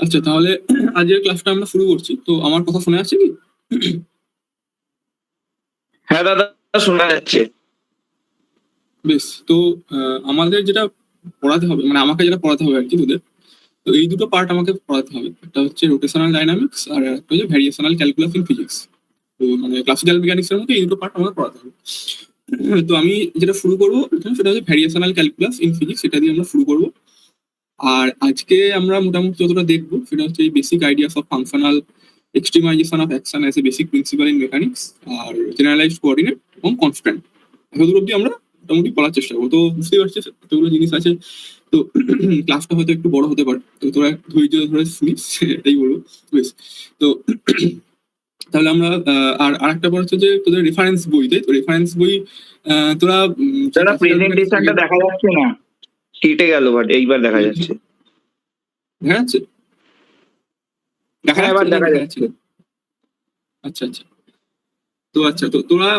আচ্ছা, তাহলে আজকের ক্লাসটা আমরা শুরু করছি। তো আমার কথা শোনা যাচ্ছে কি? হ্যাঁ দাদা, শোনা যাচ্ছে। বেশ। তো আমাদের যেটা পড়াতে হবে, মানে আমাকে যেটা পড়াতে হবে আর কি তোদের, তো এই দুটো পার্ট আমাকে পড়াতে হবে। একটা হচ্ছে রোটেশনাল ডাইনামিক্স আর একটা হচ্ছে ভ্যারিয়েশনাল ক্যালকুলাস ইন ফিজিক্স। তো মানে ক্লাসিক্যাল মেকানিক্স এর মধ্যে এই দুটো পার্ট আমাকে পড়াতে হবে। তো আমি যেটা শুরু করবো সেটা হচ্ছে ভ্যারিয়েশনাল ক্যালকুলাস ইন ফিজিক্স, সেটা দিয়ে আমরা শুরু করবো। আর আজকে আমরা মোটামুটি যতটা দেখবো সেটা হচ্ছে এই basic ideas of functional extremization of action as a basic principle in mechanics, আর জেনারেলাইজড কোঅর্ডিনেট এবং কনস্ট্যান্ট। এতদূর অব্দি আমরা মোটামুটি বলার চেষ্টা করবো। তো বুঝতেই পারছিস এতগুলো জিনিস আছে। তো ক্লাসটা হয়তো একটু বড় হতে পারে, তো তোরা ধৈর্য ধরে শুনিস, এটাই বলবো। বেশ। তো তাহলে আমরা আর আরেকটা পর হচ্ছে যে তোদের রেফারেন্স বই, তাই তো? রেফারেন্স বই তোরা দাদা প্রেজেন্টেশনটা দেখা যাচ্ছে না, কেটে গেল, বাট এইবার দেখা যাচ্ছে। দেখা যাচ্ছে? দেখা হ্যাঁ, এবার যাচ্ছে না দেখা দেখা যাচ্ছে। যাচ্ছে? আচ্ছা আচ্ছা। তো আচ্ছা, তো তোরা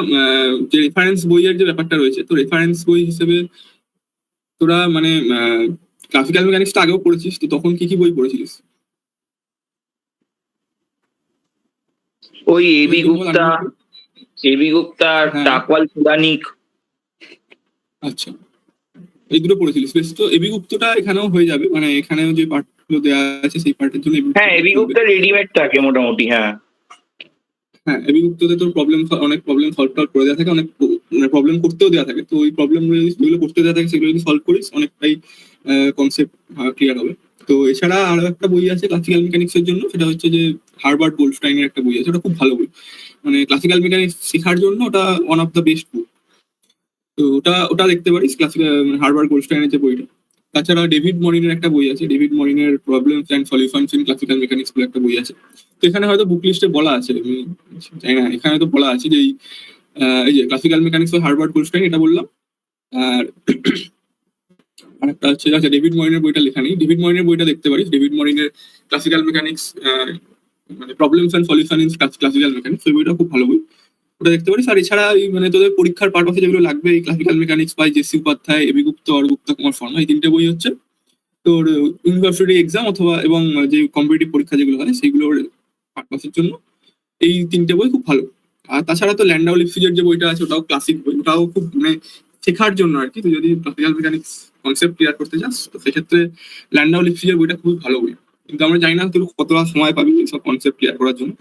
যে রেফারেন্স বইয়ের যে ব্যাপারটা রয়েছে, তো রেফারেন্স বই হিসেবে তোরা মানে ক্লাসিক্যাল মেকানিক্সটা আগেও পড়েছিস, তো তখন কি কি বই পড়েছিলিস? ওই এবি একদম বল, গুপ্তা, হ্যাঁ টাকওয়াল পুরানিক। আচ্ছা, এই দুটো পড়েছিলিস। বেশ। তো এবি গুপ্তটা এখানেও হয়ে যাবে, মানে এখানেও যে পার্টগুলো দেওয়া আছে সেই পার্টের জন্য এবি হ্যাঁ, গুপ্তটা এবি চলবে। গুপ্তা রেডিমেড থাকে মোটামুটি। হ্যাঁ হ্যাঁ, এবি গুপ্ততে তোর অনেক প্রবলেম সলভ টলভ করে দেওয়া থাকে, অনেক মানে প্রবলেম করতেও দেওয়া থাকে। তো ওই প্রবলেমগুলো যেগুলো করতে দেওয়া থাকে সেগুলো যদি সলভ করিস অনেকটাই কনসেপ্ট ক্লিয়ার হবে। তো এছাড়া আরো একটা বই আছে ক্লাসিক্যাল মেকানিক্স এর জন্য, সেটা হচ্ছে যে হার্বার্ট গোল্ডস্টাইনের একটা বই আছে, ওটা খুব ভালো বই। মানে ক্লাসিক্যাল মেকানিক্স শেখার জন্য ওটা ওয়ান অফ দ্য বেস্ট বুক। তো ওটা ওটা দেখতে পারিস, ক্লাসিক্যাল হার্বার্ট গোল্ডস্টাইনের যে বইটা। তাছাড়া ডেভিড মরিনের একটা বই আছে, ডেভিড মরিনের problems and solutions in classical mechanics বলে একটা বই আছে। তো এখানে হয়তো বুক লিস্টে বলা আছে, আমি জানি না, এখানে হয়তো বলা আছে যে এই যে classical mechanics of Herbert Goldstein, এটা বললাম। আর আরেকটা হচ্ছে, আচ্ছা, ডেভিড মরিনের বইটা লেখা নেই, ডেভিড মরিনের বইটা দেখতে পারিস, ডেভিড মরিনের ক্লাসিক্যাল মেকানিক্স, মানে problems and solution in classical mechanics, ওই বইটা খুব ভালো বই, ওটা দেখতে পারিস। আর এছাড়া এই মানে তোদের পরীক্ষার পারপাসে যেগুলো লাগবে, এই classical mechanics by JC Upadhyay, AB Gupta, অরগুপ্তা কুমার শর্মা, এই তিনটে বই হচ্ছে তোর ইউনিভার্সিটি এক্সাম অথবা এবং যে কম্পিটিটিভ পরীক্ষা যেগুলো হয় সেগুলোর পারপাসের জন্য এই তিনটে বই খুব ভালো। আর তাছাড়া তো ল্যান্ডাউ লিপসিজের যে বইটা আছে ওটাও ক্লাসিক বই, ওটাও খুব মানে শেখার জন্য আর কি। তুই যদি ক্লাসিক্যাল মেকানিক্স কনসেপ্ট ক্লিয়ার করতে চাস তো সেক্ষেত্রে ল্যান্ডাউ লিপসিজের বইটা খুবই ভালো বই। কিন্তু আমরা জানি না তুই কতটা সময় পাবি সব কনসেপ্ট ক্লিয়ার করার জন্য।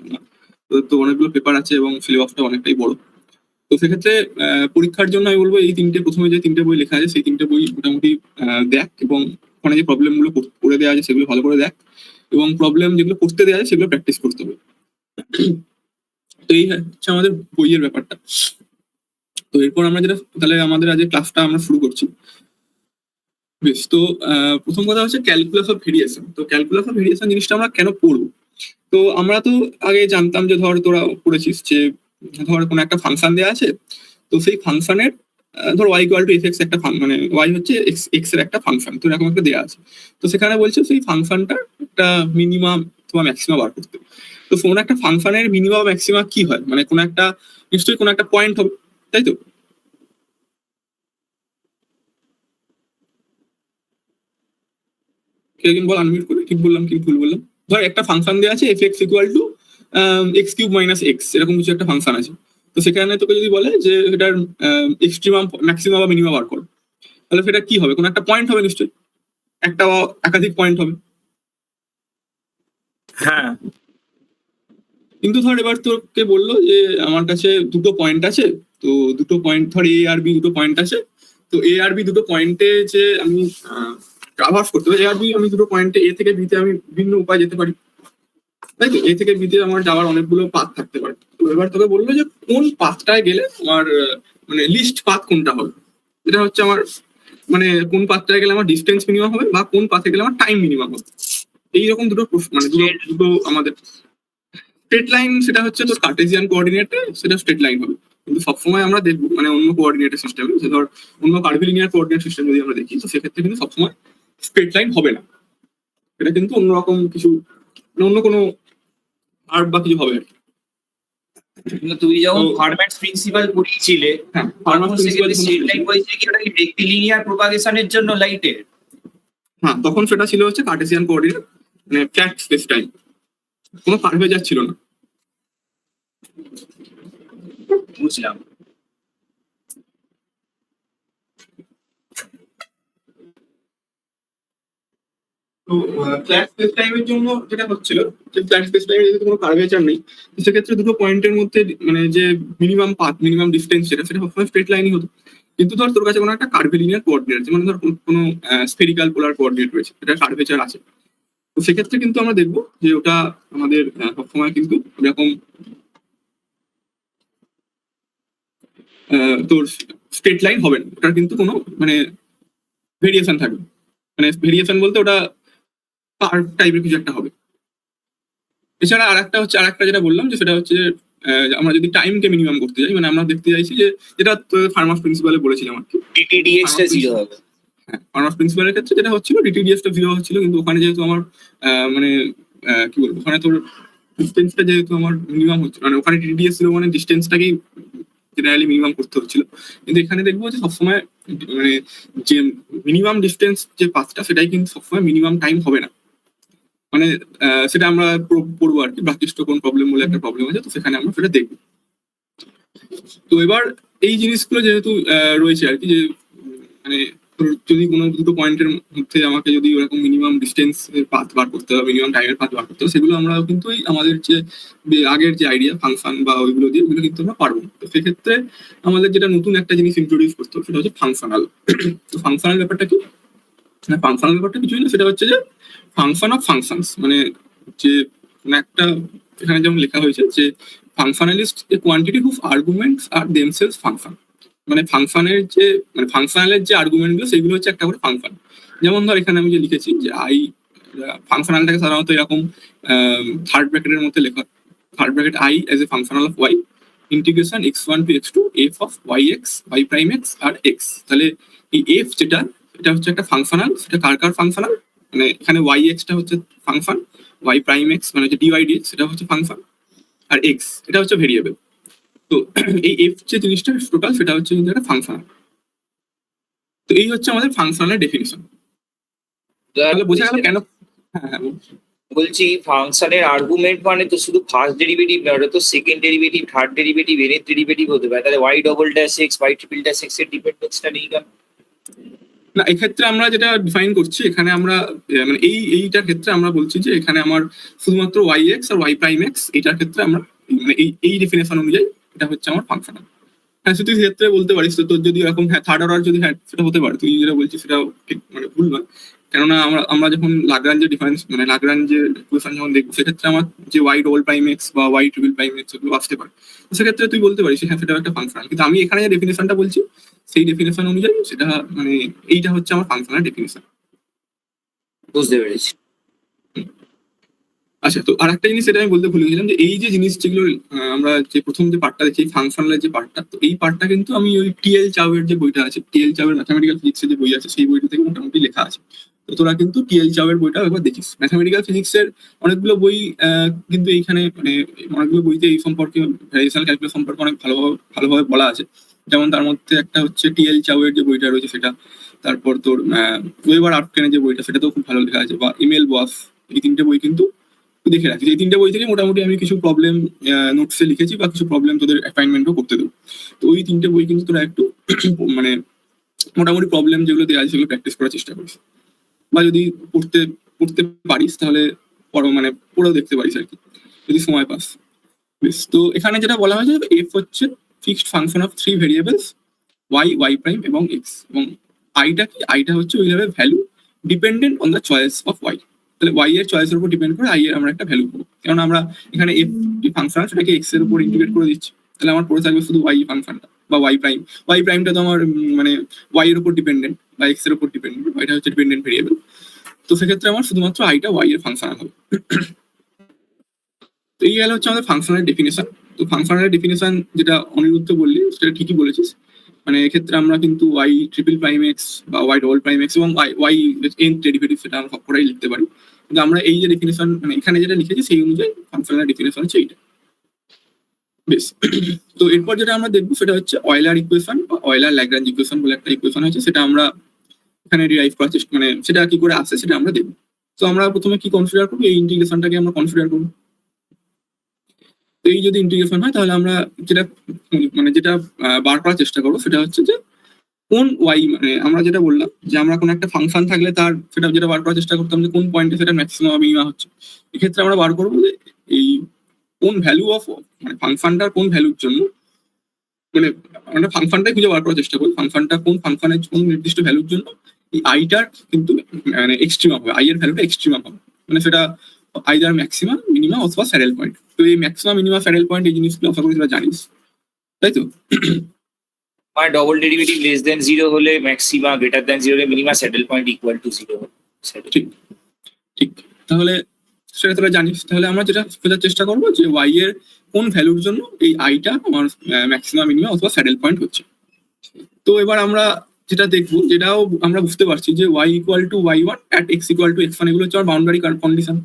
তো তো অনেকগুলো পেপার আছে এবং সিলেবাসটা অনেকটাই বড়। তো সেক্ষেত্রে পরীক্ষার জন্য আমি বলবো এই তিনটে, প্রথমে যে তিনটে বই লেখা আছে সেই তিনটে বই মোটামুটি দেখ, এবং ওখানে যে প্রবলেম গুলো করে দেওয়া আছে সেগুলো ভালো করে দেখ, এবং প্রবলেম যেগুলো করতে দেওয়া আছে সেগুলো প্র্যাকটিস করতে হবে। তো এই হচ্ছে আমাদের বইয়ের ব্যাপারটা। তো এরপর আমরা যেটা, তাহলে আমাদের আজকে ক্লাসটা আমরা শুরু করছি। বেশ। তো প্রথম কথা হচ্ছে ক্যালকুলাস অফ ভেরিয়েশন। তো ক্যালকুলাস অফ ভেরিয়েশন জিনিসটা আমরা কেন পড়বো? তো আমরা তো আগে জানতাম যে ধর তোরা পড়েছিস যে ধর কোনো একটা ফাংশন দেওয়া আছে, তো সেই ফাংশনের ধর y equal to f x একটা মানে ওয়াই হচ্ছে এক্স এর একটা ফাংশন, তো এরকম একটা দেওয়া আছে। তো সেখানে বলছে সেই ফাংশনটার একটা মিনিমাম অথবা ম্যাক্সিমাম বার করতে। তো কোনো একটা ফাংশনের মিনিমাম ম্যাক্সিমাম কি হয়, মানে কোনো একটা নিশ্চয়ই কোনো একটা পয়েন্ট হবে, তাই তো? কেউ একজন বল আনমিউট করে, ঠিক বললাম কি ভুল বললাম? ধর একটা ফাংশন দেওয়া আছে F x equal to x cube minus x, এরকম কিছু একটা ফাংশন আছে। তো সেখানে তোকে যদি বলে যে এটার এক্সট্রিমাম ম্যাক্সিমাম বা মিনিমাম বার কর, তাহলে সেটা কি হবে? কোনো একটা পয়েন্ট হবে নিশ্চয়ই, একটা বা একাধিক পয়েন্ট হবে। হ্যাঁ কিন্তু ধর এবার তোকে বললো যে আমার কাছে দুটো পয়েন্ট আছে, তো দুটো পয়েন্ট ধর এ আর বি দুটো পয়েন্ট আছে, তো এ আর বি দুটো পয়েন্টে যে আমি ট্রাভার্স করতে হবে, এ আর বি আমি দুটো পয়েন্টে এ থেকে বিতে আমি ভিন্ন উপায় যেতে পারি, তাই তো? এ থেকে বিতে আমার যাওয়ার অনেকগুলো পাথ থাকতে পারে। তো এবার তোকে বললো যে কোন পাথটায় গেলে আমার মানে লিস্ট পাথ কোনটা হবে, এটা হচ্ছে আমার মানে কোন পাথটায় গেলে আমার ডিস্টেন্স মিনিমাম হবে বা কোন পাথে গেলে আমার টাইম মিনিমাম হবে। এইরকম দুটো মানে দুটো দুটো আমাদের স্ট্রেট লাইন, সেটা হচ্ছে তোর কার্টেসিয়ান কোঅর্ডিনেটে সেটা স্ট্রেট লাইন হবে। কিন্তু সবসময় আমরা দেখবো মানে অন্য কোঅর্ডিনেটের সিস্টেমে, যে ধর অন্য কার্ভিলিনিয়ার কোঅর্ডিনেট সিস্টেম যদি আমরা দেখি, তো সেক্ষেত্রে কিন্তু সবসময় স্ট্রেট লাইন হবে না, এটা কিন্তু অন্যরকম কিছু, মানে অন্য কোনো আর্ট বা কিছু হবে আর কি। তুই যখন তো ফার্ম্যাটস প্রিন্সিপাল পড়িয়েছিলে, হ্যাঁ, তখন সেক্ষেত্রে স্ট্রেট লাইন বলছে কি ওটা কি রেক্টিলিনিয়ার প্রপাগেশনের জন্য লাইটের? হ্যাঁ, তখন সেটা ছিল হচ্ছে কার্টেসিয়ান কোঅর্ডিনেট। মানে ফ্ল্যাট স্পেস টাইম, কোনো কার্ভেচার ছিল না। বুঝলাম। তো ফ্ল্যাট স্পেস টাইমের জন্য যেটা হচ্ছিল যে ফ্ল্যাট স্পেস টাইমে যেহেতু কোনো কার্ভেচার নেই, তো সেক্ষেত্রে দুটো পয়েন্টের মধ্যে মানে যে মিনিমাম পাথ, মিনিমাম ডিস্টেন্স সেটা সবসময় স্ট্রেট লাইনই হতো। কিন্তু ধর তোর কাছে কোনো একটা কার্ভিলিনিয়ার কোঅর্ডিনেট আছে, মানে ধর কোনো স্ফেরিক্যাল পোলার কোঅর্ডিনেট রয়েছে, এটা কার্ভেচার আছে, তো সেক্ষেত্রে কিন্তু আমরা দেখবো যে ওটা আমাদের সবসময় কিন্তু এরকম তোর স্ট্রেট লাইন হবে না, ওটার কিন্তু কোনো মানে ভেরিয়েশন থাকবে। মানে ভেরিয়েশন বলতে ওটা কার্ভ টাইপের কিছু একটা হবে। এছাড়া আরেকটা যেটা বললাম যে সেটা হচ্ছে যে আমরা যদি টাইমকে মিনিমাম করতে যাই, মানে আমরা দেখতে চাইছি যে যেটা ফার্মাস প্রিন্সিপালে বলেছিলাম আর কি, DTDX টা 0 হবে। হ্যাঁ ফার্মাস প্রিন্সিপালের ক্ষেত্রে যেটা হচ্ছিল DTDS টা 0 হচ্ছিল, কিন্তু ওখানে যেহেতু আমার মানে কি বলবো, ওখানে তোর ডিস্টেন্সটা যেহেতু আমার মিনিমাম হচ্ছে, মানে ওখানে DTDS 0 মানে ডিস্টেন্সটাকেই জেনারেলি মিনিমাম করতে হচ্ছিল। কিন্তু এখানে দেখবো যে সবসময় মানে যে মিনিমাম ডিস্টেন্স যে পাথটা সেটাই কিন্তু সবসময় মিনিমাম টাইম হবে না। মানে সেটা আমরা পড়বো আর কি, ব্রাকিস্ট কোন প্রবলেম বলে একটা প্রবলেম আছে, তো সেখানে আমরা সেটা দেখবো। তো এবার এই জিনিসগুলো যেহেতু রয়েছে আর কি, যে মানে যদি কোনো দুটো পয়েন্টের মধ্যে আমাকে যদি ওরকম মিনিমাম ডিস্টেন্স পাথ বার করতে হবে, মিনিমাম টাইমের পাথ বার করতে হবে, সেগুলো আমরা কিন্তু আমাদের যে আগের যে আইডিয়া ফাংশন বা ওইগুলো দিয়ে ওইগুলো কিন্তু আমরা পারবো। তো সেক্ষেত্রে আমাদের যেটা নতুন একটা জিনিস ইন্ট্রোডিউস করতে হবে সেটা হচ্ছে ফাংশনাল। তো ফাংশনাল ব্যাপারটা কি? ফাংশনাল ব্যাপারটা কিছুই না, সেটা হচ্ছে যে ফাংশন অফ ফাংশনস, মানে যে কোনো একটা, এখানে যেমন লেখা হয়েছে যে ফাংশনালিস্ট এ কোয়ান্টিটি হুজ আর্গুমেন্টস আর দেমসেলস ফাংশন। মানে ফাংশনের যে মানে ফাংশনালের যে আর্গুমেন্ট গুলো সেগুলো হচ্ছে একটা করে ফাংশন। যেমন ধর এখানে আমি যে লিখেছি যে ফাংশনালটাকে সাধারণত এরকম থার্ড ব্র্যাকেটের মধ্যে লেখা, third bracket I as a functional of y integration x1 to x2 f of yx y prime x আর x। তাহলে এই f যেটা, এটা হচ্ছে একটা ফাংশনাল, সেটা কার ফাংশনাল, মানে এখানে yx টা হচ্ছে ফাংশন, y prime x মানে হচ্ছে dy dx সেটা হচ্ছে ফাংশন, আর x এটা হচ্ছে ভেরিয়েবল। তো এই f যে জিনিসটা টোটাল সেটা হচ্ছে কিন্তু একটা ফাংশনাল। তো এই হচ্ছে আমাদের ফাংশনালের ডেফিনিশন। তাহলে বোঝা গেল কেন। হ্যাঁ বলছি ফাংশনের আর্গুমেন্ট মানে তো শুধু ফার্স্ট ডেরিভেটিভ না, ওটা তো সেকেন্ড ডেরিভেটিভ, থার্ড ডেরিভেটিভ, এর ডেরিভেটিভ হতে পারে। তাহলে y double dash x y triple dash x এর ডিপেন্ডেন্সটা নেই কেন? না, এক্ষেত্রে আমরা যেটা ডিফাইন করছি এখানে আমরা মানে এইটার ক্ষেত্রে আমরা বলছি যে এখানে আমার শুধুমাত্র yx আর y প্রাইম x, এটার ক্ষেত্রে আমরা মানে এই ডেফিনেশন অনুযায়ী এটা হচ্ছে আমার ফাংশনাল। হ্যাঁ তুই ক্ষেত্রে বলতে পারিস, তো তোর যদি এরকম হ্যাঁ থার্ড অর্ডার যদি হ্যাঁ সেটা হতে পারে, তুই যেটা বলছিস সেটা ঠিক মানে ভুল নয়। কেননা আমরা যখন লাগরাঞ্জের ডিফারেন্স মানে লাগরাঞ্জের ইকুয়েশন যখন দেখবো, সেক্ষেত্রে আমার যে y ডবল প্রাইম x বা y ট্রিপল প্রাইম x এগুলো আসতে পারে, তো সেক্ষেত্রে তুই বলতে পারিস হ্যাঁ সেটাও একটা ফাংশনাল। কিন্তু আমি এখানে যে ডেফিনেশনটা বলছি সেই ডেফিনেশন অনুযায়ী সেটা মানে এইটা হচ্ছে আমার ফাংশনাল ডেফিনেশন। বুঝতে পেরেছি। আচ্ছা, তো আর একটা জিনিস সেটা আমি বলতে ভুলে গেছিলাম যে এই যে জিনিস যেগুলো আমরা যে প্রথম যে পার্টটা দেখি ফাংশনালের যে পার্টটা, তো এই পার্টটা কিন্তু আমি ওই টিএল চাওয়ের যে বইটা আছে, টিএল চাওয়ের ম্যাথামেটিক্যাল ফিজিক্সের যে বই আছে সেই বইটা থেকে মোটামুটি লেখা আছে। তো তোরা কিন্তু টিএল চাওয়ের বইটা একবার দেখিস। ম্যাথামেটিক্যাল ফিজিক্সের অনেকগুলো বই কিন্তু এইখানে মানে অনেকগুলো বইতে এই সম্পর্কে ভ্যারিয়েশনাল ক্যালকুলাস সম্পর্কে অনেক ভালোভাবে বলা আছে। যেমন তার মধ্যে একটা হচ্ছে টিএল চাওয়ের যে বইটা রয়েছে সেটা, তারপর তোর ওয়েবার আর্টকেনের যে বইটা সেটাতেও খুব ভালো লেখা আছে, বা ইমেল বস, এই তিনটে বই কিন্তু দেখে রাখিস। এই তিনটে বই থেকে মোটামুটি আমি কিছু প্রবলেম নোটসে লিখেছি বা কিছু প্রবলেম তোদের অ্যাসাইনমেন্টও করতে দেবো। তো ওই তিনটে বই কিন্তু তোরা একটু মানে মোটামুটি প্রবলেম যেগুলো দেওয়া আছে সেগুলো প্র্যাকটিস করার চেষ্টা করিস, বা যদি পড়তে পারিস তাহলে মানে পড়েও দেখতে পারিস আর কি যদি সময় পাস। বেশ, তো এখানে যেটা বলা হয়েছে এফ হচ্ছে fixed function of three variables y prime এবং x, এবং আইটা কি, আইটা হচ্ছে ওই level value dependent on the choice of y। তাহলে y এর চয়েসের উপর ডিপেন্ড করে i এর আমরা একটা ভ্যালু পাবো, কারণ আমরা এখানে f ফাংশন সেটাকে x এর উপর ইন্টিগ্রেট করে দিচ্ছি। তাহলে আমার পড়ে থাকবে শুধু y ফাংশনটা বা y প্রাইমটা তো আমার মানে y এর উপর ডিপেন্ডেন্ট বা x এর উপর ডিপেন্ডেন্ট, এটা হচ্ছে ডিপেন্ডেন্ট ভেরিয়েবল। তো সেক্ষেত্রে আমার শুধুমাত্র আইটা y এর ফাংশন হবে। তো এই গেল হচ্ছে আমাদের ফাংশনের ডেফিনেশন। তো ফাংশনের ডেফিনেশন যেটা অনিরুদ্ধ বললি সেটা ঠিকই বলেছিস। মানে এক্ষেত্রে আমরা কিন্তু y ট্রিপল প্রাইম এক্স বা y ডবল প্রাইম এক্স এবং y এন ডেরিভেটিভ সেটা আমরা সবকটাই লিখতে পারি। কিন্তু আমরা এই যে ডেফিনেশন মানে এখানে যেটা লিখেছি সেই অনুযায়ী ফাংশনের ডেফিনেশন হচ্ছে এইটা। বেশ, তো এরপর যেটা আমরা দেখবো সেটা হচ্ছে অয়েলার ইকুয়েশন বা অয়েলার ল্যাগ্রাঞ্জ ইকুয়েশন বলে একটা ইকুয়েশন আছে, সেটা আমরা এখানে ডিরাইভ করার চেষ্টা মানে সেটা কি করে আসে সেটা আমরা দেখবো। তো আমরা প্রথমে কি কনসিডার করবো, এই ইন্টিগ্রেশনটাকে আমরা কনসিডার করবো। তো এই যদি ইন্টিগ্রেশন হয় তাহলে আমরা যেটা বার করার চেষ্টা করবো সেটা হচ্ছে যে কোন ওয়াই, মানে আমরা যেটা বললাম যে আমরা কোনো একটা ফাংশন থাকলে তার সেটা যেটা বার করার চেষ্টা করতাম যে কোন পয়েন্টে সেটা ম্যাক্সিমাম বা মিনিমাম হচ্ছে। এক্ষেত্রে আমরা বার করবো যে এই কোন ভ্যালু অফ, মানে ফাংশনটার কোন ভ্যালুর জন্য, মানে আমরা ফাংশনটাই খুঁজে বার করার চেষ্টা করি, ফাংশনটা কোন ফাংশনের কোন নির্দিষ্ট ভ্যালুর জন্য এই আইটার কিন্তু মানে এক্সট্রিমাম হবে, আই এর ভ্যালুটা এক্সট্রিমাম হবে, মানে সেটা আইদার ম্যাক্সিমাম, মিনিমাম অথবা স্যাডেল পয়েন্ট। তো এই ম্যাক্সিমাম, মিনিমাম, স্যাডেল পয়েন্ট এই জিনিসগুলো আশা করি তোরা জানিস, তাই তো? মানে ডবল ডেরিভেটিভ লেস দেন 0 হলে ম্যাক্সিমা, গ্রেটার দেন 0 হলে minima, saddle point equal to 0। ঠিক ঠিক, তাহলে সেটা তোরা জানিস। তাহলে আমরা যেটা খোঁজার চেষ্টা করবো যে ওয়াই এর কোন ভ্যালুর জন্য এই আইটা আমার ম্যাক্সিমাম, মিনিমাম অথবা স্যাডেল পয়েন্ট হচ্ছে। তো এবার আমরা যেটা দেখবো, যেটাও আমরা বুঝতে পারছি যে Y equal to Y one at x equal to x one, এগুলো হচ্ছে আমার বাউন্ডারি কন্ডিশন।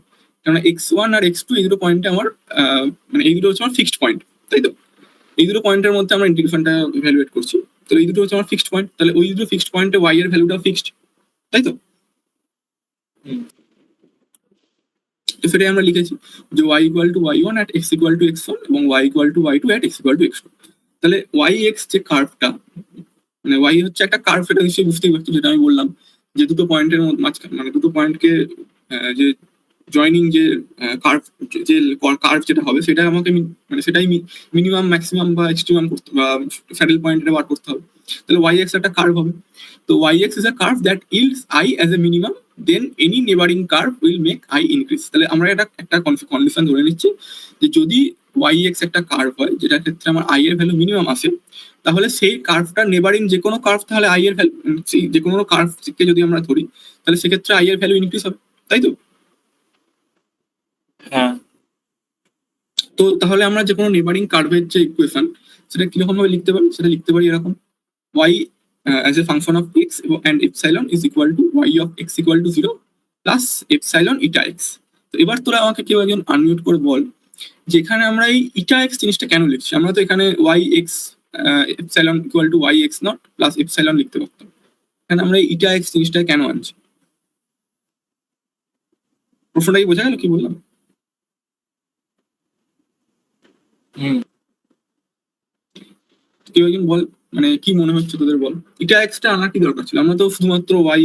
কেননা এক্স ওয়ান আর এক্স টু এই দুটো পয়েন্টে আমার মানে এইগুলো হচ্ছে আমার ফিক্সড পয়েন্ট, তাই তো? এই দুটো পয়েন্টের মধ্যে আমরা ইন্টিগ্রেশনটা ইভ্যালুয়েট করছি। তো এই দুটো হচ্ছে আমার ফিক্সড পয়েন্ট, তাহলে ওই দুটো ফিক্সড পয়েন্টে ওয়াই এর ভ্যালুটা ফিক্সড, তাই তো? তো সেটাই আমরা লিখেছি যে Y equal to Y one at x equal to x one এবং Y equal to Y two at x equal to X two. তাহলে ওয়াই এক্স যে কার্ভটা, মানে ওয়াই হচ্ছে একটা কার্ভ, এটা নিশ্চয়ই বুঝতেই পারছি, যেটা আমি বললাম যে দুটো পয়েন্টের মধ্যে মাঝখানে, মানে দুটো পয়েন্টকে যে জয়নিং যে কার্ভ, যে কার্ভ যেটা হবে সেটা আমাকে মানে সেটাই মিনিমাম, ম্যাক্সিমাম বা এক্সট্রিমাম করতে, বা স্যাডেল পয়েন্ট এটা বার করতে হবে। তাহলে ওয়াই এক্স একটা কার্ভ হবে। তো Y X is a curve that yields I as a minimum, then any neighbouring curve will make I increase. তাহলে আমরা একটা কন্ডিশন ধরে নিচ্ছি যে যদি ওয়াই এক্স একটা কার্ভ হয় যেটার ক্ষেত্রে আমার আই এর ভ্যালু মিনিমাম আসে, তাহলে সেই কার্ভটা নেবারিং যে কোনো কার্ভ, তাহলে আই এর ভ্যালু, যে কোনো কার্ভকে যদি আমরা ধরি তাহলে সেক্ষেত্রে আই এর ভ্যালু ইনক্রিজ হবে, তাই তো? হ্যাঁ। তো তাহলে আমরা যে কোনো নেবারিং কার্ভের যে ইকুয়েশন সেটা কিরকম ভাবে লিখতে পারি, সেটা লিখতে পারি এরকম: y as a function of x and epsilon is equal to y of x equal to 0 plus epsilon eta x। তো এবার তোরা আমাকে কেউ একজন আনমিউট করে বল যেখানে আমরা এই ইটা এক্স জিনিসটা কেন লিখছি। আমরা তো এখানে y x epsilon equal to y x not plus epsilon লিখতে পারতাম, এখানে আমরা এই ইটা এক্স জিনিসটা কেন আনছি? প্রশ্নটাই বোঝা গেল কি বললাম? কেউ একজন বল, মানে কি মনে হচ্ছে তোদের, বল এটা এক্সটা আনার কি দরকার ছিল? আমরা তো শুধুমাত্র Y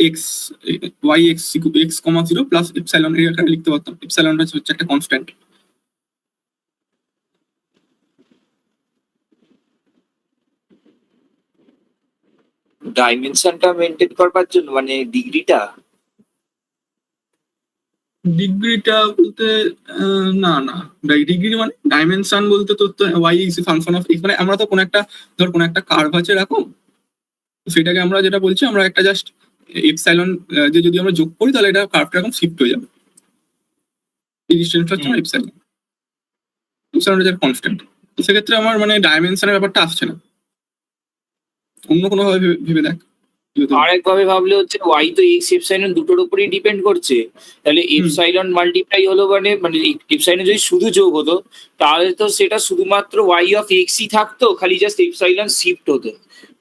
x x comma 0 plus epsilon এখানে লিখতে পারতাম। এপসাইলনটা হচ্ছে একটা কনস্ট্যান্ট। ডাইমেনশনটা মেনটেন করবার জন্য, মানে ডিগ্রিটা বলতে না না, ডিগ্রি মানে ডাইমেনশন বলতে তো y is function of x, মানে আমরা তো কোনো একটা, ধর কোনো একটা কার্ভ আছে এরকম, সেটাকে আমরা যেটা বলছি, আমরা একটা জাস্ট এপসাইলন যে যদি আমরা যোগ করি তাহলে এটা কার্ভটা এরকম শিফট হয়ে যাবে। এই ডিসটেন্সটা হচ্ছে এপসাইলন, এপসাইলনটা যে কনস্ট্যান্ট। তো সেক্ষেত্রে আমার মানে ডাইমেনশনের ব্যাপারটা আসছে না। অন্য কোনো ভাবে ভেবে দেখ। আরেকভাবে ভাবলে হচ্ছে ওয়াই তো এক্স এপসাইলন দুটোর উপরই ডিপেন্ড করছে, তাহলে এপসাইলন মাল্টিপ্লাই হলো মানে এপসাইলন যদি শুধু যোগ হতো তাহলে তো সেটা শুধুমাত্র ওয়াই অফ এক্সই থাকতো, খালি জাস্ট এপসাইলন শিফট হতো।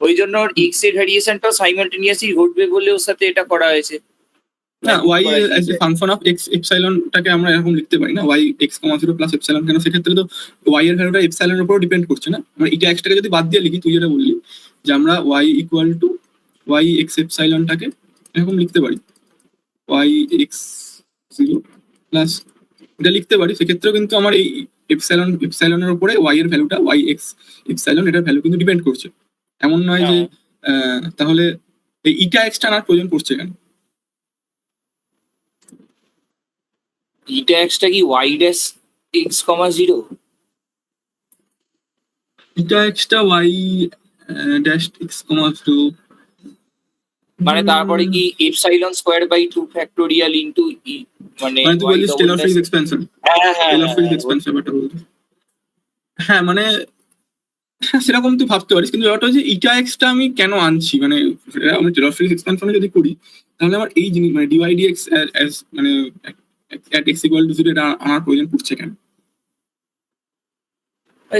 ওই জন্য এক্স এর ভ্যারিয়েশনটাও সাইমালটেনিয়াসলি ঘটবে বলে ওর সাথে এটা করা হয়েছে। না, Y as a function of X এপসাইলনটাকে আমরা এরকম লিখতে পারি না, Y X comma 0 plus epsilon, কেন সেক্ষেত্রে তো ওয়াই এর ভ্যালুটা এপসাইলনের উপর ডিপেন্ড করছে না। আমরা এটা এক্সটাকে যদি বাদ দিয়ে লিখি, তুই যেটা বললি যে আমরা Y equal to Y X এপসাইলনটাকে এরকম লিখতে পারি, ওয়াই এক্স 0 প্লাস এটা লিখতে পারি। সেক্ষেত্রেও কিন্তু আমার এই এপসাইলনের উপরে ওয়াই এর ভ্যালুটা, ওয়াই এক্স এপসাইলন এটার ভ্যালু কিন্তু ডিপেন্ড করছে। এমন নয় যে তাহলে এই ইটা এক্সটা আনার প্রয়োজন পড়ছে কেন? ইটা এক্সটা কি y dash x comma 0? Eta এক্সটা ওয়াই ড্যাশ এক্স কমা 0, মানে তারপরে কি epsilon square by 2 factorial into মানে তুই বলিস Taylor series expansion. Taylor series expansion ব্যাপারটা বলছিস। হ্যাঁ, মানে সেরকম তুই ভাবতে পারিস, কিন্তু ব্যাপারটা হচ্ছে ইটা এক্সটা আমি কেন আনছি, মানে আমি টেলর সিরিজ এক্সপেনশনে যদি করি তাহলে আমার এই জিনিস মানে ডিওয়াই ডিএক্স মানে এট এক্স ইকুয়াল টু 0 এটা আনার প্রয়োজন পড়ছে কেন?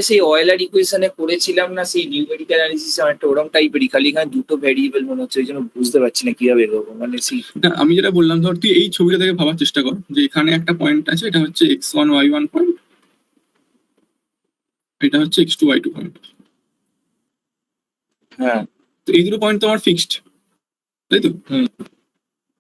সেই অয়েলার ইকুয়েশনে করেছিলাম না সেই নিউমেরিক্যাল অ্যানালিসিস একটা ওরকম টাইপেরই, খালি এখানে দুটো ভ্যারিয়েবল মনে হচ্ছে, ওই জন্য বুঝতে পারছি না কিভাবে এগোবো, মানে সেই না, আমি যেটা বললাম, ধর তুই এই ছবিটা থেকে ভাবার চেষ্টা কর যে এখানে একটা পয়েন্ট আছে, এটা হচ্ছে x1 y1 পয়েন্ট, এটা হচ্ছে x2 y2 পয়েন্ট। হ্যাঁ তো এই দুটো পয়েন্ট তো আমার ফিক্সড, তাই তো? হুম।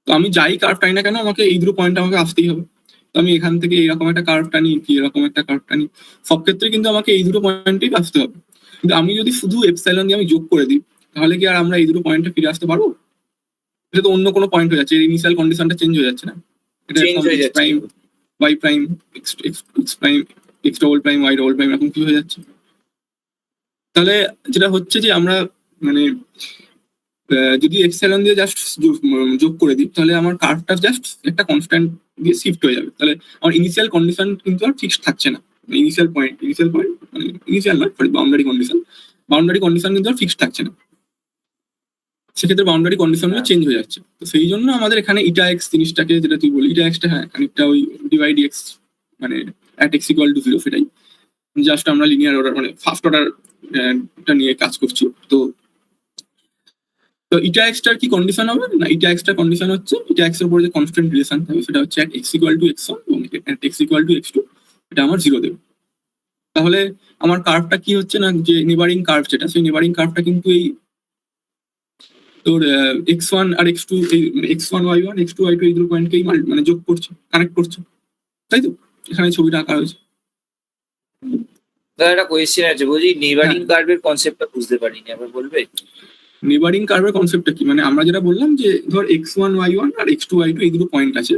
তো আমি যাই কার্ভ টানি না কেন, আমাকে এই দুটো পয়েন্ট আমাকে আসতেই হবে। তো আমি এখান থেকে এরকম একটা কার্ভ টানি কি এরকম একটা কার্ভ টানি, সব ক্ষেত্রে কিন্তু আমাকে এই দুটো পয়েন্টেই আসতে হবে। কিন্তু আমি যদি শুধু এপসাইলন দিয়ে আমি যোগ করে দিই, তাহলে কি আর আমরা এই দুটো পয়েন্টে ফিরে আসতে পারবো? এটা তো অন্য কোনো পয়েন্ট হয়ে যাচ্ছে, ইনিশিয়াল কন্ডিশনটা চেঞ্জ হয়ে যাচ্ছে না? এটা চেঞ্জ হয়ে যাচ্ছে। Prime y prime x prime x double prime y double prime এরকম কি হয়ে যাচ্ছে। তাহলে যেটা হচ্ছে যে আমরা মানে যদি এপসাইলন দিয়ে জাস্ট যোগ করে দিই, তাহলে আমার কার্ভটা জাস্ট একটা কনস্ট্যান্ট দিয়ে শিফট হয়ে যাবে। তাহলে আমার ইনিশিয়াল কন্ডিশন কিন্তু আর ফিক্সড থাকছে না। ইনিশিয়াল পয়েন্ট মানে ইনিশিয়াল নয়, সরি, বাউন্ডারি কন্ডিশন কিন্তু আর ফিক্সড থাকছে না। সেক্ষেত্রে বাউন্ডারি কন্ডিশনগুলো চেঞ্জ হয়ে যাচ্ছে। তো সেই জন্য আমাদের এখানে ইটা এক্স জিনিসটাকে, যেটা তুই বলি ইটা এক্সটা, হ্যাঁ খানিকটা ওই ডিভাইড এক্স মানে অ্যাট এক্স ইকুয়াল টু 0, সেটাই জাস্ট আমরা লিনিয়ার অর্ডার মানে ফার্স্ট অর্ডার টা নিয়ে কাজ করছি। তো ইটা এক্সটার কি কন্ডিশন হবে না, ইটা এক্সটার কন্ডিশন হচ্ছে ইটা এক্স এর উপরে যে কনস্ট্যান্ট রিলেশন থাকবে সেটা হচ্ছে at x equal two x1 এবং at x equal two x2 এটা আমার 0 দেবে। তাহলে আমার কার্ভটা কি হচ্ছে না, যে নেবারিং কার্ভ যেটা, সেই নেবারিং কার্ভটা কিন্তু এই তোর x1 আর x2 এই মানে x1 y1 x2 y2 এই দুটো পয়েন্টকেই মানে যোগ করছে, কানেক্ট করছে, তাই তো? এখানে ছবিটা আঁকা হয়েছে। দাদা একটা কোয়েশ্চেন আছে, বলছি নেবারিং কার্ভের কনসেপ্টটা বুঝতে পারিনি, আবার বলবে? নেবারিং কার্ভের কনসেপ্টটা কি, মানে আমরা যেটা বললাম যে ধর x1 y1 আর x2 y2 এই দুটো পয়েন্ট আছে।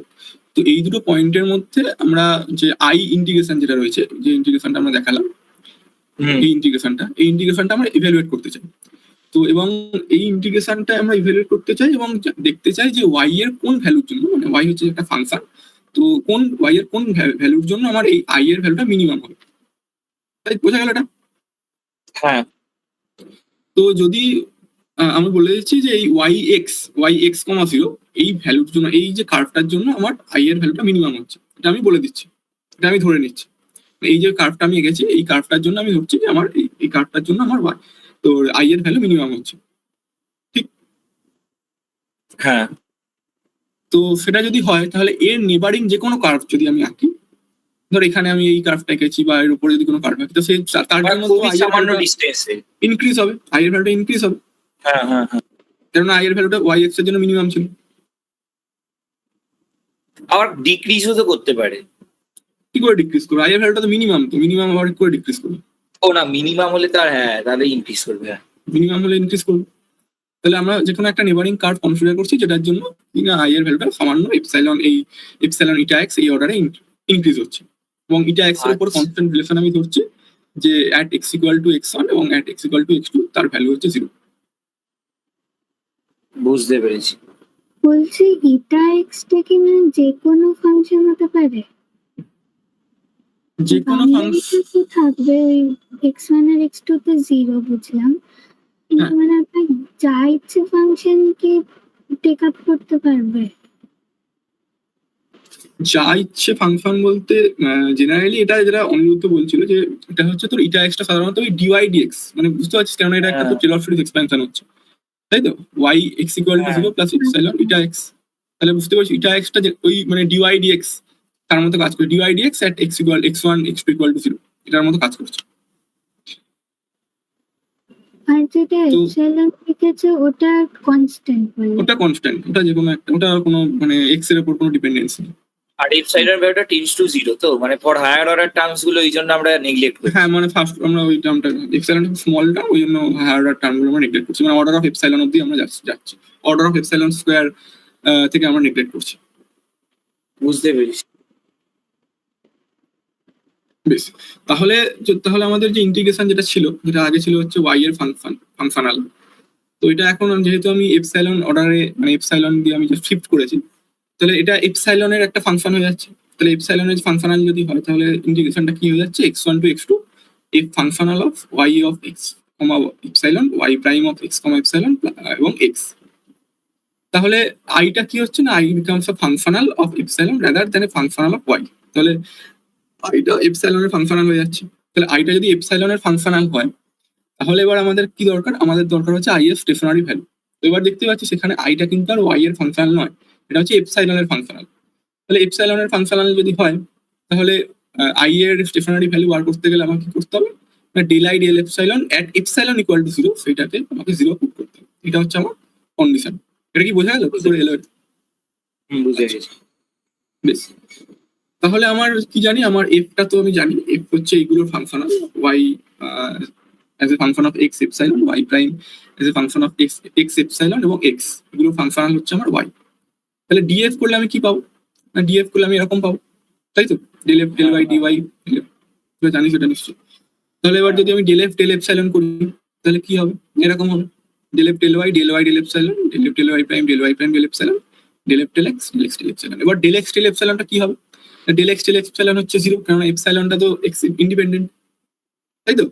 তো এই দুটো পয়েন্টের মধ্যে আমরা যে আই ইন্টিগ্রেশন যেটা রয়েছে, যে ইন্টিগ্রেশনটা আমরা দেখালাম, এই ইন্টিগ্রেশনটা আমরা ইভ্যালুয়েট করতে চাই। তো এবং এই ইন্টিগ্রেশনটা আমরা ইভ্যালুয়েট করতে চাই এবং দেখতে চাই যে y এর কোন ভ্যালুর জন্য, মানে y হচ্ছে একটা ফাংশন, তো কোন y এর কোন ভ্যালুর জন্য আমার এই i এর ভ্যালুটা মিনিমাম হবে। তাই বোঝা গেল এটা? হ্যাঁ। তো যদি আমি বলে দিচ্ছি যে এই y x, 0 এই ভ্যালুর জন্য, এই যে কার্ভটার জন্য আমার i এর ভ্যালুটা মিনিমাম হচ্ছে, এটা আমি বলে দিচ্ছি, এটা আমি ধরে নিচ্ছি। এই যে কার্ভটা আমি এঁকেছি, এই কার্ভটার জন্য আমি ধরছি যে আমার এই কার্ভটার জন্য আমার তো i এর ভ্যালু মিনিমাম হচ্ছে, ঠিক? হ্যাঁ। তো সেটা যদি হয়, তাহলে এর নেবারিং যে কোনো কার্ভ যদি আমি আঁকি, ধর এখানে আমি এই কার্ভটা এঁকেছি বা এর উপরে যদি কোনো কার্ভ আঁকি, তো সেই তার জন্য খুবই সামান্য ডিসটেন্সে ইনক্রিজ হবে, i এর ভ্যালুটা ইনক্রিজ হবে, হ্যাঁ হ্যাঁ হ্যাঁ। কারণ i এর ভ্যালুটা y x এর জন্য মিনিমাম ছিল। আবার ডিক্রিজও তো করতে পারে। কি করে ডিক্রিজ করবে? i এর ভ্যালুটা তো মিনিমাম, তো মিনিমাম আবার কি করে ডিক্রিজ করবে? ও না, মিনিমাম হলে তার হ্যাঁ তাহলে ইনক্রিজ করবে। মিনিমাম হলে ইনক্রিজ করবে। তাহলে আমরা যে কোনো একটা নেবারিং কার্ভ কনসিডার করছি, যেটার জন্য i এর ভ্যালুটা সামান্য এপসাইলন ইটা এক্স এই অর্ডারে ইনক্রিজ হচ্ছে, এবং ইটা এক্স এর উপর কনস্ট্যান্ট রিলেশন আমি ধরছি যে at x equal two x1 এবং at x equal two x2 তার ভ্যালু হচ্ছে 0। বুঝতে পেরেছি। বলছি ইটা এক্সটা কি মানে যে কোনো ফাংশন হতে পারে? যে কোনো বাউন্ডারিতে তো থাকবে ওই x1 আর x2 তে 0 বুঝলাম, কিন্তু মানে আপনার যা ইচ্ছে ফাংশন কি টেক আপ করতে পারবে? যা ইচ্ছে ফাংশন বলতে জেনারেলি এটা যেটা অনিরুদ্ধ বলছিল যে এটা হচ্ছে তোর ইটা এক্সটা সাধারণত ওই ডিওয়াই ডিএক্স, মানে বুঝতে পারছিস, কারণ এটা একটা টেলর সিরিজ এক্সপ্যানশন হচ্ছে, তাই তো? y x equal to 0 plus epsilon eta x. তাহলে বুঝতে পারছিস ইটা এক্সটা ওই মানে ডিওয়াই ডিএক্স তার মতো কাজ করে, dy dx at x equal x1 x2 equal to 0 এটার মতো কাজ করছে। আর যেটা এপসাইলন লিখেছে ওটা কনস্ট্যান্ট বলে? ওটা কনস্ট্যান্ট, ওটা যে কোনো একটা, ওটা কোনো মানে x এর উপর কোনো ডিপেন্ডেন্সি নেই। আর এপসাইলন ভ্যালুটা টেন্ডস টু 0, তো মানে ফর হায়ার অর্ডার টার্মস গুলো এই জন্য আমরা নেগলেক্ট করি। হ্যাঁ, মানে ফার্স্ট আমরা ওই টার্মটা এপসাইলন স্মল টার্ম, ওই জন্য হায়ার অর্ডার টার্মগুলো আমরা নেগলেক্ট করছি, মানে অর্ডার অফ এপসাইলন অবধি আমরা যাচ্ছি, অর্ডার অফ এপসাইলন স্কোয়ার থেকে আমরা নেগলেক্ট করছি। বুঝতে পেরেছি। বেশ, তাহলে আমাদের যে ইন্টিগ্রেশন যেটা ছিল, যেটা আগে ছিল হচ্ছে y এর ফাংশনাল, তো এটা এখন যেহেতু আমি এপসাইলন অর্ডারে মানে এপসাইলন দিয়ে আমি জাস্ট শিফট করেছি, তাহলে এটা এপসাইলনের একটা ফাংশন হয়ে যাচ্ছে। তাহলে এপসাইলনের ফাংশনাল যদি হয়, তাহলে ইন্টিগ্রেশনটা কি হয়ে যাচ্ছে, x1 to x2 f functional of y of x comma epsilon y prime of x comma epsilon এবং x। তাহলে আইটা কি হচ্ছে না, i becomes a functional of epsilon rather than a functional of y। তাহলে আইটা এপসাইলনের ফাংশনাল হয়ে যাচ্ছে, তাহলে আইটা যদি এপসাইলনের ফাংশনাল হয় তাহলে এবার আমাদের কি দরকার, আমাদের দরকার হচ্ছে আই এর স্টেশনারি ভ্যালু। তো এবার দেখতে পাচ্ছি সেখানে আইটা কিন্তু আর ওয়াই এর ফাংশনাল নয়, এটা হচ্ছে এপসাইলনের ফাংশনাল। তাহলে এপসাইলনের ফাংশনাল যদি হয় তাহলে আই এর স্টেশনারি ভ্যালু বার করতে গেলে আমাকে কি করতে হবে, del I del epsilon at epsilon equal to 0 সেটাকে আমাকে 0 পুট করতে হবে। এটা হচ্ছে আমার কন্ডিশন। এটা কি বোঝা গেল? কি করে এলো এটা? বুঝে গেছি। বেশ, তাহলে আমার কি জানি, আমার এফটা তো আমি জানি, এফ হচ্ছে এইগুলোর functional, y as a function of x epsilon, y prime as a function of x x epsilon এবং এক্স, এগুলোর ফাংশনাল হচ্ছে আমার ওয়াই। তাহলে ডিএফ করলে আমি কি পাবো, না ডিএফ করলে আমি এরকম পাবো, তাই তো, del F del y dy, জানি সেটা নিশ্চয়ই। তাহলে এবার যদি আমি ডেল এফ ডেল এপসাইলন করি তাহলে কি হবে, এরকম হবে, del F del y del epsilon, del F del Y prime del epsilon, del F del x del epsilon. এবার ডেল এক্স ডেল এপসাইলনটা কি হবে, ডেল এক্স ডেল এপসাইলন হচ্ছে 0, কারণ এপসাইলনটা তো এক্স ইন্ডিপেন্ডেন্ট, তাই তো,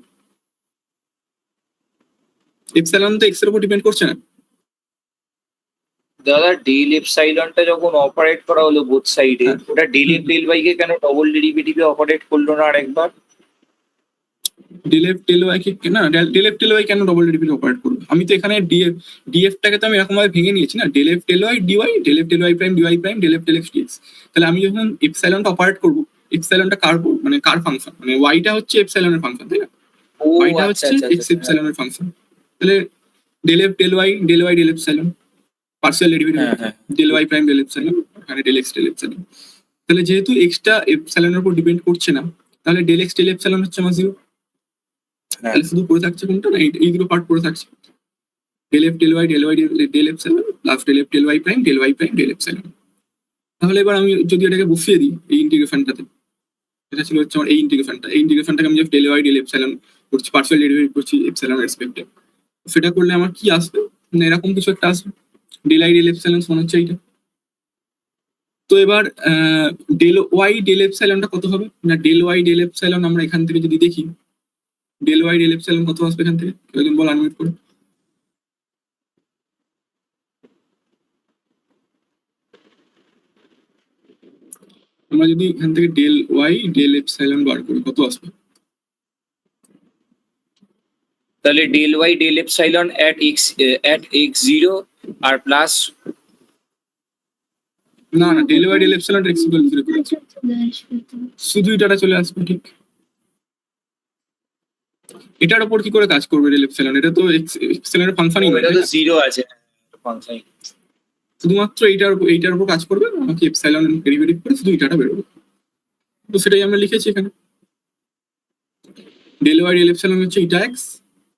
এপসাইলন তো এক্স এর উপর ডিপেন্ড করছে না। দাদা ডেল এপসাইলনটা যখন অপারেট করা হলো বোথ সাইডে, হ্যাঁ। ওটা ডেল এফ ডেল ওয়াই কে কেন ডবল ডেরিভেটিভে অপারেট করলো না আরেকবার? ডেল এফ ডেল ওয়াই কে না, ডেল এফ ডেল ওয়াই কেন ডবল ডেরিভেটিভ অপারেট করবে, আমি তো এখানে ডিএফটাকে তো আমি এরকম ভাবে ভেঙে নিয়েছি না, del F del y dy del F del Y prime dy prime del F del x dx. তাহলে আমি যখন এপসাইলনটা অপারেট করবো, এপসাইলনটা মানে কার ফাংশন, মানে ওয়াইটা হচ্ছে এপসাইলনের ফাংশন, তাই না, ও ওয়াইটা আচ্ছা হচ্ছে আচ্ছা এক্স এপসাইলনের ফাংশন। তাহলে del F del y del epsilon partial derivative, হ্যাঁ হ্যাঁ del Y prime del epsilon, এখানে ডেল এক্স ডেল এপসাইলন। তাহলে যেহেতু এক্সটা এপসাইলনের উপর ডিপেন্ড করছে না, তাহলে ডেল এক্স ডেল এপসাইলন হচ্ছে আমার 0। হ্যাঁ। তাহলে শুধু পড়ে থাকছে কোনটা, না এই দুটো পার্ট পড়ে থাকছে, del F del y del epsilon plus del F del Y prime del epsilon. তাহলে এবার আমি যদি এটাকে বসিয়ে দিই এই ইন্টিগ্রেশনটাতে, এটা ছিল হচ্ছে আমার এই ইন্টিগ্রেশনটাকে আমি ডেল ওয়াই ডেল এপসাইলন করছি, পার্সিয়াল ডেরিভেটিভ করছি এপসাইলন রেসপেক্টে, সেটা করলে আমার কি আসবে, মানে এরকম কিছু একটা আসবে, ডেল আই ডেল এপসাইলন সমান হচ্ছে এইটা। তো এবার ডেল ওয়াই ডেল এপসাইলনটা কত হবে, না ডেল ওয়াই ডেল এপসাইলন আমরা এখান থেকে যদি দেখি, ডেল ওয়াই ডেল এপসাইলন কত আসবে এখান থেকে, কেউ একজন বল আনমিউট করে। আমরা যদি এখান থেকে ডেল ওয়াই ডেল এপসাইলন বার করি কত আসবে, তাহলে del y del epsilon at x 0 আর প্লাস না del y del epsilon x equal 0 করে আসবে, চলে আসবে তো। শুধু এটাটা চলে আসবে, ঠিক। এটার উপর কি করে কাজ করবে ডেল এপসাইলন, এটা তো এপসাইলনের ফাংশনই নয়, এটা তাই তো না? 0 আছে ফাংশন। শুধুমাত্র এইটার উপর কাজ করবে, আমাকে এপসাইলন ডেরিভেটিভ করে শুধু এটাটা বেরোবে, তো সেটাই আমরা লিখেছি এখানে, ডেল ওয়াই ডেল এপসাইলন হচ্ছে এটা এক্স,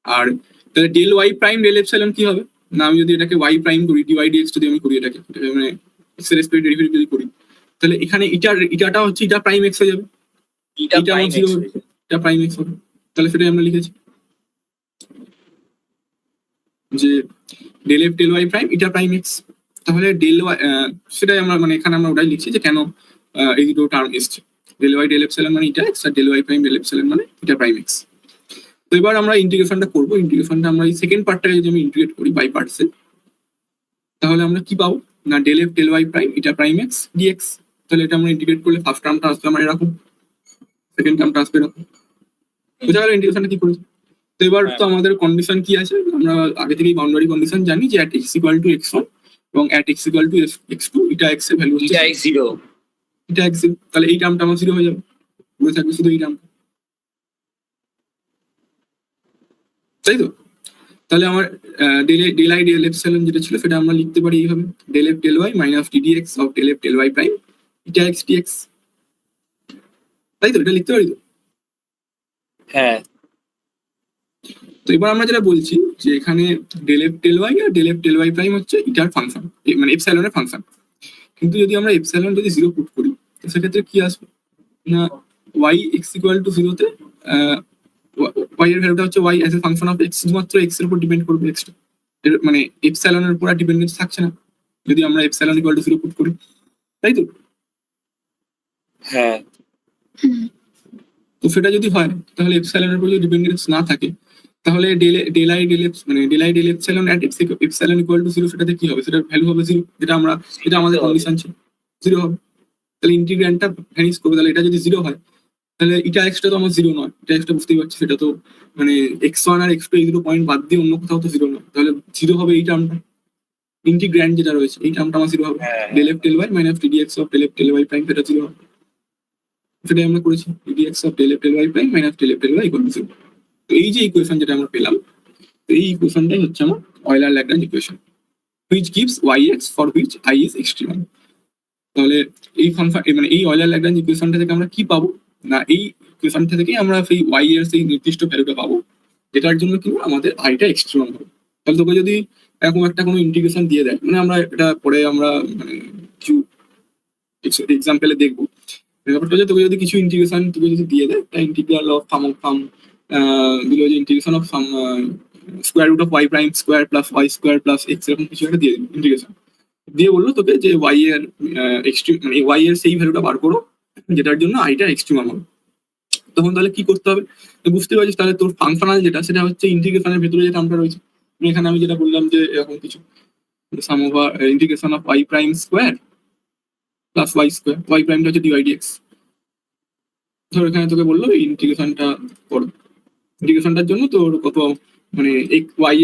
আর তাহলে del Y prime del epsilon কি হবে, না আমি যদি এটাকে ওয়াই প্রাইম করি ডিওয়াই ডিএক্স যদি আমি করি এটাকে মানে এক্স এর রেসপেক্ট ডেরিভেটিভ যদি করি, তাহলে এখানে ইটাটা হচ্ছে এটা প্রাইম এক্স হয়ে যাবে, এটা এটা আমার prime 0 x হবে, এটা প্রাইম এক্স হবে। তাহলে সেটাই আমরা লিখেছি যে del F del Y prime এটা প্রাইম এক্স। তাহলে ডেল ওয়াই সেটাই আমরা মানে এখানে আমরা ওটাই লিখছি যে কেন এই দুটো টার্ম এসছে, ডেল ওয়াই ডেল এপসাইলন মানে এটা এক্স আর del Y prime del epsilon মানে এটা প্রাইম এক্স। তো এবার আমরা ইন্টিগ্রেশনটা করবো, ইন্টিগ্রেশনটা আমরা এই সেকেন্ড পার্টটাকে যদি আমি ইন্টিগ্রেট করি বাই পার্টসে, তাহলে আমরা কি পাবো, না del F del Y prime এটা প্রাইম এক্স ডিএক্স। তাহলে এটা আমরা ইন্টিগ্রেট করলে ফার্স্ট টার্মটা আসবে আমার এরকম, সেকেন্ড টার্মটা আসবে এরকম, বোঝা গেল ইন্টিগ্রেশনটা কি করেছে। তো এবার তো আমাদের কন্ডিশন কি আছে, আমরা আগে থেকেই বাউন্ডারি কন্ডিশন জানি যে এক্স ইকুয়াল টু x1 এবং এক্স ইকুয়াল টু x2 এটা এক্স এর ভ্যালু হচ্ছে এটা x 0। এটা এক্স, তাহলে এই টার্মটা আমার 0 হয়ে যাবে, পড়ে থাকবে শুধু এই টার্মটা, তাই তো। তাহলে আমার ডেল আই ডেল এপসাইলন যেটা ছিল সেটা আমরা লিখতে পারি এইভাবে, del F del Y minus ddx of del F del Y prime এটা এক্স ডিএক্স, তাই তো, এটা লিখতে পারি তো। হ্যাঁ তো এবার আমরা যেটা বলছি যে এখানে ডেল এফ ডেল ওয়াই আর del F del Y prime হচ্ছে ইটার ফাংশন, মানে এপসাইলনের ফাংশন, কিন্তু যদি আমরা এপসাইলন যদি 0 পুট করি তো সেক্ষেত্রে কি আসবে, না ওয়াই এক্স ইকুয়াল টু 0 তে ওয়াই এর ভ্যালুটা হচ্ছে y as a function of x, শুধুমাত্র এক্স এর উপর ডিপেন্ড করবে এক্সটা, মানে এপসাইলনের উপর আর ডিপেন্ডেন্স থাকছে না যদি আমরা এপসাইলন ইকুয়াল টু 0 পুট করি, তাই তো। হ্যাঁ তো সেটা যদি হয় তাহলে এপসাইলনের উপর যদি ডিপেন্ডেন্স না থাকে তাহলে del I del epsilon at epsilon equal to 0 সেটাতে কি হবে, সেটার ভ্যালু হবে 0, এটা আমাদের কন্ডিশন ছিল 0 হবে। তাহলে ইন্টিগ্র্যান্ডটা ভ্যানিশ করবে, তাহলে এটা যদি 0 হয় তাহলে এটা এক্সটা তো আমার জিরো নয়, এটা এক্সটা বুঝতেই পারছি, সেটা তো মানে x1 আর x2 এই দুটো পয়েন্ট বাদ দিয়ে অন্য কোথাও তো জিরো নয়, তাহলে জিরো হবে এই টার্মটা, ইন্টিগ্র্যান্ড যেটা রয়েছে এই টার্মটা আমার জিরো হবে, del F del Y minus ddx of del F del Y prime সেটা জিরো হবে, সেটাই আমরা করেছি, d dx of del F del Y prime minus del F del Y equal to zero. তো এই যে ইকুয়েশন যেটা আমরা পেলাম, তো এই ইকুয়েশনটাই হচ্ছে আমার Euler Lagrange equation, which gives yx for which I is extremum। তাহলে এই ফাংশন মানে এই অয়লার ল্যাগ্রাঞ্জ ইকুয়েশনটা থেকে আমরা কি পাবো না, এই ইকুয়েশনটা থেকে আমরা সেই y এর সেই নির্দিষ্ট ভ্যালুটা পাবো যেটার জন্য কিন্তু আমাদের আইটা এক্সট্রিমাম হবে। তাহলে তোকে যদি এরকম একটা কোনো ইন্টিগ্রেশন দিয়ে দেয়, মানে আমরা এটা পরে আমরা মানে কিছু এক্সাম্পলে দেখবো, ব্যাপারটা হচ্ছে তোকে যদি কিছু ইন্টিগ্রেশন তোকে যদি দিয়ে দেয়, একটা ইন্টিগ্রাল অফ সাম দিল যে integration of some square root of Y prime square plus Y square plus x এরকম কিছু একটা দিয়ে দিল ইন্টিগ্রেশন দিয়ে, বললো তোকে যে ওয়াই এর এক্সট্রিম মানে ওয়াই এর সেই ভ্যালুটা বার করো যেটার জন্য আইটা এক্সট্রিমাম হবে। তখন তাহলে কি করতে হবে বুঝতে পারছিস, তাহলে তোর ফাংশনাল যেটা সেটা হচ্ছে ইন্টিগ্রেশনের ভেতরে যে টার্মটা রয়েছে, এখানে আমি যেটা বললাম যে এরকম কিছু sum over integration of Y prime square plus Y square, Y প্রাইমটা হচ্ছে ডিওয়াই ডিএক্স। ধর এখানে তোকে বললো এই ইন্টিগ্রেশনটা করো, ইন্টিগ্রেশনটার জন্য তোর কত মানে ওয়াই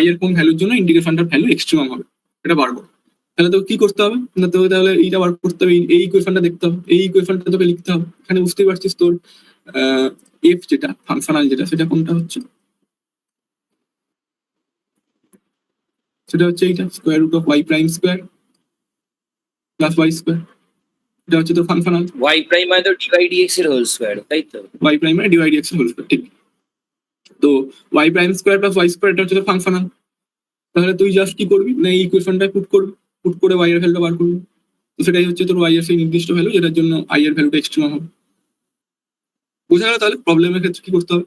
এর কোন ভ্যালুর জন্য ইন্টিগ্রেশনটার ভ্যালু এক্সট্রিমাম হবে এটা বার করো। তাহলে তোকে কি করতে হবে না, তোকে তাহলে এইটা বার করতে হবে, এই ইকুয়েশনটা দেখতে হবে, এই ইকুয়েশনটা তোকে লিখতে হবে। এখানে বুঝতেই পারছিস তোর এফ যেটা ফাংশনাল যেটা সেটা কোনটা হচ্ছে, সেটা হচ্ছে এইটা square root of Y prime square plus Y square, এটা হচ্ছে তোর ফাংশনাল। y প্রাইম মানে তো ডিভাই ডিএক্স এর হোল স্কয়ার, তাই তো? ওয়াই প্রাইম মানে ডিভাইড এক্স হোল স্কোয়ার, ঠিক। তো y prime square plus Y square এটা হচ্ছে তোর ফাংশনাল। তাহলে তুই জাস্ট কি করবি না, এই ইকুয়েশনটা পুট করবি, পুট করে ওয়াই এর ভ্যালুটা বার করবি, তো সেটাই হচ্ছে তোর ওয়াই এর সেই নির্দিষ্ট ভ্যালু যেটার জন্য আই এর ভ্যালুটা এক্সট্রিমাম হবে। বোঝা গেল তাহলে প্রবলেমের ক্ষেত্রে কি করতে হবে।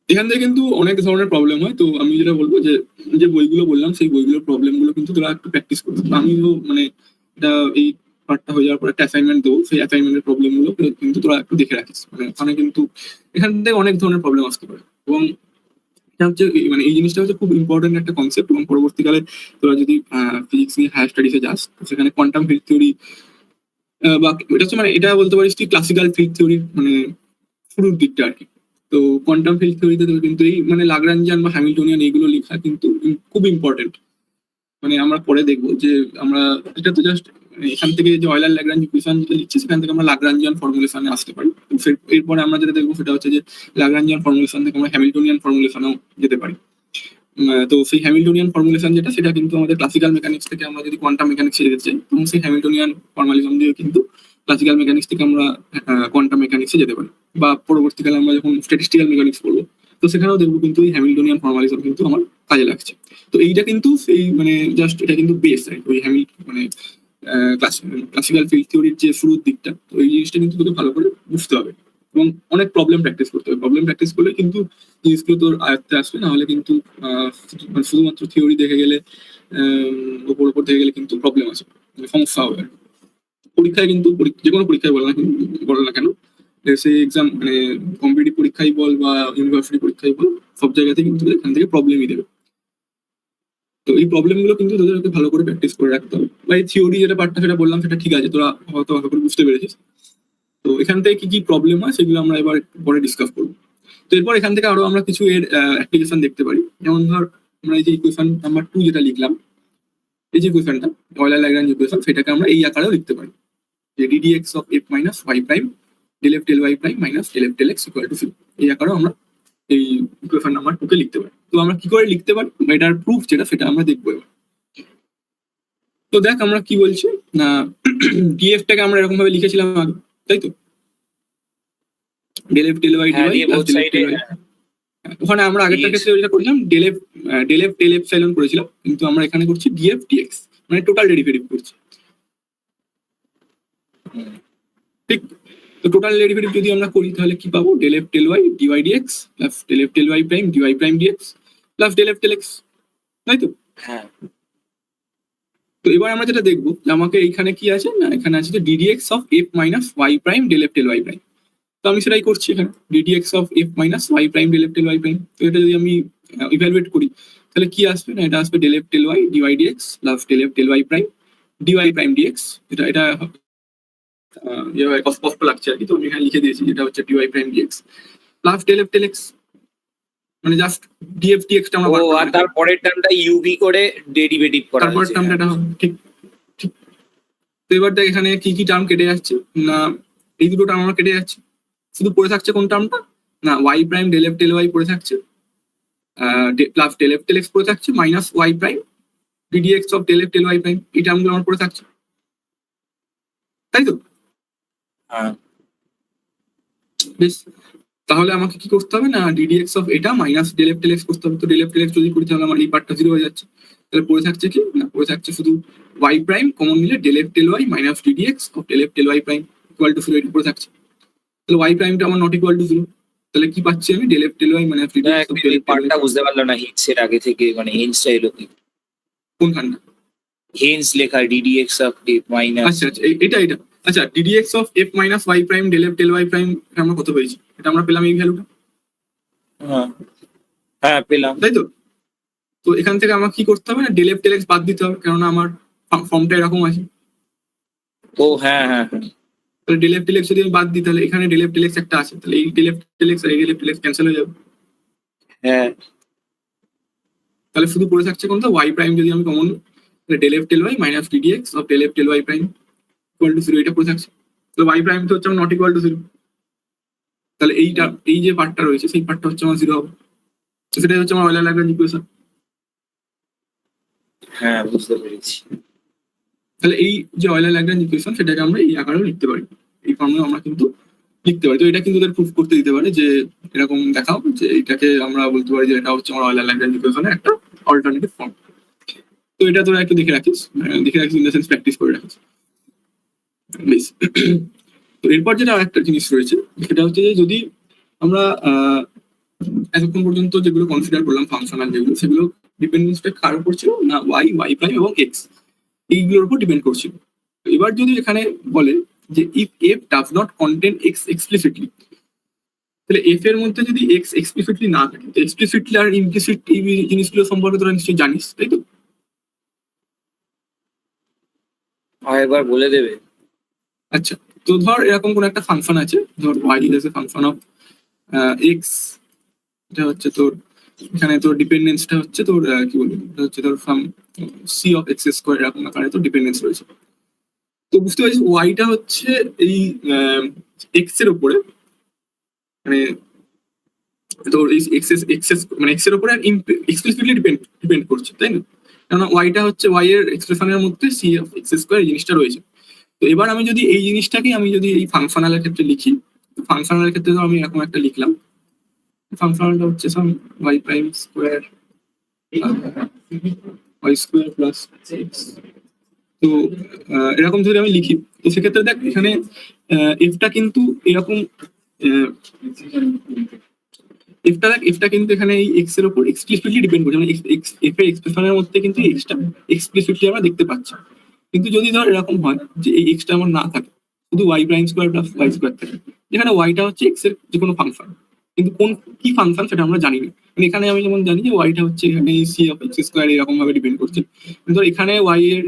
এখান থেকে কিন্তু অনেক ধরনের প্রবলেম হয়, তো আমি যেটা বলবো যে যে বইগুলো বললাম সেই বইগুলোর প্রবলেমগুলো কিন্তু তোরা একটু প্র্যাকটিস করবি। আমিও মানে এটা এই পার্টটা হয়ে যাওয়ার পরে একটা অ্যাসাইনমেন্ট দেবো, সেই অ্যাসাইনমেন্টের প্রবলেমগুলো কিন্তু তোরা একটু দেখে রাখিস, মানে ওখানে কিন্তু এখান থেকে অনেক ধরনের প্রবলেম আসতে পারে, এবং এটা হচ্ছে মানে এই জিনিসটা হচ্ছে খুব ইম্পর্টেন্ট একটা কনসেপ্ট। এবং পরবর্তীকালে তোরা যদি ফিজিক্স নিয়ে হায়ার স্টাডিজে যাস, সেখানে কোয়ান্টাম ফিল্ড থিওরি বা এটা হচ্ছে মানে এটা বলতে পারিস তুই ক্লাসিক্যাল ফিল্ড থিওরির মানে শুরুর দিকটা আর কি। তো কোয়ান্টাম ফিল্ড থিওরিতে কিন্তু এই মানে লাগরাঞ্জিয়ান বা হ্যামিল্টনিয়ান এইগুলো লেখা কিন্তু খুব ইম্পর্টেন্ট। মানে আমরা পরে দেখবো যে আমরা এটা তো জাস্ট এখান থেকে যে অয়লার ল্যাগ্রাঞ্জ ইকুয়েশন যেটা লিখছি সেখান থেকে আমরা লাগরাঞ্জিয়ান ফর্মুলেশনে আসতে পারি। এরপরে আমরা যেটা দেখবো সেটা হচ্ছে যে লাগরাঞ্জিয়ান ফর্মুলেশন থেকে আমরা হ্যামিল্টনিয়ান ফর্মুলেশনেও যেতে পারি। তো সেই হ্যামিল্টনিয়ান ফর্মুলেশন যেটা সেটা কিন্তু আমাদের ক্লাসিক্যাল মেকানিক্স থেকে আমরা যদি কোয়ান্টাম মেকানিক্সে যেতে চাই, এবং সেই হ্যামিল্টনিয়ান ফর্মালিজম দিয়ে কিন্তু ক্লাসিক্যাল মেকানিক্স থেকে আমরা কোয়ান্টাম মেকানিক্সে যেতে পারি, বা পরবর্তীকালে আমরা যখন স্ট্যাটিস্টিক্যাল মেকানিক্স পড়বো তো সেখানেও দেখবো কিন্তু এই হ্যামিল্টনিয়ান ফর্মালিজম কিন্তু আমার কাজে লাগছে। তো এইটা কিন্তু সেই মানে জাস্ট এটা কিন্তু বেস ওই মানে ক্লাসিক্যাল ফিল্ড থিওরির যে শুরুর দিকটা, তো এই জিনিসটা কিন্তু তোকে ভালো করে বুঝতে হবে এবং অনেক প্রবলেম প্র্যাকটিস করতে হবে। প্রবলেম প্র্যাকটিস করলে কিন্তু জিনিসগুলো তোর আয়ত্তে আসবে, না হলে কিন্তু শুধুমাত্র থিওরি দেখে গেলে ওপর দেখে গেলে কিন্তু প্রবলেম আছে, মানে সমস্যা হবে। পরীক্ষায় কিন্তু যে কোনো পরীক্ষায় বল না কেন, সেই এক্সাম মানে কম্পিটিটিভ পরীক্ষাই বল বা ইউনিভার্সিটি পরীক্ষাই বল, সব জায়গাতে কিন্তু এখান থেকে প্রবলেমই দেবে। তো এই প্রবলেমগুলো কিন্তু তোদেরকে ভালো করে প্র্যাকটিস করে রাখতে হবে। বা এই থিওরি যেটা পার্টটা সেটা বললাম সেটা ঠিক আছে, তোরা হয়তো ভালো করে বুঝতে পেরেছিস। তো এখান থেকে কি কি প্রবলেম হয় সেগুলো আমরা এবার পরে ডিসকাস করবো। তো এরপর এখান থেকে আরো আমরা কিছু এর অ্যাপ্লিকেশন দেখতে পারি। যেমন ধর আমরা এই যে ইকুয়েশন নাম্বার 2 যেটা লিখলাম, এই যে ইকুয়েশনটা অয়লার ল্যাগ্রাঞ্জ ইকুয়েশন, সেটাকে আমরা এই আকারেও লিখতে পারি যে ddx of f minus y prime del f del y prime minus del f del x equal to 0। এই আকারেও আমরা এই ইকুয়েশন নাম্বার 2 কে লিখতে পারি। তো আমরা কি করে লিখতে পারি এটার প্রুফ যেটা সেটা আমরা দেখবো এবার। তো দেখ আমরা কি বলছি না, df টাকে আমরা এরকম ভাবে লিখেছিলাম আগে, তাই তো? del f del y dy plus del f del y। ওখানে আমরা আগেরটা ক্ষেত্রে যেটা করলাম del f del epsilon করেছিলাম, কিন্তু আমরা এখানে করছি df dx, মানে টোটাল ডেরিভেটিভ করছি, ঠিক? তো টোটাল ডেরিভেটিভ যদি আমরা করি তাহলে কি পাবো, del f del y dy dx plus del f del y prime dy prime dx plus del f del x, তাই তো? হ্যাঁ। তো এবার আমরা যেটা দেখবো আমাকে এইখানে কি আছে না, এখানে আছে যে ddx of f minus y prime del f del y prime. তো আমি সেটাই করছি এখানে ddx of f minus y prime del f del y prime. তো এটা যদি আমি ইভ্যালুয়েট করি তাহলে কি আসবে না, এটা আসবে del f del y dy dx plus del f del y prime dy prime dx। এটা স্পষ্ট লাগছে আর কি, তো আমি এখানে লিখে দিয়েছি যেটা হচ্ছে dy prime dx plus del F del x, মানে জাস্ট ডিএফ ডিএক্সটা আমরা ও বার আর করলাম। তারপরের টার্মটা ইউভি করে ডেরিভেটিভ করা তারপর হয়েছে। টার্মটা এটা হবে, ঠিক ঠিক। তো এবার দেখ এখানে কি কি টার্ম কেটে যাচ্ছে, না এই দুটো টার্ম আমার কেটে যাচ্ছে, শুধু পড়ে থাকছে কোন টার্মটা, না Y prime del F del Y পড়ে থাকছে, plus del F del X পড়ে থাকছে, minus Y prime DDX of del F del Y prime, এই টার্মগুলো আমার পড়ে থাকছে, তাই তো? হ্যাঁ বেশ, তাহলে আমাকে কি করতে হবে, না ডিডিএক্স অফ এটা minus del F del X করতে হবে। তো ডেল এফ ডেল এক্স যদি করি তাহলে আমার এই পার্টটা 0 হয়ে যাচ্ছে, তাহলে পড়ে থাকছে কি, না পড়ে থাকছে শুধু ওয়াই প্রাইম কমন নিলে del F del Y minus ddx of del F del Y prime equal to 0, এটা পড়ে থাকছে। তাহলে ওয়াই প্রাইমটা আমার নট ইকুয়াল টু 0, তাহলে কি পাচ্ছি আমি, del F del Y minus ddx of del এই এফ ডেল পার্টটা ওয়াই। বুঝতে পারলাম না হিন্সের আগে থেকে, মানে হিন্সটা এলো কি, কোনখানটা? হেন্স লেখা ডিডিএক্স অফ ডি মাইনাস। আচ্ছা আচ্ছা এটা এটা আচ্ছা, DDX of F minus Y prime del F del Y prime আমরা কত পেয়েছি, এটা আমরা পেলাম এই ভ্যালুটা, হ্যাঁ পেলাম। তাই তো? তো এখান থেকে আমার কি করতে হবে, না ডেল এফ ডেল এক্স বাদ দিতে হবে, কেননা আমার ফর্মটা এরকম আছে। ও হ্যাঁ হ্যাঁ তাহলে ডেল এফ ডেল এক্স যদি আমি বাদ দিই, তাহলে এখানে ডেল এফ ডেল এক্স একটা আছে, তাহলে এই ডেল এফ ডেল এক্স আর এই del F del X cancel হয়ে যাবে, হ্যাঁ তাহলে শুধু পড়ে থাকছে কোনটা, ওয়াই প্রাইম যদি আমি common del F del Y minus ddx of del F del Y prime equal to 0, এটা পড়ে থাকছে। তো ওয়াই প্রাইম তো হচ্ছে আমার নট ইকুয়াল টু 0, তাহলে এইটা এই যে পার্টটা রয়েছে সেই পার্টটা হচ্ছে আমার 0 হবে, তো সেটাই হচ্ছে আমার অয়েলার ল্যাগ্রাঞ্জ ইকুয়েশন। হ্যাঁ বুঝতে পেরেছি। তাহলে এই যে অয়েলার ল্যাগ্রাঞ্জ ইকুয়েশন সেটাকে আমরা এই আকারেও লিখতে পারি, এই ফর্মে আমরা কিন্তু লিখতে পারি। তো এটা কিন্তু প্রুফ করতে দিতে পারে যে এরকম দেখাও যে এটাকে আমরা বলতে পারি যে এটা হচ্ছে আমার অয়েলার ল্যাগ্রাঞ্জ ইকুয়েশনের একটা অল্টারনেটিভ ফর্ম। তো এটা তোরা একটু দেখে রাখিস ইন দ্য সেন্স প্র্যাকটিস করে রাখিস। বেশ, তো এরপর যেটা আরেকটা জিনিস রয়েছে সেটা হচ্ছে যে যদি আমরা এতক্ষণ পর্যন্ত যেগুলো কনসিডার করলাম ফাংশনাল যেগুলো, সেগুলো ডিপেন্ডেন্সটা কার উপর ছিল, না ওয়াই ওয়াই প্রাইম এবং এক্স এইগুলোর উপর ডিপেন্ড করছিল। এবার যদি এখানে বলে যে if F does not contain x explicitly, তাহলে এফ এর মধ্যে যদি এক্স এক্সপ্লিসিটলি না থাকে, তো এক্সপ্লিসিটলি আর ইমপ্লিসিট এই জিনিসগুলো সম্পর্কে তোরা নিশ্চয়ই জানিস, তাই তো? একবার বলে দেবে। আচ্ছা, তো ধর এরকম কোন একটা ফাংশন আছে, ধর Y is a function of X, এটা হচ্ছে তোর এখানে তোর ডিপেন্ডেন্সটা হচ্ছে তোর কি বলবো, এটা হচ্ছে তোর form C of X square এরকম আকারে তোর ডিপেন্ডেন্স রয়েছে। তো বুঝতে পারছিস ওয়াইটা হচ্ছে এই এক্স এর উপরে, মানে তোর এই এক্সেস মানে এক্স এর উপরে এক্সপ্লিসিটলি ডিপেন্ড করছে, তাই না? কেননা ওয়াইটা হচ্ছে ওয়াই এর এক্সপ্রেশনের মধ্যে সি অফ এক্স স্কোয়ার এই জিনিসটা রয়েছে। তো এবার আমি যদি এই জিনিসটাকে আমি যদি এই ফাংশনালের ক্ষেত্রে লিখি, ফাংশনালের ক্ষেত্রে তো আমি এরকম একটা লিখলাম, ফাংশনালটা হচ্ছে sum Y prime square Y square plus X. তো এরকম যদি আমি লিখি, তো সেক্ষেত্রে দেখ এখানে এফটা কিন্তু এরকম এফটা কিন্তু এখানে এই এক্স এর উপর এক্সপ্লিসিটলি ডিপেন্ড করছে, মানে এফ এর এক্সপ্রেশনের মধ্যে কিন্তু এক্সটা এক্সপ্লিসিটলি আমরা দেখতে পাচ্ছি। কিন্তু যদি ধর এরকম হয় যে এই এক্সটা আমার না থাকে, শুধু Y prime square plus Y square থাকে, যেখানে ওয়াইটা হচ্ছে এক্স এর যে কোনো ফাংশন, কিন্তু কোন কি ফাংশন সেটা আমরা জানি না। মানে এখানে আমি যেমন জানি যে ওয়াইটা হচ্ছে এখানে সি অফ এক্স স্কোয়ার এরকম ভাবে ডিপেন্ড করছে, কিন্তু এখানে ওয়াই এর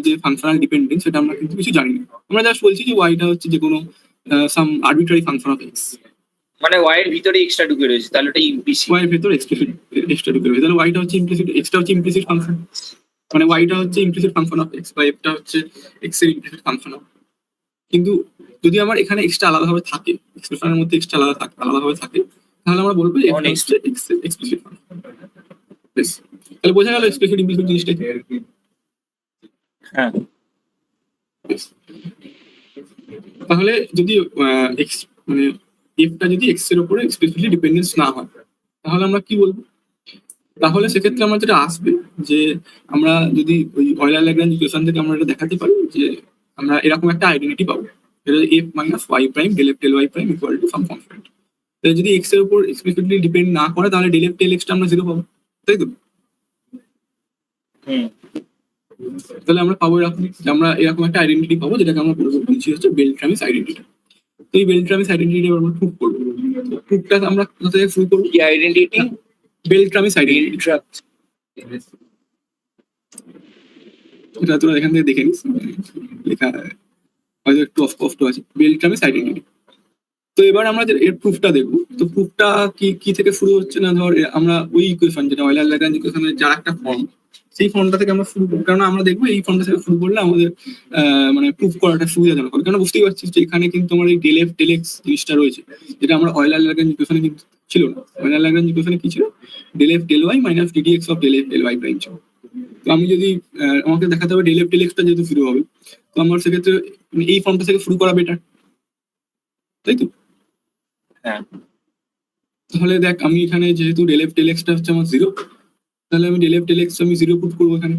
যে ফাংশনাল ডিপেন্ডেন্স সেটা আমরা কিন্তু কিছু জানি না। আমরা জাস্ট বলছি যে ওয়াইটা হচ্ছে যে কোনো সাম আরবিট্রারি ফাংশন অফ এক্স, মানে ওয়াই এর ভিতরে এক্সট্রা ঢুকে রয়েছে, তাহলে ওটা ইমপ্লিসিট। ওয়াই এর ভেতর এক্সপ্লিসিট এক্সট্রা ঢুকে রয়েছে, তাহলে ওয়াইটা হচ্ছে ইমপ্লিসিট, এক্সটা হচ্ছে ইমপ্লিসিট ফাংশন, মানে ওয়াইটা হচ্ছে ইমপ্লিসিট ফাংশন অফ এক্স বা এফটা হচ্ছে এক্স এর ইমপ্লিসিট ফাংশন অফ। কিন্তু যদি আমার এখানে এক্সট্রা আলাদাভাবে থাকে, এক্সপ্রেশনের মধ্যে এক্সট্রা আলাদাভাবে থাকে, তাহলে আমরা বলবো যে এফটা হচ্ছে এক্স এর এক্সপ্লিসিট ফাংশন। বেশ, তাহলে বোঝা গেল এক্সপ্লিসিট ইমপ্লিসিট জিনিসটা কি? হ্যাঁ বেশ, তাহলে যদি এক্স মানে এফটা যদি এক্স এর উপরে এক্সপ্লিসিটলি ডিপেন্ডেন্স না হয়, তাহলে আমরা কি বলবো? তাহলে সেক্ষেত্রে আমার যেটা আসবে যে আমরা যদি ওই অয়েলার ল্যাগ্রাঞ্জ ইকুয়েশন থেকে আমরা এটা দেখাতে পারি যে আমরা এরকম একটা আইডেন্টিটি পাবো, যেটা F minus Y prime del F del Y prime equal to some constant. তাহলে যদি এক্স এর উপর এক্সপ্লিসিটলি ডিপেন্ড না করে, তাহলে ডেল এফ ডেল এক্সটা আমরা 0 পাবো, তাই তো? তাহলে আমরা পাবো এরকম, আমরা এরকম একটা আইডেন্টিটি পাবো যেটাকে আমরা বলছি হচ্ছে বেলট্রামিস আইডেন্টিটি। তো এই বেলট্রামিস আইডেন্টিটি আমরা প্রুভ করবো। প্রুফটা আমরা কোথা থেকে শুরু করবো? কি আইডেন্টিটি? বেলট্রামিস আইডেন্টিটি। এটা তোরা এখান থেকে দেখে নিস, লেখা হয়তো একটু কষ্ট আছে, বেলট্রামিস আইডেন্টিটি। তো এবার আমরা যে এর প্রুফটা দেখবো, তো প্রুফটা কি থেকে শুরু হচ্ছে না, ধর আমরা ওই ইকুয়েশন যেটা অয়েলার ল্যাগ্রাঞ্জ ইকুয়েশনের যার একটা ফর্ম, সেই ফর্মটা থেকে আমরা শুরু করবো, কারণ আমরা দেখবো এই ফর্মটা থেকে শুরু করলে আমাদের মানে প্রুফ করাটা সুবিধাজনক হবে। কারণ বুঝতেই পারছিস যে এখানে কিন্তু আমার এই ডেল এফ ডেল এক্স জিনিসটা রয়েছে, যেটা আমরা অয়েলার ল্যাগ্রাঞ্জ ইকুয়েশনে কিন্তু ছিল না। অয়েলার ল্যাগ্রাঞ্জ ইকুয়েশনে কি ছিল, del F del Y minus DD X of del F del Y prime ছিল। তো আমি যদি আমাকে দেখাতে হবে ডেল এফ ডেল এক্সটা যেহেতু শুরু হবে, তো আমার সেক্ষেত্রে এই ফর্মটা থেকে শুরু করা বেটার, তাই তো? হ্যাঁ। তাহলে দেখ আমি এখানে যেহেতু ডেল এফ ডেল এক্সটা হচ্ছে আমার 0, তাহলে আমি ডেল এফ ডেল এক্স আমি 0 পুট করবো এখানে,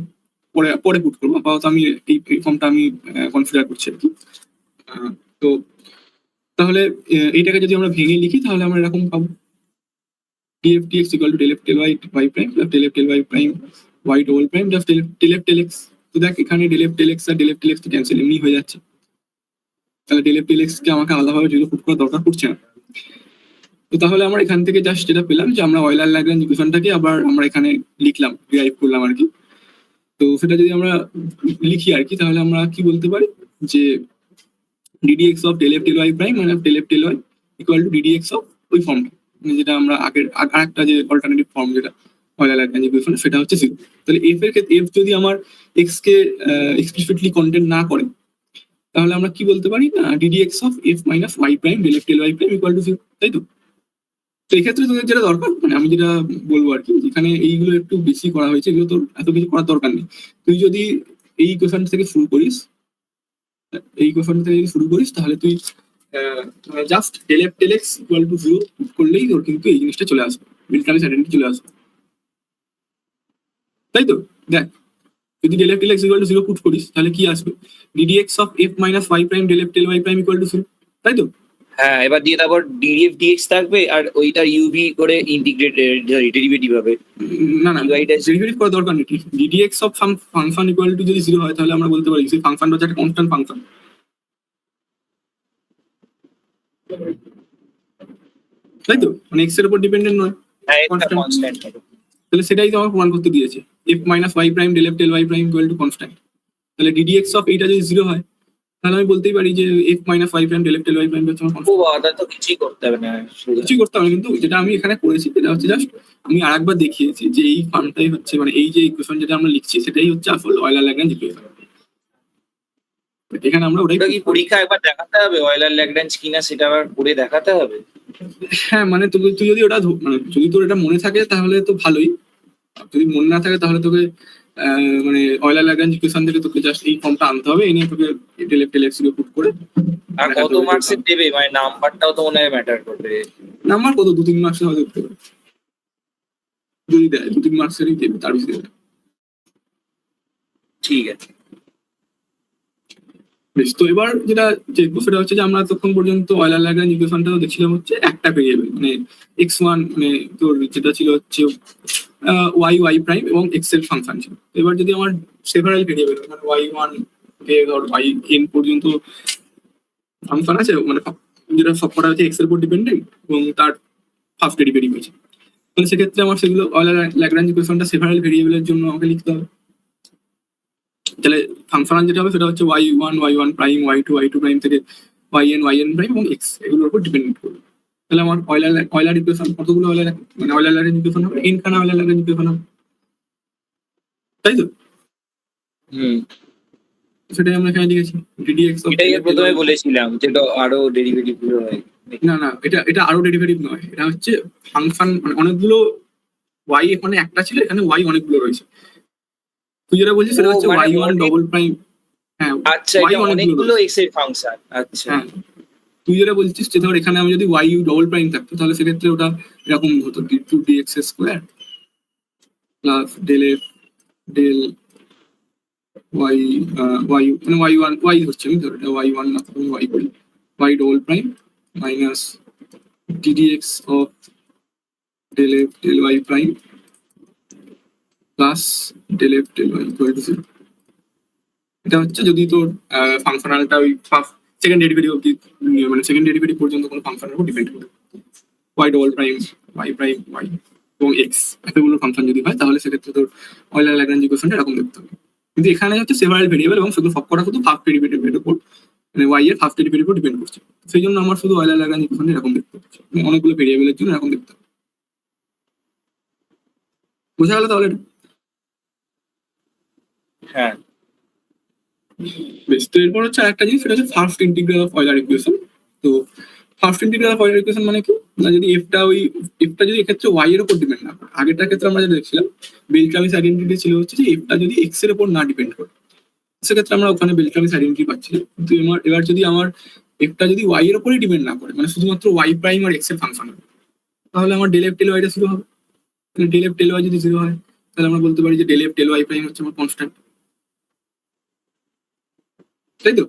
পরে পুট করবো। আপাতত আমি এই ফর্মটা আমি কনসিডার করছি আর কি। তো তাহলে এইটাকে যদি আমরা ভেঙে লিখি তাহলে আমরা এরকম পাবো, df dx equal to del F del Y Y prime plus del F del Y prime Y double prime plus del F del X. তো দেখ এখানে ডেল এফ ডেল এক্স আর ডেল এফ ডেল এক্স তো cancel এমনি হয়ে যাচ্ছে, তাহলে del F del X কে আমাকে আলাদাভাবে 0 পুট করার দরকার পড়ছে না। তো তাহলে আমরা এখান থেকে জাস্ট যেটা পেলাম যে আমরা অয়েলার ল্যাগ্রাঞ্জ ইকুয়েশনটাকে আবার আমরা এখানে লিখলাম, ডিরাইভ করলাম আর কি। তো সেটা যদি আমরা লিখি আর কি, তাহলে আমরা কি বলতে পারি যে ddx of del F del Y prime মানে del F del Y equal to ddx of ওই ফর্মটা, মানে যেটা আমরা আগের আরেকটা যে অল্টারনেটিভ ফর্ম যেটা অয়েলার ল্যাগ্রাঞ্জ ইকুয়েশন সেটা হচ্ছে 0। তাহলে এফ এর ক্ষেত্রে এফ যদি আমার এক্স কে এক্সপ্লিসিটলি কন্টেন্ট না করে, তাহলে আমরা কি বলতে পারি না ddx of F minus Y prime del F del Y prime equal to 0, তাই তো? তো এই ক্ষেত্রে তোদের যেটা দরকার, মানে আমি যেটা বলবো আর কি, যেখানে এইগুলো একটু বেশি করা হয়েছে, এগুলো তোর এত কিছু করার দরকার নেই। তুই যদি এই কোয়েশন থেকে শুরু করিস, তাহলে তুই just del F del x equal to 0 করলেই তোর কিন্তু এই জিনিসটা চলে আসবে, বেলট্রামিস আইডেন্টিটি চলে আসবে, তাই তো? দেখ যদি del F del x equal to 0 put করিস তাহলে কি আসবে, ddx of F minus Y prime del F del Y prime equal to 0, তাই তো? হ্যাঁ, এবার দিয়ে তারপর ডিএফ ডিএক্স থাকবে আর ওইটা ইউভি করে ইন্টিগ্রেট ডেরিভেটিভ হবে। না ডেরিভেটিভ করার দরকার নেই, ddx of some function equal to যদি 0 হয় তাহলে আমরা বলতে পারি সেই ফাংশনটা হচ্ছে একটা কনস্ট্যান্ট ফাংশন, তাই তো? মানে এক্স এর উপর ডিপেন্ডেন্ট নয়, হ্যাঁ, এটা Constant. কনস্ট্যান্ট হবে। তাহলে সেটাই তো আমার প্রমাণ করতে দিয়েছে, F minus Y prime del F del Y prime equal to constant. তাহলে ddx অফ এইটা যদি 0 হয় তাহলে আমি বলতেই পারি যে F minus Y prime del F del Y prime হচ্ছে আমার ও constant। বাবা, তো কিছুই করতে হবে না, কিছুই করতে হবে না, কিন্তু যেটা আমি এখানে করেছি সেটা হচ্ছে জাস্ট আমি আরেকবার দেখিয়েছি যে এই ফর্মটাই হচ্ছে, মানে এই যে ইকুয়েশন যেটা আমরা লিখছি সেটাই হচ্ছে আসল অয়েলার ল্যাগ্রাঞ্জ ইকুয়েশন। এখানে আমরা ওটাই, ওটা কি পরীক্ষা একবার দেখাতে হবে অয়েলার ল্যাগ্রাঞ্জ কিনা, সেটা আবার করে দেখাতে হবে? হ্যাঁ মানে তুই যদি ওটা মানে যদি তোর এটা মনে থাকে তাহলে তো ভালোই, আর যদি মনে না থাকে তাহলে তোকে মানে অয়েলার ল্যাগ্রাঞ্জ ইকুয়েশন থেকে তোকে জাস্ট এই ফর্মটা আনতে হবে, এনে তোকে del F del X put করে। আর কত মার্কসের দেবে, মানে নাম্বারটাও তো মনে হয় ম্যাটার করবে। নাম্বার কত 2-3 মার্কসের হয়তো দিতে পারে, যদি দেয় 2-3 মার্কসেরই দেবে, তার বেশি দেবে। ঠিক আছে, বেশ। তো এবার যেটা দেখবো সেটা হচ্ছে যে আমরা তখন পর্যন্ত অয়েলার ল্যাগ্রাঞ্জ ইকুয়েশনটা দেখছিলাম হচ্ছে একটা ভেরিয়েবল, মানে x1 মানে তোর যেটা ছিল হচ্ছে ওয়াই ওয়াই প্রাইম এবং এক্স এর ফাংশন ছিল। এবার যদি আমার সেভারাল ভেরিয়েবল মানে y1 কে ধর yn পর্যন্ত ফাংশন আছে, মানে যেটা সবকটা হচ্ছে এক্স এর উপর ডিপেন্ডেন্ট এবং তার ফার্স্ট ডেরিভেটিভ আছে, তাহলে সেক্ষেত্রে আমার সেগুলো অয়েলার ল্যাগ্রাঞ্জ ইকুয়েশনটা সেভারাল ভেরিয়েবলের জন্য আমাকে লিখতে হবে। তাহলে ফাংশনাল যেটা হবে সেটা হচ্ছে y1 প্রাইম y2 প্রাইম থেকে yn প্রাইম এবং x এগুলোর উপর ডিপেন্ডেন্ট করবে। তাহলে আমার অয়েলার ইকুয়েশন কতগুলো অয়েলার, মানে অয়েলার ল্যাগ্রাঞ্জ ইকুয়েশন হবে n খানা অয়েলার ল্যাগ্রাঞ্জ ইকুয়েশন হবে, তাই তো? সেটাই আমরা এখানে লিখেছি ddx অফ, এটাই প্রথমে বলেছিলাম যেটা আরো ডেরিভেটিভ গুলো হয়। না এটা আরো ডেরিভেটিভ নয়, এটা হচ্ছে ফাংশন, মানে অনেকগুলো y এখানে একটা ছিল, এখানে y অনেকগুলো রয়েছে। তুই যেটা বলছিস সেটা হচ্ছে y1 ডবল প্রাইম, হ্যাঁ আচ্ছা, এটা অনেকগুলো এক্স এর ফাংশন। আচ্ছা, হ্যাঁ তুই যেটা বলছিস যে ধর এখানে আমি যদি y ডবল প্রাইম থাকতো তাহলে সেক্ষেত্রে ওটা এরকম হতো d2dx square plus del F del y মানে y1 y হচ্ছে, আমি ধর এটা y1 না আমি y করি, y double prime minus ddx of del F del y prime plus del F del y equal to 0। এটা হচ্ছে যদি তোর ফাংশনালটা ওই সেকেন্ড ডেরিভেটিভ অবধি, মানে সেকেন্ড ডেরিভেটিভ পর্যন্ত কোনো ফাংশনের উপর ডিপেন্ড করে, y double prime y prime y এবং x এতগুলো ফাংশন যদি হয় তাহলে সেক্ষেত্রে তোর অয়েলার ল্যাগ্রাঞ্জ ইকুয়েশনটা এরকম দেখতে হবে। কিন্তু এখানে হচ্ছে সেভারাল ভেরিয়েবল এবং শুধু সবকটা শুধু হাফ ডেরিভেটিভের উপর মানে ওয়াই এর ফার্স্ট ডেরিভেটিভ উপর ডিপেন্ড করছে। সেই জন্য আমার শুধু অয়েলার ল্যাগ্রাঞ্জ ইকুয়েশন এরকম দেখতে হচ্ছে, মানে অনেকগুলো ভেরিয়েবলের জন্য এরকম দেখতে হবে। বোঝা গেল তাহলে এটা? হ্যাঁ বেশ, তো এরপর হচ্ছে আরেকটা জিনিস, সেটা হচ্ছে first integral of Euler equation. তো first integral of Euler equation মানে কি, না যদি এফটা যদি এক্ষেত্রে ওয়াই এর উপর ডিপেন্ড না করে, আগেরটার ক্ষেত্রে আমরা যেটা দেখছিলাম বেলট্রামিস আইডেন্টিটি ছিল হচ্ছে যে এফটা যদি এক্স এর উপর না ডিপেন্ড করে, সেক্ষেত্রে আমরা ওখানে বেলট্রামিস আইডেন্টিটি পাচ্ছি না। কিন্তু এবার যদি আমার এফটা যদি ওয়াই এর উপরই ডিপেন্ড না করে, মানে শুধুমাত্র ওয়াই প্রাইম আর এক্স এর ফাংশন হবে, তাহলে আমার ডেল এফ ডেল ওয়াইটা জিরো হবে। ডেল এফ ডেল ওয়াই যদি জিরো হয়, তাহলে আমরা বলতে পারি যে del F del Y prime হচ্ছে আমার কনস্ট্যান্ট, তাই তো?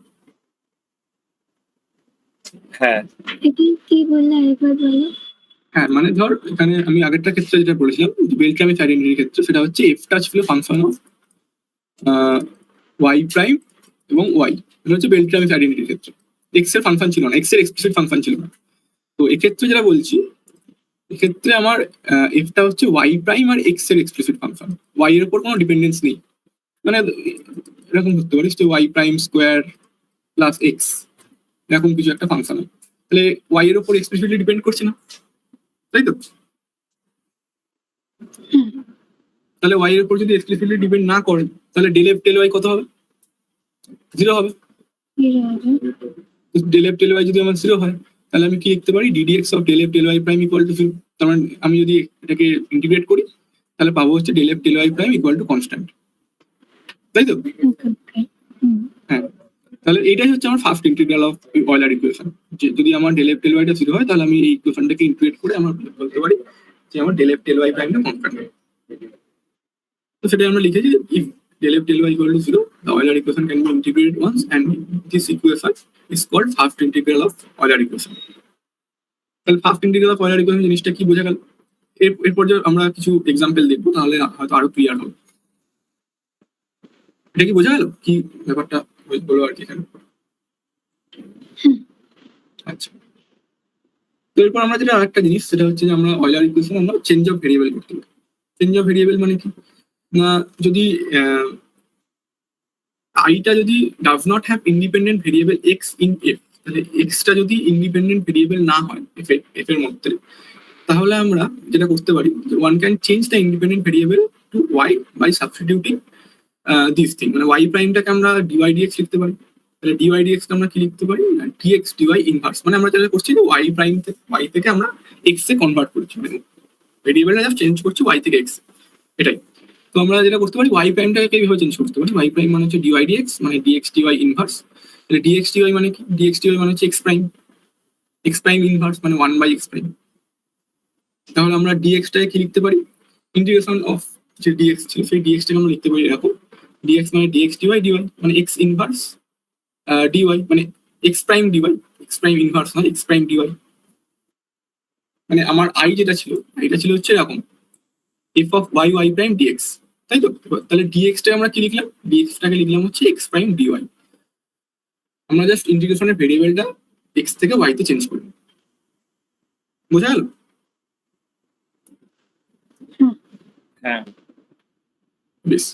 হ্যাঁ এটা কি বললে আরেকবার বলো। হ্যাঁ, মানে ধর এখানে আমি আগেরটা ক্ষেত্রে যেটা বলেছিলাম বেলট্রামিস আইডেন্টিটির ক্ষেত্রে, সেটা হচ্ছে এফটা ছিল ফাংশন অফ ওয়াই প্রাইম এবং ওয়াই, এটা হচ্ছে বেলট্রামিস আইডেন্টিটির ক্ষেত্রে। এক্স এর ফাংশন ছিল না, এক্স এর এক্সপ্লিসিট ফাংশন ছিল না। তো এক্ষেত্রে যেটা বলছি, এক্ষেত্রে আমার এফটা হচ্ছে ওয়াই প্রাইম আর এক্স এর এক্সপ্লিসিট ফাংশন, ওয়াই এর উপর কোনো ডিপেন্ডেন্স নেই। মানে এরকম ধরতে পারিস যে Y prime square plus x, এরকম কিছু একটা ফাংশন, তাহলে ওয়াই এর উপর এক্সপ্লিসিটলি ডিপেন্ড করছে না, তাই তো? হ্যাঁ, তাহলে ওয়াই এর উপর যদি এক্সপ্লিসিটলি ডিপেন্ড না করে, তাহলে ডেল এফ ডেল ওয়াই কত হবে? জিরো হবে। জিরো হবে। ডেল এফ ডেল ওয়াই যদি আমার জিরো হয়, তাহলে আমি কি লিখতে পারি, DDX of del F del Y prime equal to zero. তার মানে আমি যদি এটাকে ইন্টিগ্রেট করি, তাহলে পাবো হচ্ছে del F del Y prime equal to constant, তাই তো? Okay okay. হ্যাঁ, তাহলে এটাই হচ্ছে আমার first integral of Euler equation. যে যদি আমার ডেল এফ ডেল ওয়াইটা জিরো হয়, তাহলে আমি এই ইকুয়েশনটাকে ইন্টিগ্রেট করে আমরা বলতে পারি যে আমার ডেল এফ ডেল ওয়াই প্রাইমটা কনস্ট্যান্ট। তো সেটাই আমরা লিখেছি, if del f del y equal to 0, the Euler equation can be integrated once, and this equation is called first integral of Euler equation. তাহলে first integral of Euler equation জিনিসটা কি বোঝা গেল? এরপর যে আমরা কিছু এক্সাম্পল দেখবো, তাহলে হয়তো আরো ক্লিয়ার হবে। এটা কি বোঝা গেল কি ব্যাপারটা বলো আর কি এখানে? আচ্ছা, তো এরপর আমরা যেটা আরেকটা জিনিস, সেটা হচ্ছে যে আমরা অয়েলার ইকুয়েশন আমরা চেঞ্জ অফ ভেরিয়েবল করতে পারি। চেঞ্জ অফ ভেরিয়েবল মানে কি, না যদি আইটা যদি does not have independent variable x in F, তাহলে এক্সটা যদি ইন্ডিপেন্ডেন্ট ভেরিয়েবল না হয় এফ এর মধ্যে, তাহলে আমরা যেটা করতে পারি, one can change the independent variable to Y by substituting this thing. মানে ওয়াই প্রাইমটাকে আমরা ডিওয়াই ডিএক্স লিখতে পারি। তাহলে ডিওয়াই ডিএক্স আমরা কি লিখতে পারি, ডিএক্স ডিওয়াই ইনভার্স। মানে আমরা যেটা করছি যে ওয়াই প্রাইম থেকে ওয়াই থেকে আমরা এক্স এ কনভার্ট করছি, মানে ভেরিয়েবলটা জাস্ট চেঞ্জ করছি ওয়াই থেকে এক্স, এটাই। তো আমরা যেটা করতে পারি, ওয়াই প্রাইমটাকে এইভাবে চেঞ্জ করতে পারি, ওয়াই প্রাইম মানে হচ্ছে ডিওয়াই ডিএক্স, মানে ডিএক্স ডিওয়াই ইনভার্স। তাহলে ডিএক্স ডিওয়াই মানে কি, ডিএক্স ডিওয়াই মানে হচ্ছে এক্স প্রাইম ইনভার্স, মানে 1 বাই এক্স প্রাইম। তাহলে আমরা ডিএক্সটাকে কি লিখতে পারি, ইন্টিগ্রেশন অফ যে ডিএক্স ছিল সেই ডিএক্সটাকে আমরা লিখতে পারি এরকম, ডিএক্স মানে ডিএক্স ডিওয়াই ডিওয়াই, মানে এক্স ইনভার্স ডিওয়াই, মানে X prime DY, X prime inverse নয়, এক্স প্রাইম ডিওয়াই। মানে আমার আই যেটা ছিল, এটা ছিল হচ্ছে এরকম F of Y Y prime DX, তাই তো? তাহলে ডিএক্সটাকে আমরা কি লিখলাম, ডিএক্সটাকে লিখলাম হচ্ছে এক্স প্রাইম ডিওয়াই। আমরা জাস্ট ইন্টিগ্রেশনের ভেরিয়েবলটা এক্স থেকে ওয়াই তে চেঞ্জ করি। বোঝা গেল? হ্যাঁ বেশ,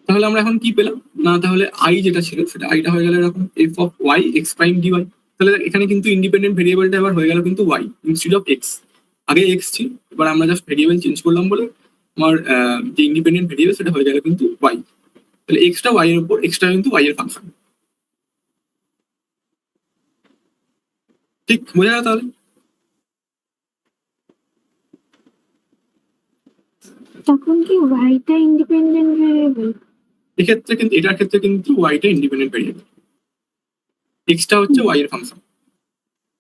তাহলে আমরা এখন কি পেলাম, না তাহলে আই যেটা ছিল সেটা আইটা হয়ে গেল এরকম F of Y X prime DY. তাহলে এখানে কিন্তু ইন্ডিপেন্ডেন্ট ভেরিয়েবলটা এবার হয়ে গেল কিন্তু ওয়াই ইনস্টিড অফ এক্স। আগে এক্স ছিল, এবার আমরা জাস্ট ভেরিয়েবল চেঞ্জ করলাম বলে আমার যে ইন্ডিপেন্ডেন্ট ভেরিয়েবল সেটা হয়ে গেল কিন্তু ওয়াই। তাহলে এক্সটা ওয়াই এর উপর, এক্সটা কিন্তু ওয়াই এর ফাংশন। ঠিক বোঝা গেল তাহলে? তখন কি ওয়াইটা ইন্ডিপেন্ডেন্ট ভেরিয়েবল? এক্ষেত্রে কিন্তু এটার ক্ষেত্রে কিন্তু ওয়াইটা ইন্ডিপেন্ডেন্ট ভেরিয়েবল, এক্সটা হচ্ছে ওয়াই এর ফাংশন।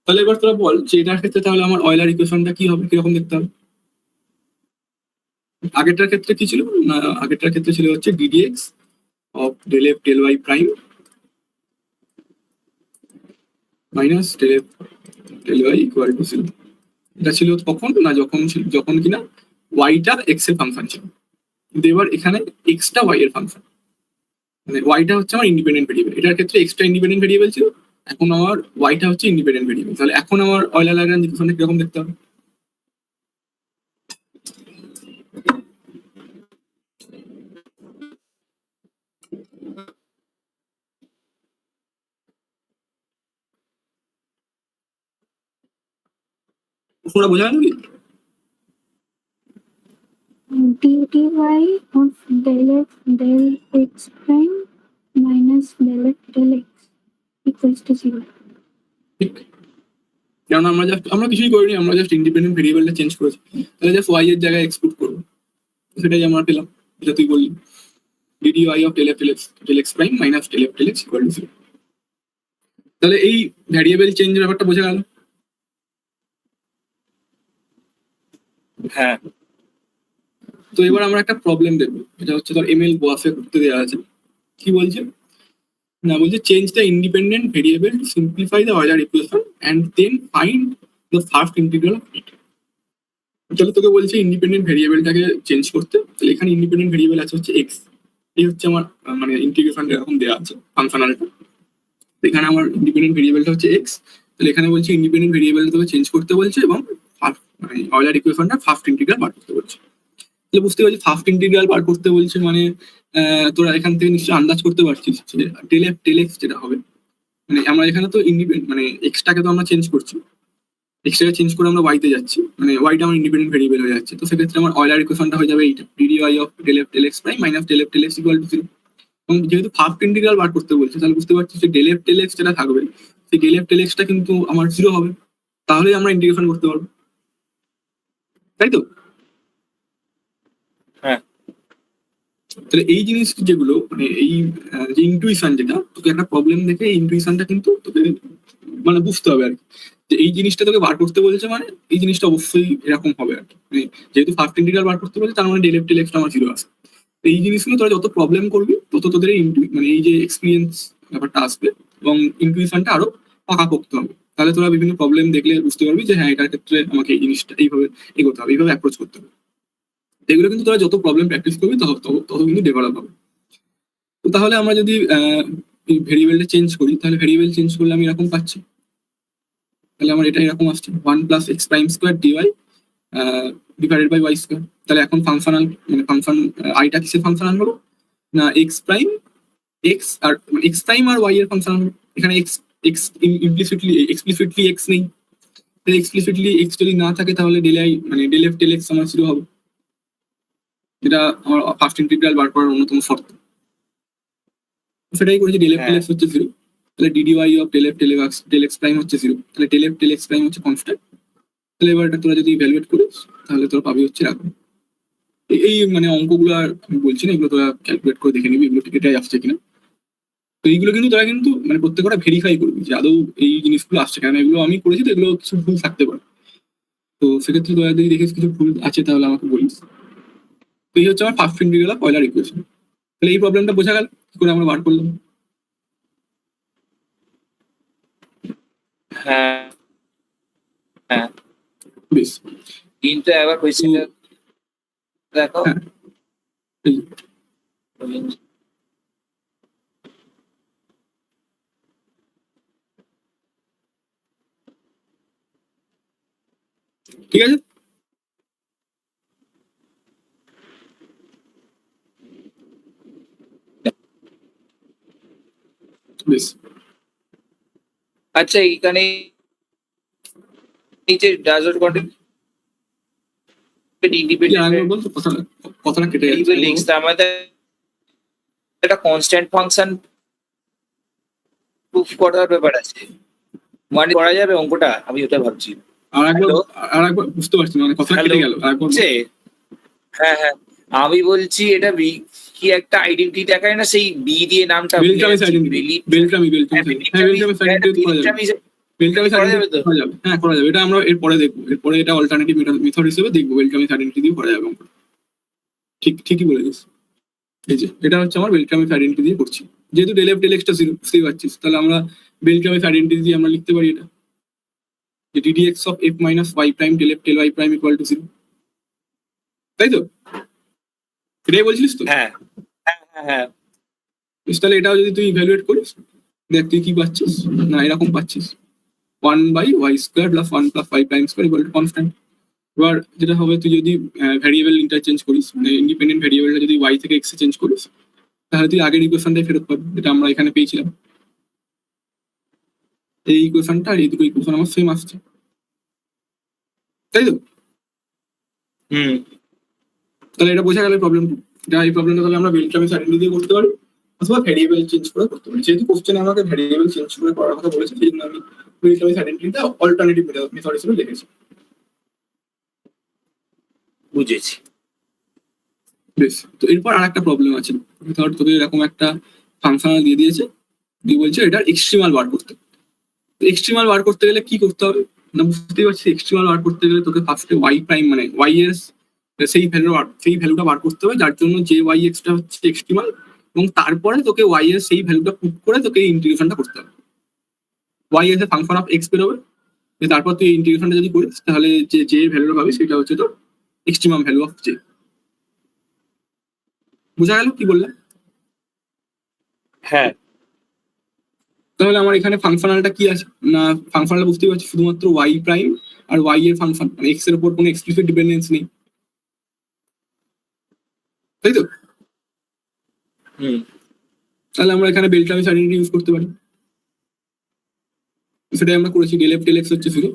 তাহলে এবার তোরা বল যে এটার ক্ষেত্রে তাহলে আমার অয়েলার ইকুয়েশনটা কি হবে, কিরকম দেখতে হবে? আগেরটার ক্ষেত্রে কি ছিল, না আগেরটার ক্ষেত্রে ছিল হচ্ছে DDX of del F del Y prime minus del F del Y equal to 0। এটা ছিল কখন, না যখন কিনা ওয়াইটা এক্স এর ফাংশন ছিল, কিন্তু এবার এখানে এক্সটা ওয়াই এর ফাংশন, মানে ওয়াইটা হচ্ছে আমার ইন্ডিপেন্ডেন্ট ভেরিয়েবল। এটার ক্ষেত্রে এক্সটা ইন্ডিপেন্ডেন্ট ভেরিয়েবল ছিল, এখন আমার ওয়াইটা হচ্ছে ইন্ডিপেন্ডেন্ট ভেরিয়েবল। তাহলে এখন আমার অয়েলার ল্যাগ্রাঞ্জ ইকুয়েশনটা কিরকম দেখতে হবে? প্রশ্নটা বোঝা গেল কি? dy of del f del x prime minus del f del x equals to 0. ঠিক, কারণ আমরা কিছুই করিনি, আমরা জাস্ট ইন্ডিপেন্ডেন্ট ভেরিয়েবলটা চেঞ্জ করেছি। তাহলে জাস্ট ওয়াই এর জায়গায় এক্সপুট করবো, সেটাই আমরা পেলাম, যেটা তুই বললি dy of del x prime minus del f del x equal to 0। তাহলে এই ভ্যারিয়েবল চেঞ্জের ব্যাপারটা বোঝা গেল। হ্যাঁ তো এবার আমরা একটা প্রবলেম দেখবো, এটা হচ্ছে ধর এমএল বসে করতে দেওয়া আছে। কি বলছে না, বলছে change the independent variable to simplify the order equation and then find the first integral of it. তাহলে তোকে বলছে ইন্ডিপেন্ডেন্ট ভেরিয়েবলটাকে চেঞ্জ করতে। তাহলে এখানে ইন্ডিপেন্ডেন্ট ভেরিয়েবল আছে হচ্ছে এক্স, এই হচ্ছে আমার মানে ইন্টিগ্রেশন এরকম দেওয়া আছে ফাংশনালটা। এখানে আমার ইন্ডিপেন্ডেন্ট ভেরিয়েবলটা হচ্ছে এক্স। তাহলে এখানে বলছে ইন্ডিপেন্ডেন্ট ভেরিয়েবলটা তোকে চেঞ্জ করতে বলছে এবং মানে অর্ডার ইকুয়েশনটা ফার্স্ট ইন্টিগ্রাল বার করতে বলছে। তাহলে বুঝতে পারছি ফার্স্ট ইন্টিগ্রাল বার করতে বলছে মানে তোরা এখান থেকে নিশ্চয়ই আন্দাজ করতে পারছিস যে ডেল এফ ডেল এক্স যেটা হবে, মানে আমরা এখানে তো ইন্ডিপেন্ডেন্ট মানে এক্সটাকে তো আমরা চেঞ্জ করছি, এক্সটাকে চেঞ্জ করে আমরা ওয়াইতে যাচ্ছি, মানে ওয়াইটা আমার ইন্ডিপেন্ডেন্ট ভেরিয়েবল হয়ে যাচ্ছে। তো সেক্ষেত্রে আমার অয়লার ইকুয়েশনটা হয়ে যাবে এইটা dy of del f del x prime minus del f del x equal to 0। এবং যেহেতু ফার্স্ট ইন্টিগ্রাল বার করতে বলছে, তাহলে বুঝতে পারছি যে del f del x যেটা থাকবে সেই del f del x টা কিন্তু আমার 0 হবে, তাহলেই আমরা ইন্টিগ্রেশন করতে পারবো, তাই তো? হ্যাঁ। তাহলে এই জিনিস যেগুলো মানে এই যে ইন্টুইশন, যেটা তোকে একটা প্রবলেম দেখে এই ইন্টুইশনটা কিন্তু তোকে মানে বুঝতে হবে আর কি, যে এই জিনিসটা তোকে বার করতে বলছে মানে এই জিনিসটা অবশ্যই এরকম হবে আর কি। মানে যেহেতু ফার্স্ট ইন্টিগ্রাল বার করতে বলছে তার মানে del f del x টা আমার 0 আসে। এই জিনিসগুলো তোরা যত প্রবলেম করবি তত তোদের মানে এই যে এক্সপিরিয়েন্স ব্যাপারটা আসবে এবং ইন্টুইশনটা আরো পাকাপোক্ত হবে। তাহলে তোরা বিভিন্ন প্রবলেম দেখলে বুঝতে পারবি যে হ্যাঁ এটার ক্ষেত্রে আমাকে এই জিনিসটা এইভাবে এগোতে হবে, এইভাবে অ্যাপ্রোচ করতে হবে। এগুলো কিন্তু তোরা যত প্রবলেম প্র্যাকটিস করবি তত কিন্তু ডেভেলপ হবে। তো তাহলে আমরা যদি ভেরিয়েবলটা চেঞ্জ করি, তাহলে ভেরিয়েবল চেঞ্জ করলে আমি এরকম পাচ্ছি। তাহলে আমার এটা এরকম আসছে 1 plus X prime square DY divided by Y square. তাহলে এখন ফাংশনাল মানে ফাংশন আইটা কিসের ফাংশন আনবো না, এক্স প্রাইম এক্স আর মানে এক্স প্রাইম আর ওয়াই এর ফাংশন আনবো। এখানে এক্স এক্স এক্সপ্লিসিটলি এক্স নেই, তাহলে এক্সপ্লিসিটলি এক্স যদি না থাকে তাহলে ডেল আই মানে ডেল এফ ডেল এক্স আমার 0 হবে, যেটা আমার ফার্স্ট ইন্টিগ্রাল বার করার অন্যতম শর্ত। সেটাই করেছি, ডেল এফ ডেল এক্স হচ্ছে 0। তাহলে DD Y of del F del X prime হচ্ছে 0। তাহলে del F del X prime হচ্ছে কনস্ট্যান্ট। তাহলে এবার এটা তোরা যদি ইভ্যালুয়েট করিস তাহলে তোরা পাবি হচ্ছে এরকম। এই মানে অঙ্কগুলো আর আমি বলছি না, এগুলো তোরা ক্যালকুলেট করে দেখে নিবি এগুলো ঠিক এটাই আসছে কিনা। তো এইগুলো কিন্তু তোরা কিন্তু মানে প্রত্যেকটা ভেরিফাই করবি যে আদৌ এই জিনিসগুলো আসছে, কারণ এগুলো আমি করেছি তো এগুলো কিছু ভুল থাকতে পারে। তো সেক্ষেত্রে তোরা যদি দেখিস কিছু ভুল আছে তাহলে আমাকে বলিস। তো এই হচ্ছে আমার first integral of Euler equation. তাহলে এই প্রবলেমটা বোঝা গেল কি করে আমরা বার করলাম। হ্যাঁ হ্যাঁ বেশ, কিন্তু একবার কোয়েশ্চেনটা দেখো। হ্যাঁ, এই যে, ঠিক আছে। বেশ, আচ্ছা এইখানে এই যে ডাজ নট কন্টেন্ট আরেকবার ইন্ডিপেন্ডেন্ট বল তো, কথাটা কেটে যাচ্ছে। ভেরিয়েবল এক্স তার মধ্যে একটা কনস্ট্যান্ট ফাংশন প্রুফ করার ব্যাপার আছে, মানে করা যাবে অঙ্কটা, আমি ওটা ভাবছি। আরেকবার বুঝতে পারছি না, মানে কথাটা কেটে গেল আরেকবার। হ্যাঁ হ্যাঁ আমি বলছি এটা কি একটা আইডেন্টিটি দেখায় না, সেই বি দিয়ে নামটা বেলট্রামিস আইডেন্টিটি, বেলট্রামিস আইডেন্টিটি করা যাবে। বেলট্রামিস আইডেন্টিটি করা যাবে, হ্যাঁ করা যাবে। এটা আমরা এরপরে দেখবো, এরপরে এটা অল্টারনেটিভ মেথড হিসেবে দেখবো, বেলট্রামিস আইডেন্টিটি দিয়ে করা যাবে অঙ্কটা। ঠিকই বলেছিস। এই যে এটা হচ্ছে আমার বেলট্রামিস আইডেন্টিটি দিয়ে করছি, যেহেতু ডেল এফ ডেল এক্সটা 0 বুঝতেই পারছিস, তাহলে আমরা বেলট্রামিস আইডেন্টিটি দিয়ে আমরা লিখতে পারি এটা যে ddx of f minus y prime del F del y prime equal to 0, তাই তো? এটাই বলছিলিস তো? হ্যাঁ হ্যাঁ হ্যাঁ হ্যাঁ তাহলে এটাও যদি তুই ইভ্যালুয়েট করিস দেখ তুই কি পাচ্ছিস না, এরকম পাচ্ছিস 1/y square plus 1 plus y prime square equal to constant. এবার যেটা হবে তুই যদি ভ্যারিয়েবল ইন্টারচেঞ্জ করিস, মানে ইন্ডিপেন্ডেন্ট ভ্যারিয়েবলটা যদি y থেকে x এ চেঞ্জ করিস তাহলে তুই আগের ইকুয়েশনটাই ফেরত পাবি, যেটা আমরা এখানে পেয়েছিলাম। এই ইকুয়েশনটা আর এই দুটো ইকুয়েশন আমার সেম আসছে। তাই তো? হুম। তাহলে এটা বোঝা গেল প্রবলেমটা। এই প্রবলেমটা তাহলে আমরা বেলট্রামিস আইডেন্টি দিয়ে করতে পারি অথবা ভ্যারিয়েবল চেঞ্জ করে করতে পারি। যেহেতু কোশ্চেনে আমাকে ভ্যারিয়েবল চেঞ্জ করে করার কথা বলেছে, সেই জন্য আমি বেলট্রামিস আইডেন্টিটা অল্টারনেটিভ মেথড হিসেবে লিখেছি। বুঝেছি। বেশ, তো এরপর আর একটা প্রবলেম আছে। ধর তোকে এরকম একটা ফাংশনাল দিয়ে দিয়েছে, দিয়ে বলছে এটার এক্সট্রিমাল বার করতে। এক্সট্রিমাল বার করতে গেলে কি করতে হবে না, বুঝতেই পারছি। এক্সট্রিমাল বার করতে গেলে তোকে ফার্স্টে ওয়াই প্রাইম মানে ওয়াই এর সেই ভ্যালুটা বার করতে হবে, যার জন্য যে ওয়াই এক্সটা হচ্ছে এক্সট্রিমাল, এবং তারপরে তোকে ওয়াই এর সেই ভ্যালুটা পুট করে তোকে ইন্টিগ্রেশনটা করতে হবে। ওয়াই এর ফাংশন অফ এক্স বেরোবে, তারপর তুই ইন্টিগ্রেশনটা যদি করিস তাহলে যে ভ্যালুটা পাবি সেটা হচ্ছে তোর এক্সট্রিমাম ভ্যালু অফ জে। বোঝা গেল কি বললাম? হ্যাঁ। তাহলে আমার এখানে ফাংশনালটা কি আছে না, ফাংশনালটা বুঝতেই পারছি শুধুমাত্র ওয়াই প্রাইম আর ওয়াই এর ফাংশন, মানে এক্স এর উপর কোনো এক্সপ্লিসিট ডিপেন্ডেন্স নেই, তাই তো? হুম। তাহলে আমরা এখানে বেলট্রামিস আইডেন্টিটি ইউজ করতে পারি। সেটাই আমরা করেছি, ডেল এফ ডেল এক্স হচ্ছে জিরো,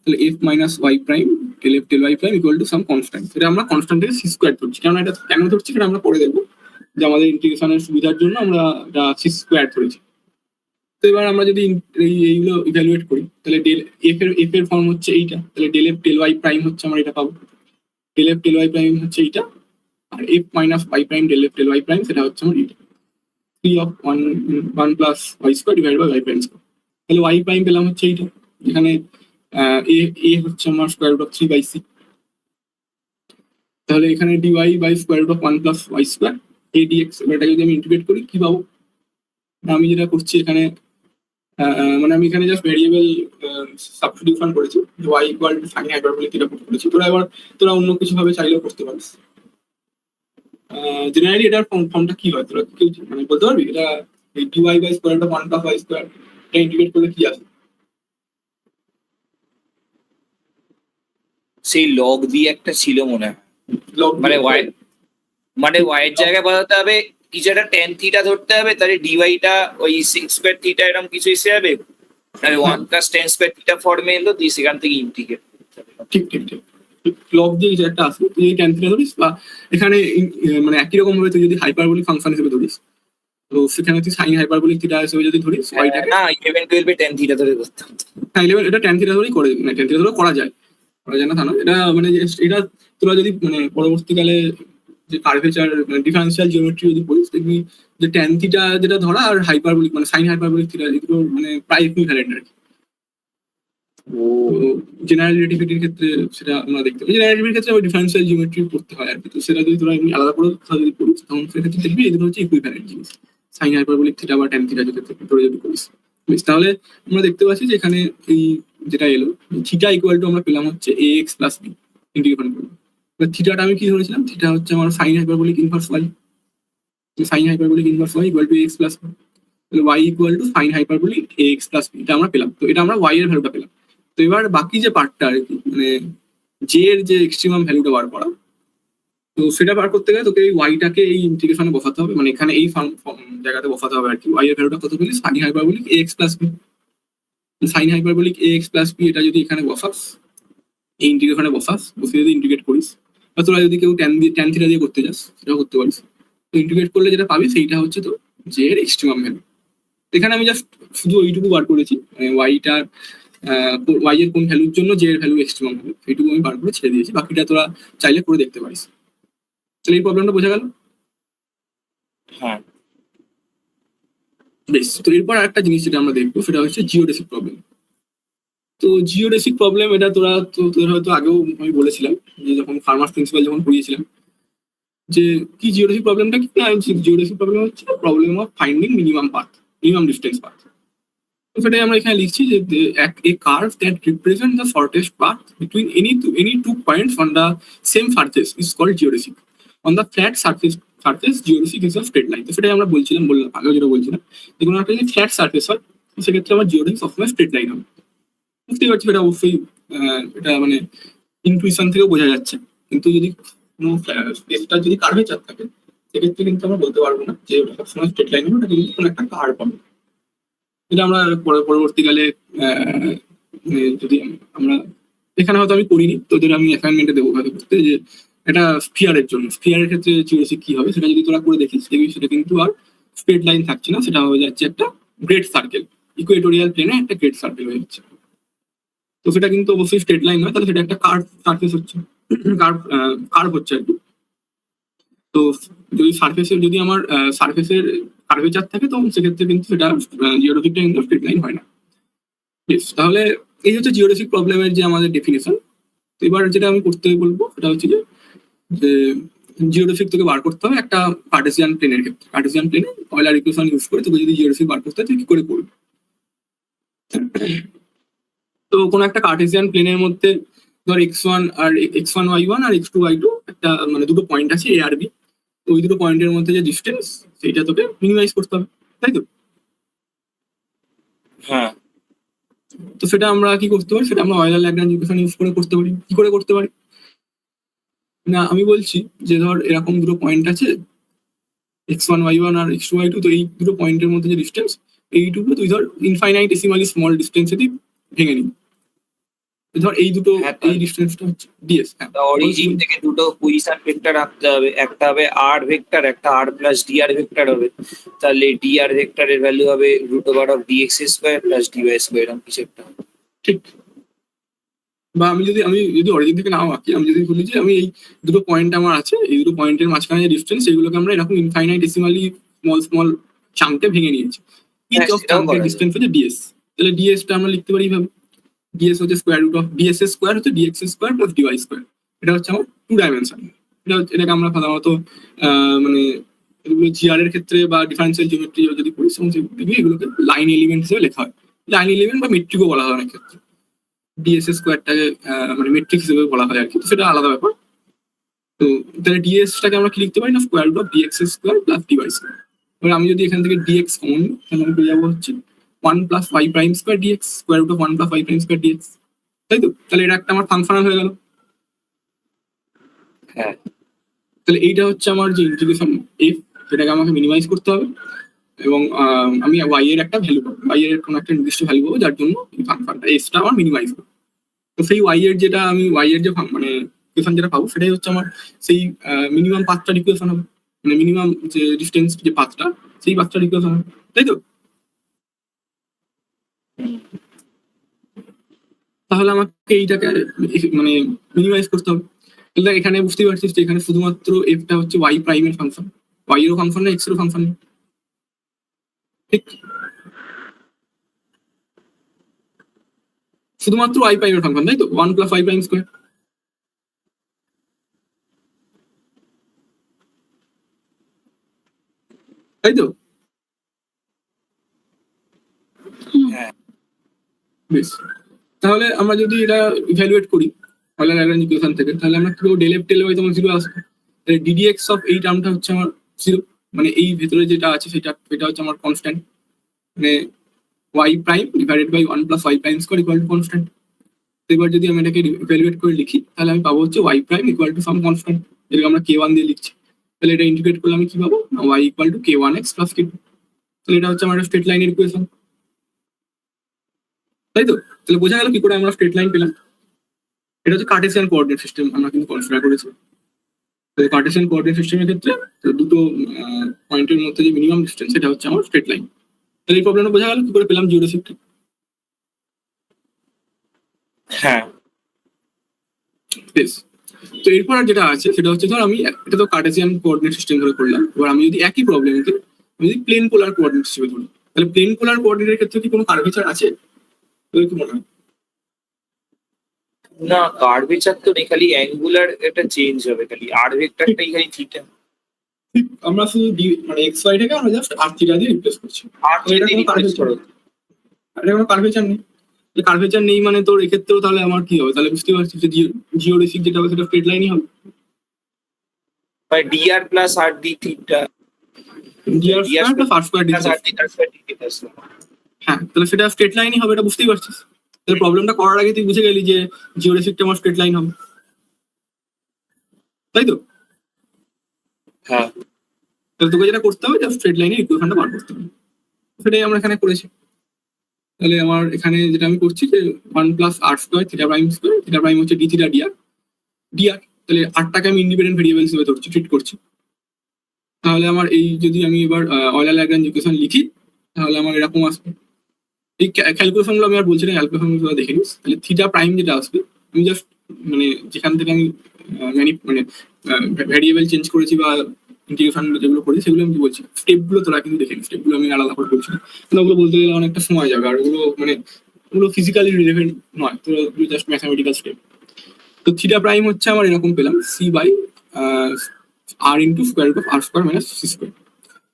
তাহলে F minus Y prime del F del Y prime equal to some constant. সেটা আমরা কনস্ট্যান্ট থেকে সি স্কোয়ার ধরছি। কারণ এটা কেন ধরছি সেটা আমরা পরে দেখবো, যে আমাদের ইন্টিগ্রেশনের সুবিধার জন্য আমরা এটা সি স্কোয়ার ধরেছি। তো এবার আমরা যদি এইগুলো ইভ্যালুয়েট করি তাহলে ডেল এফ এর ফর্ম হচ্ছে এইটা, তাহলে del F del Y prime হচ্ছে আমরা এটা পাবো, del F del Y prime হচ্ছে এইটা, আর F minus Y prime del F del Y prime সেটা হচ্ছে আমার এইটা, 3 of 1 plus Y square divide by Y prime square. তাহলে ওয়াই প্রাইম পেলাম হচ্ছে এইটা, যেখানে এ হচ্ছে আমার স্কোয়ার রুট অফ 3/c। তাহলে এখানে DY by square root of 1 plus Y square এ ডিএক্স। এটা যদি আমি ইন্টিগ্রেট করি কি পাবো, আমি যেটা করছি এখানে মানে আমি এখানে জাস্ট ভেরিয়েবল সাবস্টিটিউশন করেছি, Y equal to sine hyperbolic এটা পুট করেছি। তোরা অন্য কিছু ভাবে চাইলেও করতে পারিস। জেনারেলি এটার ফর্মটা কি হয় তোরা কেউ মানে বলতে পারবি? এটা DY by square root of 1 plus Y square এটা ইন্টিগ্রেট করলে কি আসে? সেই লগ দিয়ে একটা ছিল মনে হয়, লগ মানে ওয়াই এর জায়গায় বসাতে হবে কিছু একটা টেন থিটা ধরতে হবে, তাহলে ডিওয়াইটা ওই 6 স্কোয়ার থিটা এরকম কিছু এসে যাবে, তাহলে 1 প্লাস 10 স্কোয়ার থিটা ফর্মে এলো, দিয়ে সেখান থেকে ইন্টিগ্রেট। ঠিক ঠিক ঠিক লগ দিয়ে কিছু একটা আসে, তুই টেন থিটা ধরিস, বা এখানে মানে একই রকম ভাবে তুই যদি হাইপারবোলিক ফাংশন হিসেবে ধরিস, তো সেখানে তুই সাইন হাইপারবোলিক থিটা হিসেবে যদি ধরিস ওয়াইটাকে, না 11 12 10 থিটা ধরে করতাম। হ্যাঁ 11 এটা টেন থিটা ধরেই করে, মানে টেন থিটা ধরে করা যায় না তা না। এটা মানে এটা তোরা যদি মানে পরবর্তীকালে যে কার্ভেচার মানে ডিফারেন্সিয়াল জিওমেট্রি যদি পড়িস দেখবি যে টেন থিটা যেটা ধরা আর হাইপারবোলিক মানে সাইন হাইপারবোলিক থিটা এগুলো মানে প্রায় ইকুইভ্যালেন্ট আর কি। জেনারেল রিলেটিভিটির ক্ষেত্রে সেটা আমরা দেখতে পাই, জেনারেল রিলেটিভিটির ক্ষেত্রে ডিফারেন্সিয়াল জিওমেট্রি পড়তে হয় আর কি। তো সেটা যদি তোরা এমনি আলাদা করে যদি পড়িস তখন সেক্ষেত্রে দেখবি এগুলো হচ্ছে ইকুইভ্যালেন্ট জিনিস, সাইন হাইপারবোলিক থিটা বা টেন থিটা যদি তোরা যদি করিস। তাহলে আমরা দেখতে পাচ্ছি যে এখানে এই যেটা এলো থিটা ইকুয়াল টু আমরা পেলাম হচ্ছে A X plus B integration করবো। থিটাটা আমি কি ধরেছিলাম, থিটা হচ্ছে আমার sine hyperbolic inverse Y, sine hyperbolic inverse Y equal to X plus B, তাহলে Y equal to sine hyperbolic A X plus B এটা আমরা পেলাম। তো এটা আমরা ওয়াই এর ভ্যালুটা পেলাম। তো এবার বাকি যে পার্টটা আর কি মানে জে এর যে এক্সট্রিমাম ভ্যালুটা বার করা, তো সেটা বার করতে গেলে তোকে এই ওয়াইটাকে এই ইন্টিগ্রেশনে বসাতে হবে, মানে এখানে এই জায়গাতে বসাতে হবে আর কি। ওয়াই এর ভ্যালুটা কত পেলি, sine hyperbolic A X plus B, sine hyperbolic A X plus B এটা যদি এখানে বসাস, এই ইন্টিগ্রেশনে বসিয়ে যদি ইন্টিগ্রেট করিস, বা তোরা যদি কেউ ট্যান থিটা দিয়ে করতে চাস সেটাও করতে পারিস। তো ইন্টিগ্রেট করলে যেটা পাবি সেইটা হচ্ছে তো জে এর এক্সট্রিমাম ভ্যালু। এখানে আমি জাস্ট শুধু ওইটুকু বার করেছি, মানে ওয়াইটার ওয়াই এর কোন ভ্যালুর জন্য জে এর ভ্যালু এক্সট্রিমাম হবে সেইটুকু আমি বার করে ছেড়ে দিয়েছি, বাকিটা তোরা চাইলে করে দেখতে পারিস। তাহলে এই প্রবলেমটা বোঝা গেল? হ্যাঁ। বেশ, তো এরপর আরেকটা জিনিস যেটা আমরা দেখবো সেটা হচ্ছে জিওডেসিক প্রবলেম। তো জিওডেসিক প্রবলেম এটা তোদের হয়তো আগেও আমি বলেছিলাম, যে যখন ফার্মার্স প্রিন্সিপাল যখন পড়িয়েছিলাম, যে কি জিওডেসিক প্রবলেমটা কি না, জিওডেসিক প্রবলেম হচ্ছে problem of finding minimum distance path. সেটাই আমরা এখানে লিখছি যে a curve that represents the shortest path between any two points on the same surface is called geodesic. On the flat surface geodesic is a straight line. তো সেটাই আমরা বললাম আগেও যেটা বলছিলাম, যে কোনো একটা যদি ফ্ল্যাট সারফেস হয় সেক্ষেত্রে আমার জিওডেসিক সবসময় স্ট্রেট লাইন হবে। বুঝতেই পারছি এটা অবশ্যই এটা মানে ইনটুইশন থেকেও বোঝা যাচ্ছে, কিন্তু যদি কোনো স্পেসটা যদি কার্ভেচার থাকে সেক্ষেত্রে কিন্তু আমরা বলতে পারবো না যে ওটা সবসময় স্ট্রেট লাইন হবে, ওটা কিন্তু কোনো একটা কার্ভ হবে। এটা আমরা পরবর্তীকালে যদি আমরা এখানে হয়তো আমি করিনি, তোদের আমি অ্যাসাইনমেন্টে দেবো হয়তো করতে, যে এটা স্ফিয়ারের জন্য, স্ফিয়ারের ক্ষেত্রে জিওরেসিক কি হবে সেটা যদি তোরা করে দেখিস দেখবি সেটা কিন্তু আর স্ট্রেট লাইন থাকছে না, সেটা হয়ে যাচ্ছে একটা গ্রেট সার্কেল, ইকুয়েটোরিয়াল প্লেনে একটা গ্রেট সার্কেল হয়ে যাচ্ছে। তো সেটা কিন্তু অবশ্যই স্ট্রেট লাইন নয়, তাহলে সেটা একটা কার্ভ সার্ফেস হচ্ছে, কার্ভ হচ্ছে আর কি। তো যদি সার্ফেসের যদি আমার সার্ফেসের কার্ভেচার থাকে তখন সেক্ষেত্রে কিন্তু সেটা জিওরেসিকটা কিন্তু স্ট্রেট লাইন হয় না। Yes, তাহলে এই হচ্ছে জিওরেসিক প্রবলেমের যে আমাদের ডেফিনেশন। তো এবার যেটা আমি করতে বলবো সেটা হচ্ছে যে জিওরেসিক তোকে বার করতে হবে একটা কার্টেসিয়ান প্লেনের ক্ষেত্রে। কার্টেসিয়ান প্লেনে অয়েলার ইকুয়েশন ইউজ করে তোকে যদি জিওরেসিক বার করতে হয় তুই কি করে করবি। তো কোনো একটা কার্টেসিয়ান প্লেনের মধ্যে ধর x1 আর x1 y1 আর x2 y2 একটা মানে দুটো পয়েন্ট আছে এ আর বি। তো ওই দুটো পয়েন্টের মধ্যে যে ডিস্টেন্স সেইটা তোকে মিনিমাইজ করতে হবে, তাই তো? হ্যাঁ, তো সেটা আমরা কি করতে পারি, সেটা আমরা অয়েলার ল্যাগ্রাঞ্জ ইকুয়েশন ইউজ করে করতে পারি। কি করে করতে পারি না, আমি বলছি যে ধর এরকম দুটো পয়েন্ট আছে x1 y1 আর x2 y2, তো এই দুটো পয়েন্টের মধ্যে যে ডিস্টেন্স এইটুকু তুই ধর ইনফাইনাইটেসিমালি স্মল ডিস্টেন্সে তুই ভেঙে নিবি। ধর এই দুটো হ্যাঁ, এই ডিস্টেন্সটা হচ্ছে ডিএস। হ্যাঁ, অরিজিন থেকে দুটো পজিশন ভেক্টর রাখতে হবে, একটা হবে আর ভেক্টর, একটা আর প্লাস ডিআর ভেক্টর হবে। তাহলে ডিআর ভেক্টরের ভ্যালু হবে √dx square plus DY square, এরকম কিছু একটা। ঠিক। বা আমি যদি অরিজিন থেকে নাও আঁকি, আমি যদি বলি যে আমি এই দুটো পয়েন্ট আমার আছে, এই দুটো পয়েন্টের মাঝখানে যে ডিস্টেন্স সেগুলোকে আমরা এরকম ইনফাইনাইটেসিমালি স্মল চাঙ্কে ভেঙে নিয়েছি। হ্যাঁ, ইচ অফ সেটাও চাঙ্কের করা ডিস্টেন্স হচ্ছে ডিএস। তাহলে ডিএসটা আমরা লিখতে পারি এইভাবে, ডিএস হচ্ছে স্কোয়ার রুট অফ ডিএস এর স্কোয়ার হচ্ছে DX square plus DY square. এটা হচ্ছে আমার 2 ডাইমেনশন। এটাকে আমরা সাধারণত মানে জিআর এর ক্ষেত্রে বা ডিফারেন্সিয়াল জিওমেট্রি যদি পড়ি এগুলোকে লাইন এলিমেন্ট হিসেবে লেখা হয়। লাইন এলিমেন্ট বা মেট্রিকও বলা হয় অনেক ক্ষেত্রে। ডিএস স্কোয়ারটাকে মানে মেট্রিক হিসেবে বলা হয় আর কি, তো সেটা আলাদা ব্যাপার। তো তাহলে ডিএসটাকে আমরা কি লিখতে পারি না, square root of DX square plus DY square. এবার আমি যদি এখান থেকে ডিএক্স কমন তাহলে আমি পেয়ে যাবো হচ্ছে 1 plus y prime square DX, square root of 1 plus y prime square DX, তাই তো? তাহলে এটা একটা আমার ফাংশনাল হয়ে গেল। হ্যাঁ, তাহলে এইটা হচ্ছে আমার যে ইন্টিগ্রেশন এফ, সেটাকে আমাকে মিনিমাইজ করতে হবে এবং আমি y এর একটা ভ্যালু পাবো, y এর কোনো একটা নির্দিষ্ট ভ্যালু পাবো যার জন্য এই ফাংশনটা এসটা আমার মিনিমাইজ হবে। তো সেই y এর যেটা আমি y এর যে মানে ইকুয়েশন যেটা পাবো সেটাই হচ্ছে আমার সেই মিনিমাম পাথটার ইকুয়েশন হবে, মানে মিনিমাম যে ডিস্টেন্স যে পাথটা সেই পাথটার ইকুয়েশন হবে, তাই তো? তাহলে আমাকে এইটাকে মানে মিনিমাইজ করতে হবে। তাহলে এখানে বুঝতেই পারছিস যে এখানে শুধুমাত্র এফটা হচ্ছে y প্রাইমের ফাংশন, y এরও ফাংশন না x এরও ফাংশন, ঠিক? শুধুমাত্র y প্রাইমের ফাংশন, তাই তো? 1 প্লাস y প্রাইম স্কোয়ার, তাই তো? হ্যাঁ, বেশ, তাহলে আমরা যদি এটা ইভ্যালুয়েট করি অয়েলার ল্যাগ্রাঞ্জ ইকুয়েশন থেকে, তাহলে আমরা কি ডেল এফ ডেল ওয়াই তোমার 0 আসবে। তাহলে ডিডিএক্স অফ এই টার্মটা হচ্ছে আমার 0, মানে এই ভেতরে যেটা আছে সেটা হচ্ছে আমার কনস্ট্যান্ট, মানে y prime divided by 1 plus y prime square equal to constant. তো এবার যদি আমি এটাকে ইভ্যালুয়েট করে লিখি তাহলে আমি পাবো হচ্ছে y prime equal to some constant, যেটাকে আমরা k1 দিয়ে লিখছি। তাহলে এটা ইন্টিগ্রেট করলে আমি কি পাবো, y equal two k1x plus k2। তাহলে এটা হচ্ছে আমার স্ট্রেট লাইনের ইকুয়েশন, তাই তো? তাহলে বোঝা গেল কি করে আমরা স্ট্রেট লাইন পেলাম। এটা হচ্ছে কার্টেসিয়ান কোঅর্ডিনেট সিস্টেম আমরা কিন্তু কনসিডার করেছি। তো কার্টেসিয়ান কোঅর্ডিনেট সিস্টেমের ক্ষেত্রে দুটো পয়েন্টের মধ্যে যে মিনিমাম ডিস্টেন্স সেটা হচ্ছে আমার স্ট্রেট লাইন। তাহলে এই প্রবলেমটা বোঝা গেল কি করে পেলাম জিওরেসিকটা। হ্যাঁ, বেশ, তো এরপর আর যেটা আছে সেটা হচ্ছে ধর আমি এটা তো কার্টেসিয়ান কোঅর্ডিনেট সিস্টেম ধরে করলাম। এবার আমি যদি একই প্রবলেমকে আমি যদি প্লেন পোলার কোঅর্ডিনেট হিসেবে ধরি, তাহলে প্লেন পোলার কোঅর্ডিনেটের ক্ষেত্রে কি কোনো কার্ভেচার আছে তোদের কি মনে হয়? না, কার্ভেচার তো নেই, খালি অ্যাঙ্গুলার একটা চেঞ্জ হবে, খালি আর ভেক্টরটাই খালি থিটা। ঠিক, আমরা শুধু মানে এক্স ওয়াই টাকে আমরা জাস্ট আর থিটা দিয়ে রিপ্লেস করছি। আর এটা কোনো কার্ভেচার এটা কোনো কার্ভেচার নেই। কার্ভেচার নেই মানে তোর এক্ষেত্রেও তাহলে আমার কি হবে, তাহলে বুঝতে পারছিস যে জিওরেসিক যেটা হবে সেটা স্ট্রেট লাইনই হবে। DR plus R D theta, DR square plus R square D plus R D square D theta. হ্যাঁ, তাহলে সেটা স্ট্রেট লাইনই হবে, এটা বুঝতেই পারছিস। তাহলে প্রবলেমটা করার আগে তুই বুঝে গেলি যে জিওরেসিকটা আমার স্ট্রেট লাইন হবে, তাই তো? হ্যাঁ, তাহলে তোকে যেটা করতে হবে জাস্ট স্ট্রেট লাইনের ইকুয়েশনটা বার করতে হবে, সেটাই আমরা এখানে করেছি। তাহলে আমার এখানে যেটা আমি করছি যে 1 প্লাস আর স্কোয়ার থিটা প্রাইম হচ্ছে ডি থিটা ডিআর তাহলে আরটাকে আমি ইন্ডিপেন্ডেন্ট ভেরিয়েবল হিসেবে ধরছি ট্রিট করছি। তাহলে আমার এই যদি আমি এবার অয়লার ল্যাগ্রাঞ্জ ইকুয়েশন লিখি তাহলে আমার এরকম আসবে। এই ক্যালকুলেশন গুলো আমি আর বলছি না, ক্যালকুলেশন গুলো দেখে নিস। তাহলে থিটা প্রাইম যেটা আসবে আমি জাস্ট মানে যেখান থেকে আমি মানে ভ্যারিয়েবল চেঞ্জ করেছি বা ইন্টিগ্রেশন যেগুলো করেছি সেগুলো আমি বলছি, স্টেপগুলো তোরা কিন্তু দেখে নিস, স্টেপগুলো আমি আলাদা করে বলছি না, ওগুলো বলতে গেলে অনেকটা সময় যাবে আর ওগুলো মানে ওগুলো ফিজিক্যালি রিলেভেন্ট নয়, তো জাস্ট ম্যাথামেটিক্যাল স্টেপ। তো থিটা প্রাইম হচ্ছে আমার এরকম পেলাম C by R into square root of R square minus C square.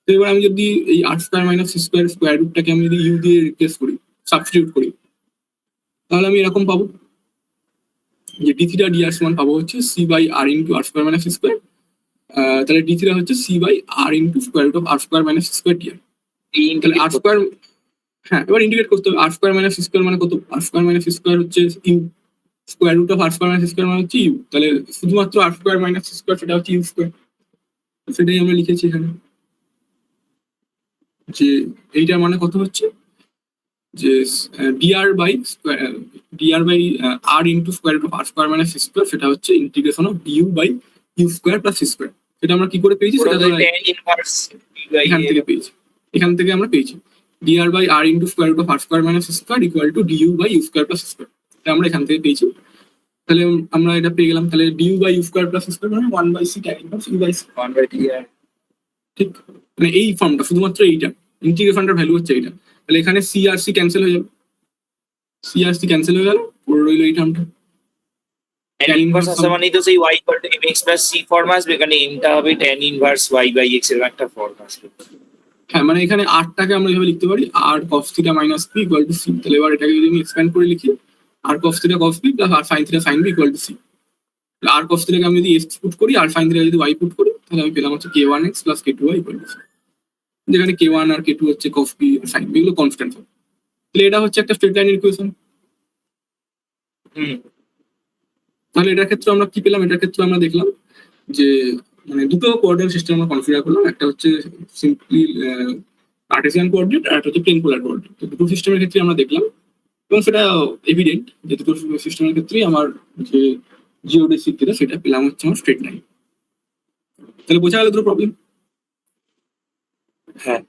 তো এবার আমি যদি এই R square minus C square রুটটাকে আমি যদি ইউ দিয়ে রিপ্লেস করি, সাবস্টিটিউট করি, তাহলে আমি এরকম পাবো যে ডি থিটা ডি আর সমান পাবো হচ্ছে C by R into R square minus C square. তাহলে ডি থিটা হচ্ছে C by R into square root of R square minus C square T R. তাহলে আর স্কোয়ার, হ্যাঁ এবার ইন্টিগ্রেট করতে হবে। R square minus C square মানে কত? R square minus C square হচ্ছে U, square root of R square minus C square মানে হচ্ছে ইউ। তাহলে শুধুমাত্র R square minus C square সেটা হচ্ছে ইউ স্কোয়ার, সেটাই আমরা লিখেছি এখানে। যে এইটার মানে কত হচ্ছে যে DR by R into square root of R square minus C square, সেটা হচ্ছে integration of DU by U square plus C square. সেটা আমরা কি করে পেয়েছি সেটা এখান থেকে পেয়েছি, এখান থেকে আমরা পেয়েছি DR by R into square root of R square minus C square equal to DU by U square plus C square, এটা আমরা এখান থেকে পেয়েছি। তাহলে আমরা এটা পেয়ে গেলাম। তাহলে DU by U square plus C square মানে 1 by C tan inverse U by C, 1 by DR. ঠিক, মানে এই ফর্মটা শুধুমাত্র এইটা ইন্টিগ্রেশনটার ভ্যালু হচ্ছে এইটা। তাহলে এখানে সি আর সি ক্যান্সেল হয়ে যাবে, সি আর সি ক্যান্সেল হয়ে গেল, পড়ে রইল এই টার্মটা। tan ইনভার্স আসা মানে তো সেই y equal to mx plus c form আসবে, এখানে m টা হবে tan inverse y by x এর একটা ফর্ম আসবে। হ্যাঁ মানে এখানে আরটাকে আমরা এভাবে লিখতে পারি R cos theta minus p equal to c। তাহলে এবার এটাকে যদি আমি এক্সপ্যান্ড করে লিখি R cos theta cos p plus R sin theta sin b equal to c। আর cos থিটাকে আমি যদি x পুট করি আর sin থিটা যদি y পুট করি তাহলে আমি পেলাম হচ্ছে k1x plus k2y equal to c, যেখানে k1 আর k2 হচ্ছে cos p sin b, এগুলো কনস্ট্যান্ট হবে। তাহলে এটা হচ্ছে একটা স্ট্রেট লাইনের ইকুয়েশন। তাহলে এটার ক্ষেত্রে আমরা কি পেলাম? এটার ক্ষেত্রে আমরা দেখলাম যে মানে দুটো কোঅর্ডিনেট সিস্টেম আমরা কনফিগার করলাম, একটা হচ্ছে সিম্পলি কার্টেসিয়ান কোঅর্ডিনেট আর একটা হচ্ছে প্লেন পোলার কোঅর্ডিনেট। তো দুটো সিস্টেমের ক্ষেত্রে আমরা দেখলাম এবং সেটা এভিডেন্ট যে দুটো সিস্টেমের ক্ষেত্রেই আমার যে জিওডেসিক যেটা সেটা পেলাম হচ্ছে আমার স্ট্রেট লাইন। তাহলে বোঝা গেল দুটো প্রবলেম। হ্যাঁ,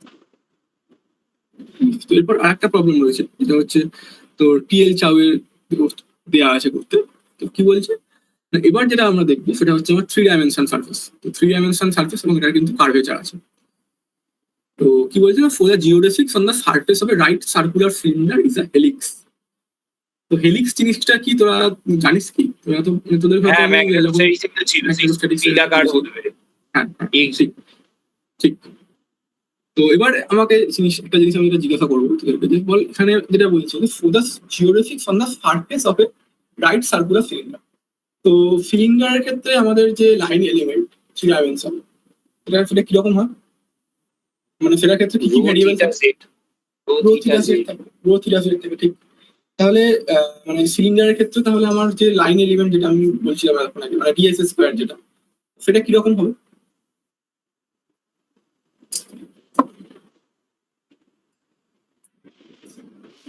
তো এরপর আর একটা প্রবলেম রয়েছে, যেটা হচ্ছে তো টিএল চাউয়ের দেওয়া আছে করতে। তো কি বলছে এবার যেটা আমরা দেখবো সেটা হচ্ছে আমার 3 ডাইমেনশন সার্ফেস। তো 3 ডাইমেনশন সার্ফেস এবং এটা কিন্তু কার্ভেচার আছে। তো কি বলছে না, for the geodesics on the surface of a right circular cylinder is a helix. তো হেলিক্স জিনিসটা কি তোরা জানিস কি? তোরা তো তোদের হয়তো হ্যাঁ, আমি যখন- ম্যাগনেটোস্ট্যাটিক্স ছিল, Magnetostatic ছিলাকার ছিল। বলবে। হ্যাঁ এই ঠিক। তো এবার আমাকে একটা জিনিস আমি জিজ্ঞাসা করবো তোদেরকে, যে বল এখানে যেটা বলছে for the geodesics on the surface of a right circular cylinder. তো সিলিন্ডারের ক্ষেত্রে আমাদের যে লাইন এলিমেন্ট 3 ডাইমেনশন সেটা কিরকম হয়, মানে সেটার ক্ষেত্রে কি কি ভেরিয়েবল থাকে? রো থিটা সেট থেকে, ঠিক। তাহলে মানে সিলিন্ডারের ক্ষেত্রে তাহলে আমার যে লাইন এলিমেন্ট যেটা আমি বলছিলাম এখন আগে, মানে ডিএস স্কোয়ার যেটা, সেটা কিরকম হবে?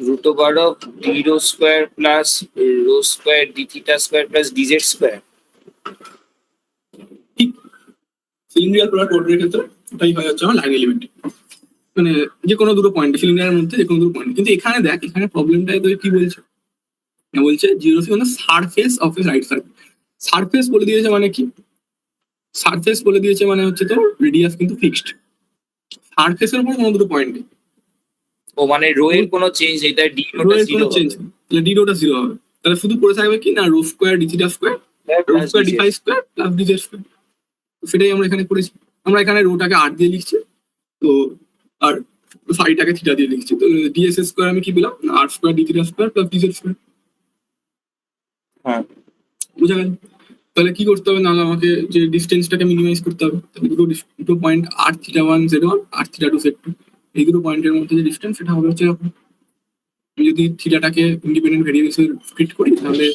root over of d rho square plus rho square d theta square plus dz square. ঠিক, সিলিন্ড্রিক্যাল পোলার কোঅর্ডিনেটের ক্ষেত্রে ওটাই হয় হচ্ছে আমার লাইন এলিমেন্ট, মানে যে কোনো দুটো পয়েন্ট সিলিন্ডারের মধ্যে যে কোনো দুটো পয়েন্ট। কিন্তু এখানে দেখ, এখানে প্রবলেমটা তো কি বলছে, বলছে geodesic on the surface of a right circle. Surface বলে দিয়েছে মানে কি? সারফেস বলে দিয়েছে মানে হচ্ছে তো রেডিয়াস কিন্তু ফিক্সড, সারফেসের উপর কোনো দুটো পয়েন্ট নেই, ও মানে রো এর কোনো চেঞ্জ নেই, তাই d rho রো টা এর কোনো 0 চেঞ্জ নেই, তাহলে ডি রোটা 0 হবে। তাহলে শুধু পড়ে থাকবে কি না, rho square D theta square rho square D phi square plus D Z square. সেটাই আমরা এখানে করেছি। আমরা এখানে রোটাকে আর দিয়ে লিখছি, তো আর ফাইটাকে থিটা দিয়ে লিখছি। তো ডিএস স্কোয়ার আমি কি পেলাম, R square D theta square plus D Z square. হ্যাঁ, বুঝা গেল? তাহলে কি করতে হবে, নাহলে আমাকে যে ডিস্টেন্সটাকে মিনিমাইজ করতে হবে। তাহলে দুটো পয়েন্ট আর থিটা 1 z1 আর থিটা 2 z2, এই দুটো পয়েন্টের মধ্যে যে ডিস্টেন্স সেটা হবে হচ্ছে এরকম। আমি যদি থিটাটাকে ইন্ডিপেন্ডেন্ট ভেরিয়েবল হিসেবে স্প্লিট করি তাহলে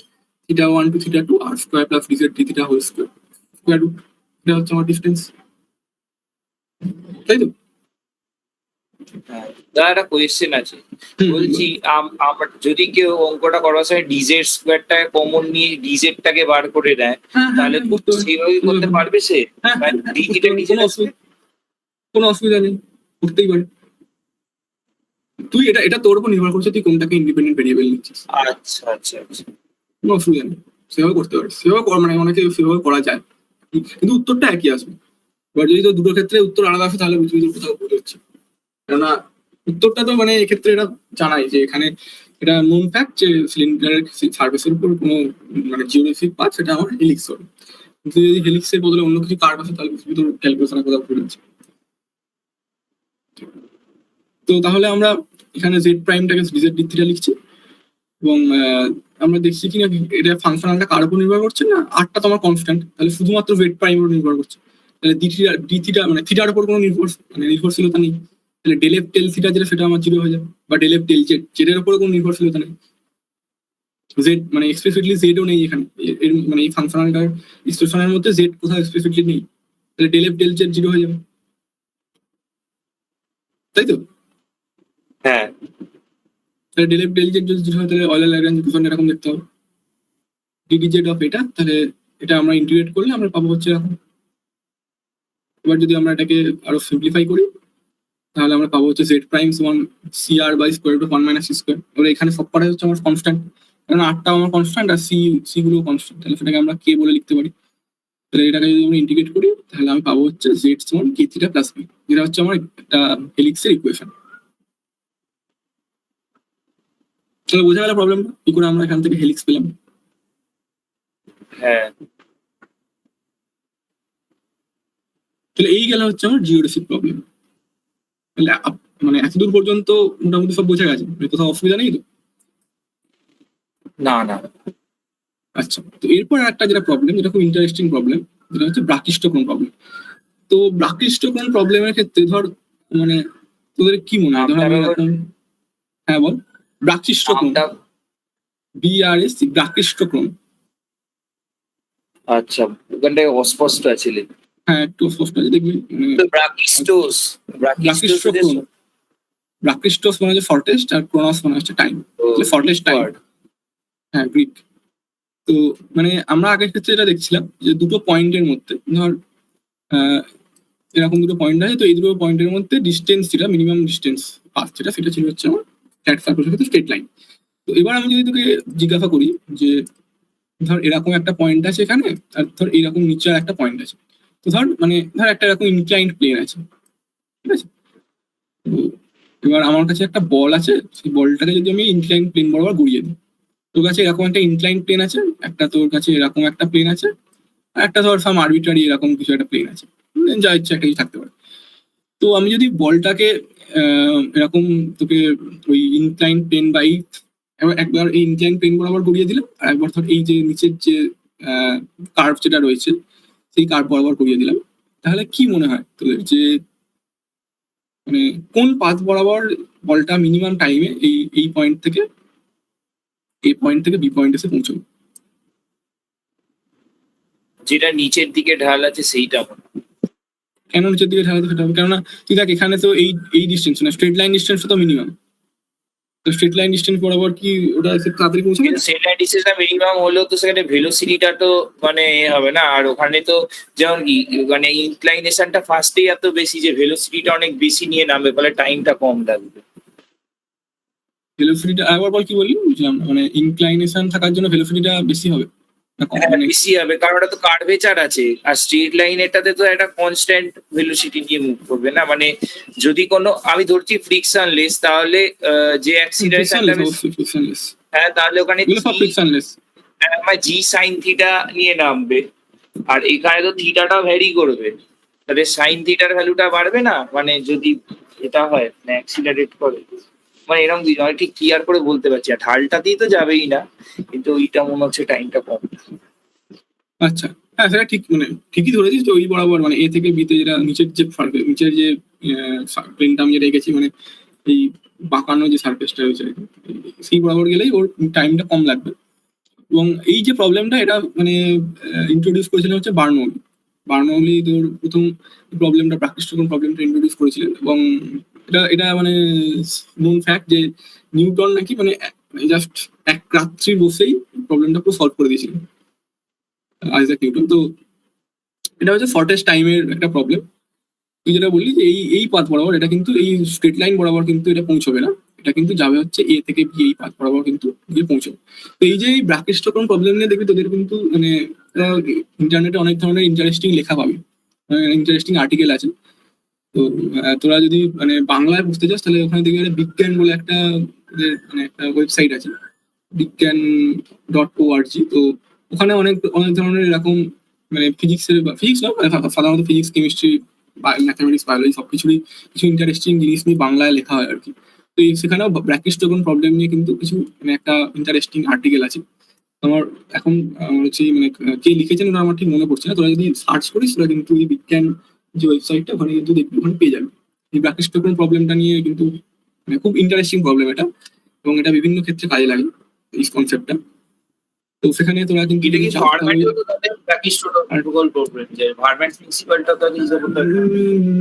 theta 1 to theta 2 R square plus DZ D theta whole square square root, এটা হচ্ছে আমার ডিস্টেন্স, তাই তো? হ্যাঁ, দাদা একটা কোয়েশ্চেন আছে। হুম, বলছি আমার যদি কেউ অঙ্কটা করার সময় ডিজেড স্কোয়ারটাকে কমন নিয়ে ডিজেডটাকে বার করে দেয়, হ্যাঁ, হ্যাঁ, তাহলে হ্যাঁ, করতে পারে। সেভাবে করতে পারবে সে? হ্যাঁ, হ্যাঁ, হ্যাঁ, ডি করতে থিটা পারে। ডিজেড কোনো অসুবিধা নেই, করতেই পারে। তুই এটা তোর উপর নির্ভর করছে তুই কোনটাকে ইন্ডিপেন্ডেন্ট ভেরিয়েবল নিচ্ছিস। আচ্ছা আচ্ছা আচ্ছা। কোনো অসুবিধা নেই, সেভাবে করতে পারিস। সেভাবে মানে অনেকে সেভাবে করা যায়, কিন্তু উত্তরটা একই আসবে। এবার যদি তো দুটো ক্ষেত্রে উত্তর আলাদা আসে তাহলে বুঝবি তোর কোথাও ভুল হচ্ছে। কেননা উত্তরটা তো মানে এক্ষেত্রে এটা জানাই যে এখানে এটা নোন ফ্যাক্ট যে সিলিন্ডারের সার্ফেসের উপর কোনো মানে জিওমেট্রিক পাথ, সেটা আমার হেলিক্স হবে। কিন্তু যদি হেলিক্সের বদলে অন্য কিছু কার্ভ আসে তাহলে বুঝবি তোর ক্যালকুলেশনে কোথাও ভুল হচ্ছে। তো তাহলে আমরা এখানে জেড প্রাইমটাকে ডিজেড ডি থিটা লিখছি, এবং আমরা দেখছি কি না এটা ফাংশনালটা কার উপর নির্ভর করছে না, আটটা তোমার কনস্ট্যান্ট, তাহলে শুধুমাত্র জেড প্রাইম উপর নির্ভর করছে। তাহলে ডি থিটা মানে থিটার উপর কোনো নির্ভরশীলতা নেই। তাহলে ডেল এফ টেল থিটা যেটা সেটা আমার জিরো হয়ে যাবে, বা ডেল এফ টেল জেড জেডের উপরে কোনো নির্ভরশীলতা নেই। জেড মানে এক্সপ্লিসিটলি জেডও নেই এখানে, এর মানে এই ফাংশনালটার এক্সপ্রেশনের মধ্যে জেড কোথাও এক্সপ্লিসিটলি নেই। তাহলে ডেল এফ টেল জেড জিরো হয়ে যাবে, তাই তো? হ্যাঁ তাহলে ডেল এফ ডেল জেড যদি জিরো হয় তাহলে অয়েলার ল্যাগ্রাঞ্জ ইকুয়েশন এরকম দেখতে হবে, ডিডি জেড অফ এটা। তাহলে এটা আমরা ইন্টিগ্রেট করলে আমরা পাবো হচ্ছে এরকম। এবার যদি আমরা এটাকে আরো সিম্পলিফাই করি তাহলে আমরা পাবো হচ্ছে জেড প্রাইম সমান C R by square root of 1 minus C square. এবার এখানে সব কটাই হচ্ছে আমার কনস্ট্যান্ট, কারণ আটটা আমার কনস্ট্যান্ট আর সি গুলো কনস্ট্যান্ট, তাহলে সেটাকে আমরা কে বলে লিখতে পারি। তাহলে এটাকে যদি আমরা ইন্টিগ্রেট করি তাহলে আমি পাবো হচ্ছে জেড সমান কে থিটা প্লাস বি, যেটা হচ্ছে আমার একটা হেলিক্সের ইকুয়েশন। তাহলে বোঝা গেল প্রবলেমটা কি করে আমরা এখান থেকে হেলিক্স পেলাম। হ্যাঁ তাহলে এই গেল হচ্ছে আমার জিওডেসিক প্রবলেম। তাহলে মানে এতদূর পর্যন্ত মোটামুটি সব বোঝা গেছে, মানে কোথাও অসুবিধা নেই তো? না না আচ্ছা, তো এরপর একটা যেটা প্রবলেম, যেটা খুব ইন্টারেস্টিং প্রবলেম, যেটা হচ্ছে ব্রাকিষ্টক্রম প্রবলেম। তো ব্রাকিষ্টক্রম প্রবলেমের ক্ষেত্রে ধর মানে তোদের কি মনে হয়, ধর আমি এরকম, হ্যাঁ বল, ব্রাকিষ্টক্রম, নামটা BRS ব্রাকিষ্টক্রম। আচ্ছা ওখানটায় অস্পষ্ট আছে হ্যাঁ একটু স্পষ্ট আছে দেখবি, ব্রাকিস্টোস ব্রাকিষ্টক্রম, ব্রাকিস্টোস মানে হচ্ছে শর্টেস্ট আর ক্রোনস মানে হচ্ছে টাইম, শর্টেস্ট টাইম। হ্যাঁ গ্রিক। তো মানে আমরা আগের ক্ষেত্রে এটা দেখছিলাম যে দুটো পয়েন্টের মধ্যে ধর এরকম দুটো পয়েন্ট আছে, তো এই দুটো পয়েন্টের মধ্যে ডিস্টেন্স যেটা মিনিমাম ডিস্টেন্স পাস যেটা সেটা ছিল হচ্ছে আমার ফ্ল্যাট সার্ফেসের ক্ষেত্রে স্ট্রেট লাইন। তো এবার আমি যদি তোকে জিজ্ঞাসা করি যে ধর এরকম একটা পয়েন্ট আছে এখানে, আর ধর এরকম নিচে আর একটা পয়েন্ট আছে, তো ধর একটা এরকম ইনক্লাইন্ড প্লেন আছে, ঠিক আছে? তো এবার আমার কাছে একটা বল আছে, সেই বলটাকে যদি আমি ইনক্লাইন্ড প্লেন বরাবর ঘুরিয়ে দিই, তোর কাছে এরকম একটা ইনক্লাইন্ড প্লেন আছে, একটা তোর কাছে এরকম একটা প্লেন আছে, আর একটা ধর সাম আরবিট্রারি এরকম কিছু একটা প্লেন আছে, যা ইচ্ছা একটা কিছু থাকতে পারে। তো আমি যদি বলটাকে এরকম তোকে ওই ইনক্লাইন প্লেন বাই একবার এই ইনক্লাইন প্লেন বরাবর ঘুরিয়ে দিলাম, আর একবার ধর এই যে নিচের যে কার্ভ যেটা রয়েছে সেই কার্ভ বরাবর ঘুরিয়ে দিলাম, তাহলে কি মনে হয় তোদের যে মানে কোন পাথ বরাবর বলটা মিনিমাম টাইমে এই পয়েন্ট থেকে বি পয়েন্ট এসে পৌঁছবে? যেটা নিচের দিকে ঢাল আছে সেইটা কেন নিচের দিকে ঢালাতে সেটা হবে? কেননা তুই দেখ এখানে তো এই ডিস্টেন্স না, স্ট্রেট লাইন ডিস্টেন্স তো মিনিমাম, তো স্ট্রেট লাইন ডিস্টেন্স বরাবর কি ওটা তাড়াতাড়ি পৌঁছাবে? সেটা ডিস্টেন্সটা মিনিমাম হলেও তো সেখানে ভেলোসিটিটা তো মানে হবে না, আর ওখানে তো যেমন কি মানে ইনক্লাইনেশনটা ফার্স্টেই এত বেশি যে ভেলোসিটিটা অনেক বেশি নিয়ে নামবে, ফলে টাইমটা কম লাগবে। ভেলোসিটিটা আবার বল, কি বললি বুঝলাম না। মানে ইনক্লাইনেশন থাকার জন্য ভেলোসিটিটা বেশি হবে না কম? হ্যাঁ মানে বেশি হবে কারণ ওটা তো কার্ভেচার আছে, আর স্ট্রেট লাইন এটাতে তো একটা কনস্ট্যান্ট ভেলোসিটি নিয়ে মুভ করবে না। মানে যদি কোনো আমি ধরছি ফ্রিকশনলেস, তাহলে যে অ্যাক্সিলারেশনটা ফ্রিকশনলেস, হ্যাঁ তাহলে ওখানে এগুলো সব ফ্রিকশনলেস। জি সাইন থিটা নিয়ে নামবে, আর এখানে তো থিটাটা ভ্যারি করবে, তাহলে সাইন থিটার ভ্যালুটা বাড়বে না, মানে যদি এটা হয় মানে অ্যাক্সিলারেট করে, মানে এরকম কিছু আমি ঠিক ক্লিয়ার করে বলতে পারছি না, ঢালটাতেই তো যাবেই না, কিন্তু ওইটা মনে হচ্ছে টাইমটা কম। আচ্ছা হ্যাঁ সেটা ঠিক, মানে ঠিকই ধরেছিস তো, ওই বরাবর মানে এ থেকে বিতে যেটা নিচের যে নিচের যে প্লেনটা আমি যেটা রেখেছি, মানে এই বাঁকানো যে সার্ফেসটা রয়েছে সেই বরাবর গেলেই ওর টাইমটা কম লাগবে। এবং এই যে প্রবলেমটা এটা মানে ইন্ট্রোডিউস করেছিলেন হচ্ছে বার্নৌলি তোর প্রথম প্রবলেমটা প্রাকৃতিক প্রবলেমটা ইন্ট্রোডিউস করেছিলেন, এবং এটা মানে নোন ফ্যাক্ট যে নিউটন নাকি মানে জাস্ট এক রাত্রি বসেই প্রবলেমটা পুরো সলভ করে দিয়েছিল, আইজাক নিউটন। তো এটা হচ্ছে শর্টেস্ট টাইমের একটা প্রবলেম। তুই যেটা বললি যে এই পাথ বরাবর, এটা কিন্তু এই স্ট্রেট লাইন বরাবর কিন্তু এটা পৌঁছবে না, এটা কিন্তু যাবে হচ্ছে এ থেকে বি, এই পাথ বরাবর কিন্তু গিয়ে পৌঁছবে। তো এই যে এই ব্র্যাকেট-স্টোকন প্রবলেম নিয়ে দেখবি তোদের কিন্তু মানে ইন্টারনেটে অনেক ধরনের ইন্টারেস্টিং লেখা পাবি, ইন্টারেস্টিং আর্টিকেল আছে। তো তোরা যদি মানে বাংলায় বুঝতে চাস তাহলে ওখানে দেখবি একটা বিজ্ঞান বলে একটা ওদের মানে একটা ওয়েবসাইট আছে, বিজ্ঞান.org। তো ওখানে অনেক অনেক ধরনের এরকম মানে ফিজিক্সের বা ফিজিক্স না মানে সাধারণত ফিজিক্স, কেমিস্ট্রি, ম্যাথামেটিক্স, বায়োলজি সবকিছুরই কিছু ইন্টারেস্টিং জিনিস নিয়ে বাংলায় লেখা হয় আর কি। তো সেখানেও ব্র্যাকেট-স্টোকন প্রবলেম নিয়ে কিন্তু কিছু মানে একটা ইন্টারেস্টিং আর্টিকেল আছে। আমার এখন হচ্ছে মানে কে লিখেছেন ওটা আমার ঠিক মনে পড়ছে না। তোরা যদি সার্চ করিস তোরা কিন্তু এই বিজ্ঞান যে ওয়েবসাইটটা ওখানে কিন্তু দেখবি, ওখানে পেয়ে যাবে। এই ব্র্যাকেট-স্টোকন প্রবলেমটা নিয়ে কিন্তু মানে খুব ইন্টারেস্টিং প্রবলেম এটা, এবং এটা বিভিন্ন ক্ষেত্রে কাজে লাগে এই কনসেপ্টটা। তো সেখানে তোরা কিন্তু এটা কি ফরম্যাটেও তো তাদের ব্র্যাকেট-স্টোকন প্রোটোকল প্রবলেম, যে ভার্ম্যাট প্রিন্সিপালটা তো ইউজ করতে হবে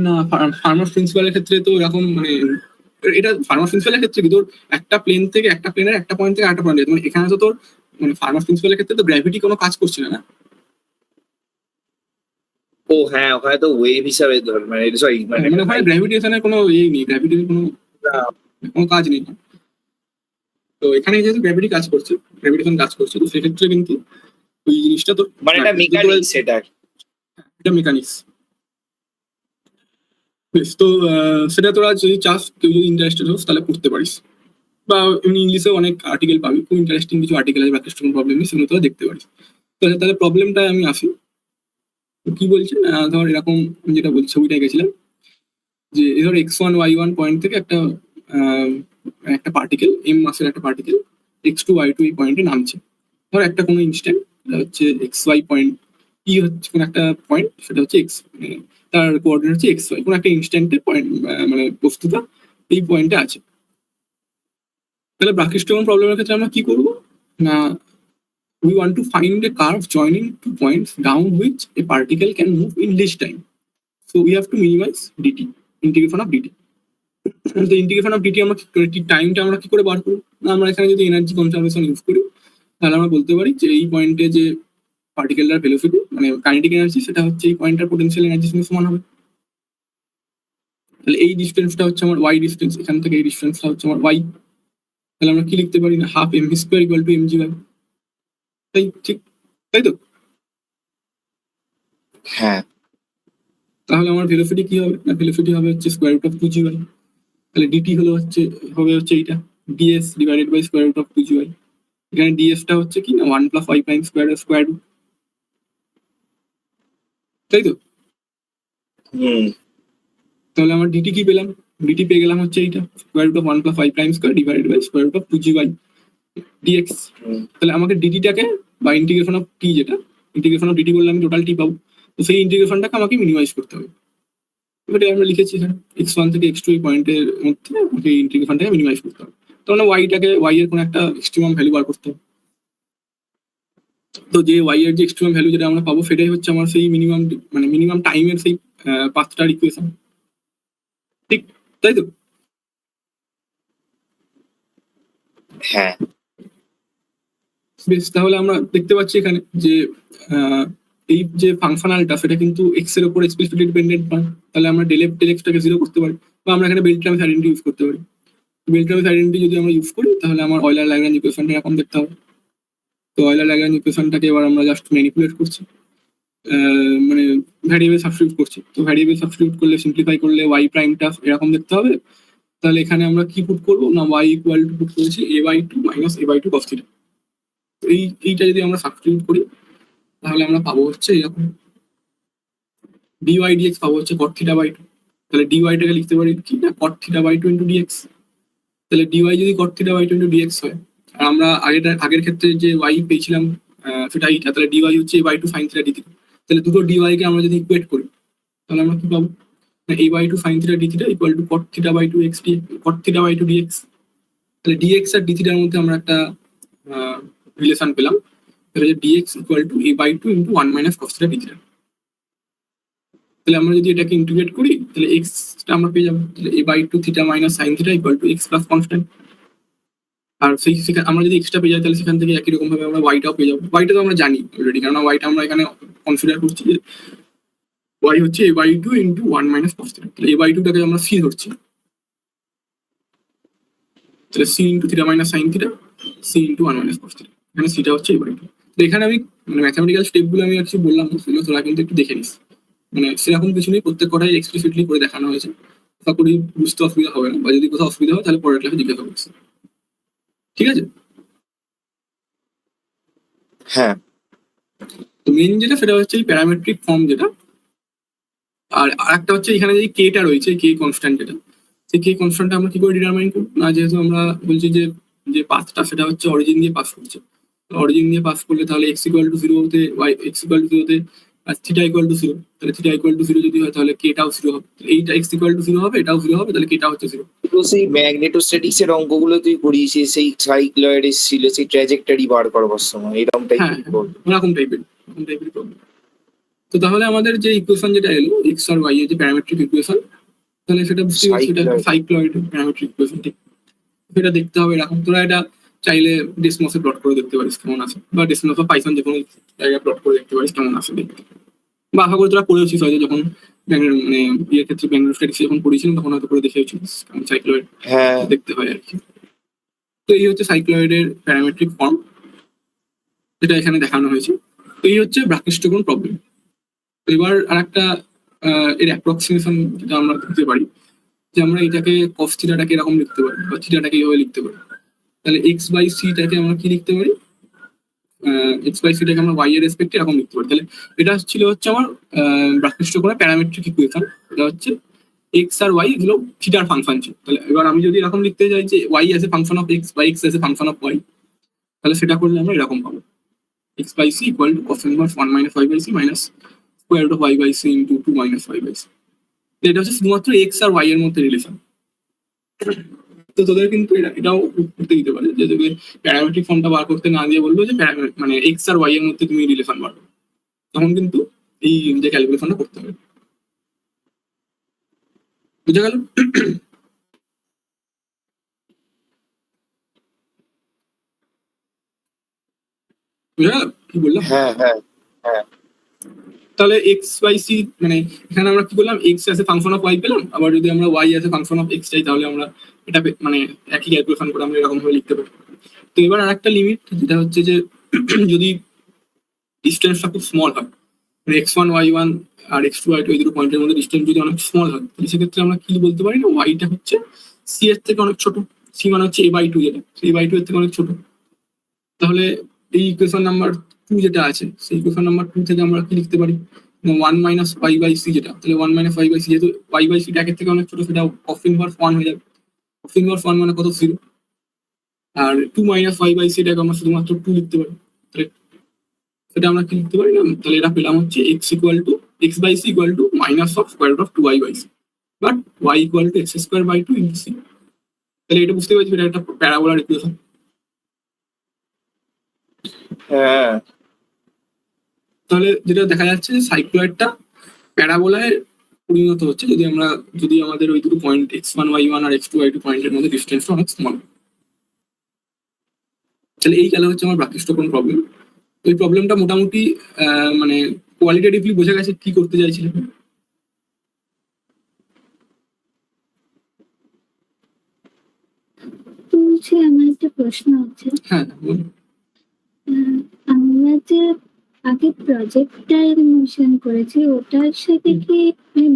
না, ফার্মার প্রিন্সিপালের ক্ষেত্রে তো এরকম মানে এটা ফার্মার প্রিন্সিপালের ক্ষেত্রে কি তোর একটা প্লেন থেকে একটা প্লেনের একটা পয়েন্ট থেকে একটা পয়েন্ট, মানে এখানে তো তোর মানে ফার্মার প্রিন্সিপালের ক্ষেত্রে তো গ্র্যাভিটি কোনো কাজ করছে না। ও হ্যাঁ, ওখানে তো ওয়েভ হিসাবে ধর মানে সরি মানে ওখানে গ্র্যাভিটেশনের কোনো ইয়ে নেই, গ্র্যাভিটির কোনো কাজ নেই। তো এখানে যেহেতু গ্র্যাভিটি কাজ করছে, গ্র্যাভিটেশন কাজ করছে, তো সেক্ষেত্রে কিন্তু ওই জিনিসটা তো মানে এটা মেকানিক্স, এটা মেকানিক্স। বেশ, তো সেটা তোরা যদি চাস, কেউ যদি ইন্টারেস্টেড হোস তাহলে পড়তে পারিস, বা এমনি ইংলিশেও অনেক আর্টিকেল পাবি, খুব ইন্টারেস্টিং কিছু আর্টিকেল আছে ব্র্যাকেট-স্টোকন প্রবলেম নিয়ে, সেগুলো তোরা দেখতে পারিস। তাহলে প্রবলেমটা আমি আসি কি বলছি। ধর এরকম যেটা বলছি ছবিটায় গেছিলাম যে ধর x1 y1 পয়েন্ট থেকে একটা একটা পার্টিকেল এম মাসের একটা পার্টিকেল x2 y2 এই পয়েন্টে নামছে। ধর একটা কোনো ইনস্ট্যান্ট হচ্ছে xy পয়েন্ট, ই হচ্ছে কোনো একটা পয়েন্ট, সেটা হচ্ছে x, তার কোঅর্ডিনেট হচ্ছে xy, কোনো একটা ইনস্ট্যান্টে পয়েন্ট মানে বস্তুটা এই পয়েন্টে আছে। তাহলে ব্র্যাকেট-স্টোকন প্রবলেমের ক্ষেত্রে আমরা কি করবো না, we want to find a curve joining two points down which a particle can move in least time. So we have to minimize dt, integration of dt. তো ইন্টিগ্রেশন অফ dt আমরা টাইমটা আমরা কি করে বার করবো না, আমরা এখানে যদি এনার্জি কনজারভেশন ইউজ করি তাহলে আমরা বলতে পারি যে এই পয়েন্টে যে পার্টিকেলটার ভেলোসিটি মানে কাইনেটিক এনার্জি, সেটা হচ্ছে এই পয়েন্টটার পোটেনশিয়াল এনার্জির সঙ্গে সমান হবে। তাহলে এই ডিস্টেন্সটা হচ্ছে আমার y ডিস্টেন্স, এখান থেকে এই ডিস্টেন্সটা হচ্ছে আমার y। তাহলে আমরা কি লিখতে পারি না, half mv square equal to mg by, তাই ঠিক, তাই তো? হ্যাঁ। তাহলে আমার ভেলোসিটি কি হবে না, ভেলোসিটি হবে হচ্ছে স্কোয়ার রুট অফ 2gy। তাহলে dt হবে হচ্ছে এইটা ds divided by square root of 2gy। এখানে ds টা হচ্ছে কি না 1 plus y prime square root, তাই তো? তাহলে আমার dt কি পেলাম, dt পেয়ে গেলাম হচ্ছে এইটা square root of 1 plus y prime square divided by square root of 2gy dx। তাহলে আমাকে dt টাকে বা ইন্টিগ্রেশন অফ t, যেটা ইন্টিগ্রেশন অফ dt বললে আমি টোটাল t পাবো, তো সেই ইন্টিগ্রেশনটাকে আমাকে মিনিমাইজ করতে হবে। এবারে আমরা লিখেছি এখানে x1 থেকে x2 এই পয়েন্টের মধ্যে আমাকে ইন্টিগ্রেশনটাকে মিনিমাইজ করতে হবে। তাহলে y এর কোনো একটা এক্সট্রিমাম ভ্যালু বার করতে হবে। তো যে y এর যে এক্সট্রিমাম ভ্যালু যেটা আমরা পাবো সেটাই হচ্ছে আমার সেই মিনিমাম মানে মিনিমাম টাইমের সেই পাথটার ইকুয়েশন, ঠিক তাই তো? হ্যাঁ। বেশ, তাহলে আমরা দেখতে পাচ্ছি এখানে যে এই যে ফাংশনালটা সেটা কিন্তু x এর উপর এক্সপ্লিসিটলি ডিপেন্ডেন্ট নয়। তাহলে আমরা ডেল এক্সটাকে 0 করতে পারি, বা আমরা এখানে বেলট্রামিস আইডেন্টিটি ইউজ করতে পারি। বেলট্রামিস আইডেন্টিটি যদি আমরা ইউজ করি তাহলে আমার অয়লার ল্যাগ্রাঞ্জ ইকুয়েশনটা এরকম দেখতে হবে। তো অয়লার ল্যাগ্রাঞ্জ ইকুয়েশনটাকে এবার আমরা জাস্ট ম্যানিপুলেট করছি, মানে ভ্যারিয়েবল সাবস্টিটিউট করছি। তো ভ্যারিয়েবল সাবস্টিটিউট করলে সিম্পলিফাই করলে y প্রাইমটা এরকম দেখতে হবে। তাহলে এখানে আমরা কি পুট করবো না, y ইকুয়াল টু পুট করেছি a/2 মাইনাস a/2 cos θ। তো এইটা যদি আমরা সাবস্টিটিউট করি তাহলে আমরা পাবো হচ্ছে এরকম dy dx পাবো হচ্ছে cot θ/2। তাহলে dy টাকে লিখতে পারি কি না cot θ/2 ইন্টু dx। তাহলে dy যদি cot θ/2 ইন্টু dx হয়, আর আমরা আগের ক্ষেত্রে যে y পেয়েছিলাম সেটা এইটা, তাহলে dy হচ্ছে a/2 sin θ dθ। তাহলে দুটো dy কে আমরা যদি ইকুয়েট করি তাহলে আমরা কি পাবো না a/2 sin θ dθ equal to cot θ/2 x cot θ/2 dx। তাহলে dx আর dθ এর মধ্যে আমরা একটা রিলেশন পেলাম, তাহলে dx equal two a/2 into 1 minus cos θ dθ। তাহলে আমরা যদি এটাকে ইন্টিগ্রেট করি তাহলে এক্সটা আমরা পেয়ে যাবো, তাহলে a by two theta minus sine theta equal to X plus constant. আর আমরা যদি এক্সটা পেয়ে যাই তাহলে সেখান থেকে একই রকম ভাবে আমরা ওয়াইটাও পেয়ে যাবো। ওয়াইটা তো আমরা জানি অলরেডি, কারণ ওয়াইটা আমরা এখানে কনসিডার করছি যে ওয়াই হচ্ছে a by two into one minus cos theta. তাহলে a বাই টুটাকে আমরা সি ধরছি, তাহলে c into theta minus sine theta, c into one minus cos theta, এখানে সিটা হচ্ছে a বাই টু। তো এখানে আমি মানে ম্যাথামেটিক্যাল স্টেপগুলো আমি অ্যাকচুয়ালি বললাম না, সেগুলো তোরা কিন্তু একটু দেখে নিস, মানে সেরকম কিছু নেই, প্রত্যেক কটাই এক্সপ্লিসিটলি করে দেখানো হয়েছে। আশা করি বুঝতে অসুবিধা হবে না, বা যদি কোথাও অসুবিধা হয় তাহলে পরের ক্লাসে জিজ্ঞাসা করছি, ঠিক আছে? হ্যাঁ, তো মেন যেটা সেটা হচ্ছে এই প্যারামেট্রিক ফর্ম যেটা, আর আরেকটা হচ্ছে এখানে যে কেটা রয়েছে, কে কনস্ট্যান্ট যেটা, সেই কে কনস্ট্যান্টটা আমরা কি করে ডিটারমাইন করব না, যেহেতু আমরা বলছি যে যে পাথটা সেটা হচ্ছে অরিজিন দিয়ে পাস করছে, অরিজিন দিয়ে পাস করলে তাহলে এক্স ইকুয়াল টু জিরো হতে ওয়াই এক্স ইকুয়াল টু জিরোতে আর থিটা ইকুয়াল টু জিরো, তাহলে থিটা ইকুয়াল টু জিরো যদি হয় তাহলে কেটাও জিরো হবে, এইটা এক্স ইকুয়াল টু জিরো হবে, এটাও জিরো হবে, তাহলে কেটা হচ্ছে জিরো। তো সেই ম্যাগনেটোস্ট্যাটিক্স এর অঙ্কগুলো তুই করিয়েছিস, সেই সাইক্লয়েড এসেছিল, সেই ট্র্যাজেক্টরি বার করবার সময় এরকম হ্যাঁ, টাইপের ওরকম টাইপের প্রবলেম। তো তাহলে আমাদের যে ইকুয়েশন যেটা এলো এক্স আর ওয়াই এর যে প্যারামেট্রিক ইকুয়েশন, তাহলে সেটা বুঝতে পারছি সেটা সাইক্লয়েড প্যারামেট্রিক ইকুয়েশন, ঠিক? সেটা দেখতে হবে এরকম। তোরা এটা চাইলে ডেসমসে প্লট করে দেখতে পারিস কেমন আছে, বা ডেসমস বা পাইথন যে কোনো জায়গায় প্লট করে দেখতে পারিস কেমন আছে দেখতে, বা আশা করি তোরা পড়েছিস হয়তো যখন ব্যাঙ্গালোর মানে ইয়ের ক্ষেত্রে ব্যাঙ্গালোর স্ট্যাটিক্স যখন পড়েছিলাম তখন হয়তো করে দেখেছিস কেমন সাইক্লয়েড হ্যাঁ দেখতে হয় আর কি। তো এই হচ্ছে সাইক্লয়েডের প্যারামেট্রিক ফর্ম, যেটা এখানে দেখানো হয়েছে। তো এই হচ্ছে ব্রাকিষ্টকোণ প্রবলেম। তো এবার আরেকটা এর অ্যাপ্রক্সিমেশন যেটা আমরা দিতে পারি, যে আমরা এটাকে কস থিটাটাকে এরকম লিখতে পারি, বা থিটাটাকে এইভাবে লিখতে পারি। তাহলে এক্স বাই সিটাকে আমরা কি লিখতে পারি, এক্স বাই সিটাকে আমরা ওয়াই এর রেসপেক্টে এরকম লিখতে পারি। তাহলে এটা ছিল হচ্ছে আমার ব্রাকিষ্টকোণের প্যারামেট্রিক ইকুয়েশন, এটা হচ্ছে এক্স আর ওয়াই এগুলো থিটার ফাংশন ছিল। তাহলে এবার আমি যদি এরকম লিখতে চাই যে Y as a function of X বা X as a function of Y, তাহলে সেটা করলে আমরা এরকম পাবো, x by c equal to cos inverse 1 minus y by c minus square root of y by c into 2 minus y by c। এটা হচ্ছে শুধুমাত্র x আর y এর মধ্যে রিলেশন। তো তোদের কিন্তু এটাও করতে দিতে পারে যে তোকে প্যারামেট্রিক ফর্মটা বার করতে না দিয়ে বললো যে মানে x আর y এর মধ্যে তুমি রিলেশন বার করো, তখন কিন্তু এই যে ক্যালকুলেশনটা করতে হবে। বুঝা গেল? বুঝা গেল কি বললাম? হ্যাঁ হ্যাঁ তাহলে এক্স বাই সি মানে এখানে আমরা কি বললাম, x as a function of y পেলাম, আবার যদি আমরা y as a function of x চাই তাহলে আমরা এটা মানে একই ক্যালকুলেশন করে আমরা এরকম ভাবে লিখতে পারি। তো এবার আরেকটা লিমিট যেটা হচ্ছে যে যদি ডিস্টেন্সটা খুব স্মল হয়, মানে এক্স ওয়ান ওয়াই ওয়ান আর এক্স টু ওয়াই টু এই দুটো পয়েন্টের মধ্যে ডিস্টেন্স যদি অনেক স্মল হয়, তাহলে সেক্ষেত্রে আমরা কি বলতে পারি না, ওয়াইটা হচ্ছে সি এর থেকে অনেক ছোট, সি মানে হচ্ছে এ বাই টু, যেটা এ বাই টু এর থেকে অনেক ছোট। তাহলে এই ইকুয়েশন নাম্বার টু যেটা আছে, সেই ইকুয়েশন নাম্বার টু থেকে আমরা কি লিখতে পারি, one minus Y by c যেটা, তাহলে one minus Y by c যেহেতু ওয়াই বাই সিটা একের থেকে অনেক ছোট, সেটা কস ইনভার্স ওয়ান হয়ে যাবে। কস ইনভার্স ওয়ান মানে কত, জিরো। আর টু মাইনাস ওয়াই বাই সিটাকে আমরা শুধুমাত্র টু লিখতে পারি, তাহলে সেটা আমরা কি লিখতে পারি না, তাহলে এটা পেলাম হচ্ছে x equal to x by c equal to minus of square root of two Y by c, but y equal to x square by two into c. তাহলে এটা বুঝতে পারছি এটা একটা প্যারাবোলার ইকুয়েশন। হ্যাঁ তাহলে যেটা দেখা যাচ্ছে যে সাইক্লয়েডটা প্যারাবোলায় পরিণত হচ্ছে যদি আমাদের ওই দুটো point X one Y one আর এক্স টু ওয়াই টু পয়েন্টের মধ্যে ডিস্টেন্সটা অনেক স্মল। তাহলে এই গেল হচ্ছে আমার ব্রাকিষ্টকোণ প্রবলেম। ওই প্রবলেমটা মোটামুটি মানে কোয়ালিটেটিভলি বোঝা গেছে কি করতে চাইছিলেন। বলছি আমার একটা প্রশ্ন আছে, হ্যাঁ বলুন। আমরা যে আগে প্রজেক্টাইল মোশন করেছি ওটার সাথে কি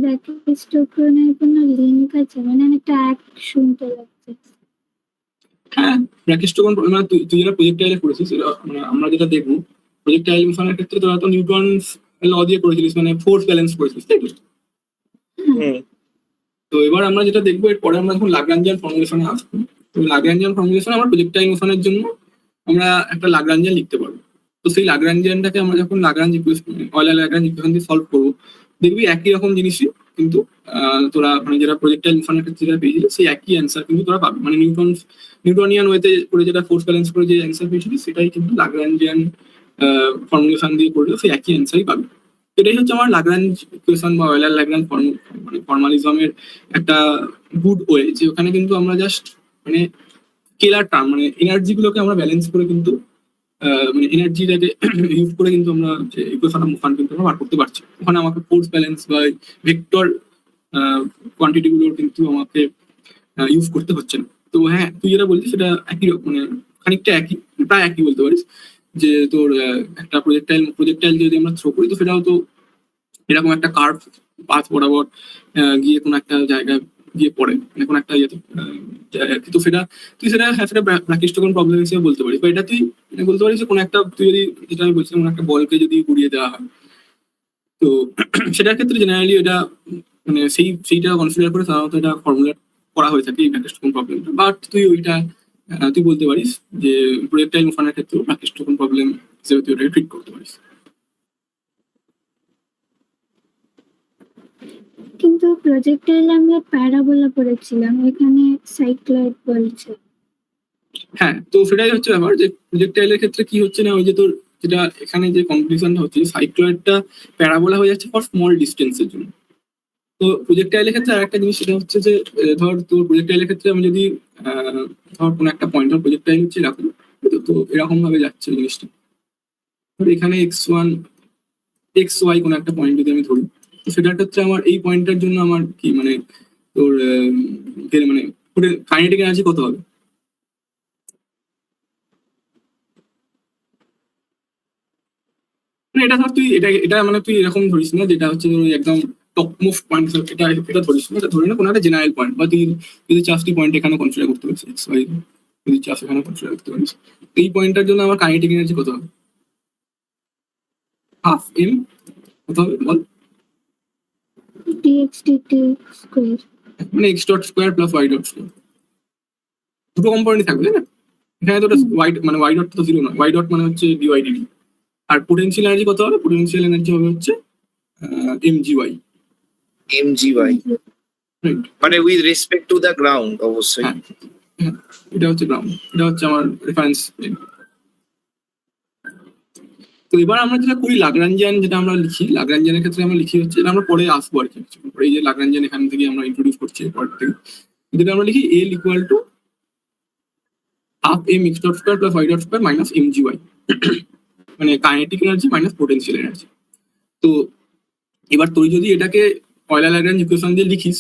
ব্রাকিষ্টকোণের কোনো লিঙ্ক আছে? মানে আমি একটা এক শুনতে লাগছে। হ্যাঁ, ব্রাকিষ্টকোণ মানে তুই যেটা প্রজেক্টাইলে করেছিস সেটা মানে আমরা যেটা দেখবো প্রজেক্টাইল মোশনের ক্ষেত্রে তোরা তো নিউটনস ল দিয়ে করেছিলিস, মানে ফোর্স ব্যালেন্স করেছিলিস, তাই তো? তো এবার আমরা যেটা দেখবো এরপরে আমরা যখন লাগরাঞ্জিয়ান ফর্মুলেশনে আসবো, তো লাগরাঞ্জিয়ান ফর্মুলেশনে আমরা প্রজেক্টাইল মোশনের জন্য আমরা একটা লাগরাঞ্জিয়ান লিখতে পারবো। তো সেই লাগরাঞ্জিয়ানটাকে আমরা যখন Lagrange equation Euler Lagrange equation দিয়ে সলভ করবো, দেখবি একই রকম জিনিসই কিন্তু তোরা মানে যেটা প্রজেক্টাইল মোশনের ক্ষেত্রে যেটা পেয়েছিলি সেই একই অ্যান্সার কিন্তু তোরা পাবি, মানে নিউটনিয়ান ওয়েতে করে যেটা ফোর্স ব্যালেন্স করে যে অ্যান্সার পেয়েছিলি সেটাই কিন্তু লাগরাঞ্জিয়ান ফর্মুলেশন দিয়ে করলে সেই একই অ্যান্সারই পাবি। এটাই হচ্ছে আমার লাগরাঞ্জ ইকুয়েশন বা ওয়েলার লাগরাঞ্জ মানে ফর্মালিজমের একটা গুড ওয়ে, যে ওখানে কিন্তু আমরা জাস্ট মানে স্কেলার টার্ম মানে এনার্জি গুলোকে আমরা ব্যালেন্স করে কিন্তু মানে এনার্জিটাকে ইউজ করে কিন্তু আমরা যে ইকুয়েশনটা মুখান কিন্তু আমরা বার করতে পারছি। ওখানে আমাকে ফোর্স ব্যালেন্স বা ভেক্টর কোয়ান্টিটি গুলোর কিন্তু আমাকে ইউজ করতে হচ্ছে না। তো হ্যাঁ, তুই যেটা বলছিস সেটা একই মানে খানিকটা একই, প্রায় একই বলতে পারিস, যে তোর একটা প্রজেক্টাইল যদি আমরা থ্রো করি তো সেটাও তো এরকম একটা কার্ভ পাথ বরাবর গিয়ে কোনো একটা জায়গায় গিয়ে পড়ে, মানে কোনো একটা ইয়েতে কিন্তু সেটা তুই সেটা হ্যাঁ সেটা ব্রাকিস্টকন প্রবলেম হিসেবে বলতে পারিস, বা এটা তুই বলতে পারিস যে কোনো একটা তুই যদি, যেটা আমি বলছিলাম, কোনো একটা বলকে যদি ঘুরিয়ে দেওয়া হয় তো সেটার ক্ষেত্রে জেনারেলি এটা মানে সেইটা কনসিডার করে সাধারণত এটা ফর্মুলা করা হয়ে থাকে এই ব্রাকিস্টকন প্রবলেমটা। বাট তুই ওইটা তুই বলতে পারিস যে প্রজেক্টাইল মোশনের ক্ষেত্রে ব্রাকিস্টকন প্রবলেম হিসেবে তুই ওটাকে ট্রিট করতে পারিস। কিন্তু প্রজেক্টাইলে আমরা প্যারাবোলা পড়েছিলাম, এখানে সাইক্লয়েড বলছে। হ্যাঁ, তো সেটাই হচ্ছে ব্যাপার, যে প্রজেক্টাইলের ক্ষেত্রে কি হচ্ছে না, ওই যে তোর যেটা এখানে যে কনক্লুশনটা হচ্ছে সাইক্লয়েডটা প্যারাবোলা হয়ে যাচ্ছে ফর স্মল ডিস্টেন্সের জন্য। তো প্রজেক্টাইলের ক্ষেত্রে আর একটা জিনিস সেটা হচ্ছে যে ধর তোর প্রজেক্টাইলের ক্ষেত্রে আমি যদি ধর কোনো একটা পয়েন্ট ধর প্রজেক্টাইল হচ্ছে এরকম, তো এরকম ভাবে যাচ্ছে জিনিসটা, ধর এখানে XY কোনো একটা পয়েন্ট যদি আমি ধরি, তো সেটার ক্ষেত্রে আমার এই পয়েন্টটার জন্য আমার কি মানে তোর মানে কাইনেটিক এনার্জি কত হবে? মানে এটা ধর তুই এটা মানে তুই এরকম ধরিস না যেটা হচ্ছে তোর ওই একদম টপ মোস্ট পয়েন্ট, এটা ধরিস না, এটা ধরি না কোনো একটা জেনারেল পয়েন্ট, বা তুই যদি চাস তুই পয়েন্ট এখানে কনসিডার করতে পারিস, XY যদি চাস এখানে কনসিডার করতে পারিস, এই পয়েন্টটার জন্য আমার কাইনেটিক এনার্জি কত হবে? হাফ এম কত হবে বল? dx dt square. মানে x dot square plus y dot square, দুটো কম্পোনেন্ট থাকবে তাই না? এখানে তো মানে y ডট তো জিরো নয়, y ডট মানে হচ্ছে dy dt। আর পোটেনশিয়াল এনার্জি কত হবে? পোটেনশিয়াল এনার্জি হবে হচ্ছে mgy, mgy রাইট? মানে with respect to the ground অবশ্যই। হ্যাঁ, এটা হচ্ছে গ্রাউন্ড, এটা হচ্ছে আমার রেফারেন্স। তো এবার আমরা যেটা করি লাগরাঞ্জিয়ান, যেটা আমরা লিখি লাগরাঞ্জিয়ানের ক্ষেত্রে আমরা লিখি হচ্ছে, এটা আমরা পরে আসবো আর কি, পরে এই যে লাগরাঞ্জিয়ান এখান থেকে আমরা ইন্ট্রোডিউস করছি এরপর থেকে, যেটা আমরা লিখি L equal to half m x dot square plus y dot square minus mgy, মানে kinetic energy minus potential energy. তো এবার তুই যদি এটাকে অয়লার ল্যাগ্রাঞ্জ ইকুয়েশন দিয়ে লিখিস,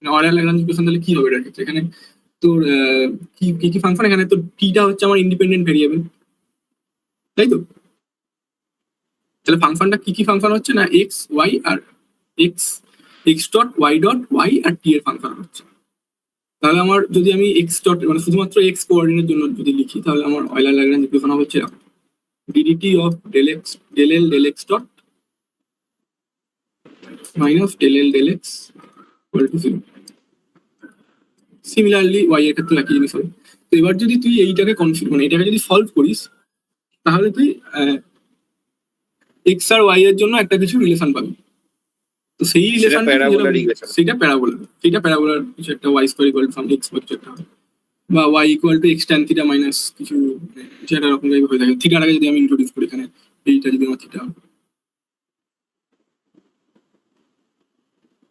অয়লার ল্যাগ্রাঞ্জ ইকুয়েশন তাহলে কি হবে এটার ক্ষেত্রে? এখানে তোর কি কি ফাংশন, এখানে তো টিটা হচ্ছে আমার ইন্ডিপেন্ডেন্ট ভেরিয়েবল, তাই তো? তাহলে ফাংশনটা কি ফাংশন হচ্ছে না, এক্স ওয়াই আর X dot Y dot Y আর টি এর ফাংশন হচ্ছে। তাহলে আমার যদি আমি এক্স ডট মানে শুধুমাত্র এক্স কোঅর্ডিনেটের জন্য যদি লিখি, তাহলে আমার অয়লার ল্যাগ্রাঞ্জ ইকুয়েশন হচ্ছে এরকম, d d t of del x del l del x dot minus del l del x equal to 0। Similarly y এর ক্ষেত্রে একই জিনিস হবে। তো এবার যদি তুই এইটাকে মানে এটাকে যদি সলভ করিস, তাহলে তুই এক্স আর ওয়াই এর জন্য একটা কিছু রিলেশন পাবি। তো সেই রিলেশন সেটা প্যারাবোলার কিছু একটা y square equal to some x বা কিছু একটা, বা y equal to x tan theta minus কিছু যেটা রকম ভাবে হয়ে থাকে। থিটাটাকে যদি আমি ইন্ট্রোডিউস করি এখানে, এইটা যদি আমার থিটা,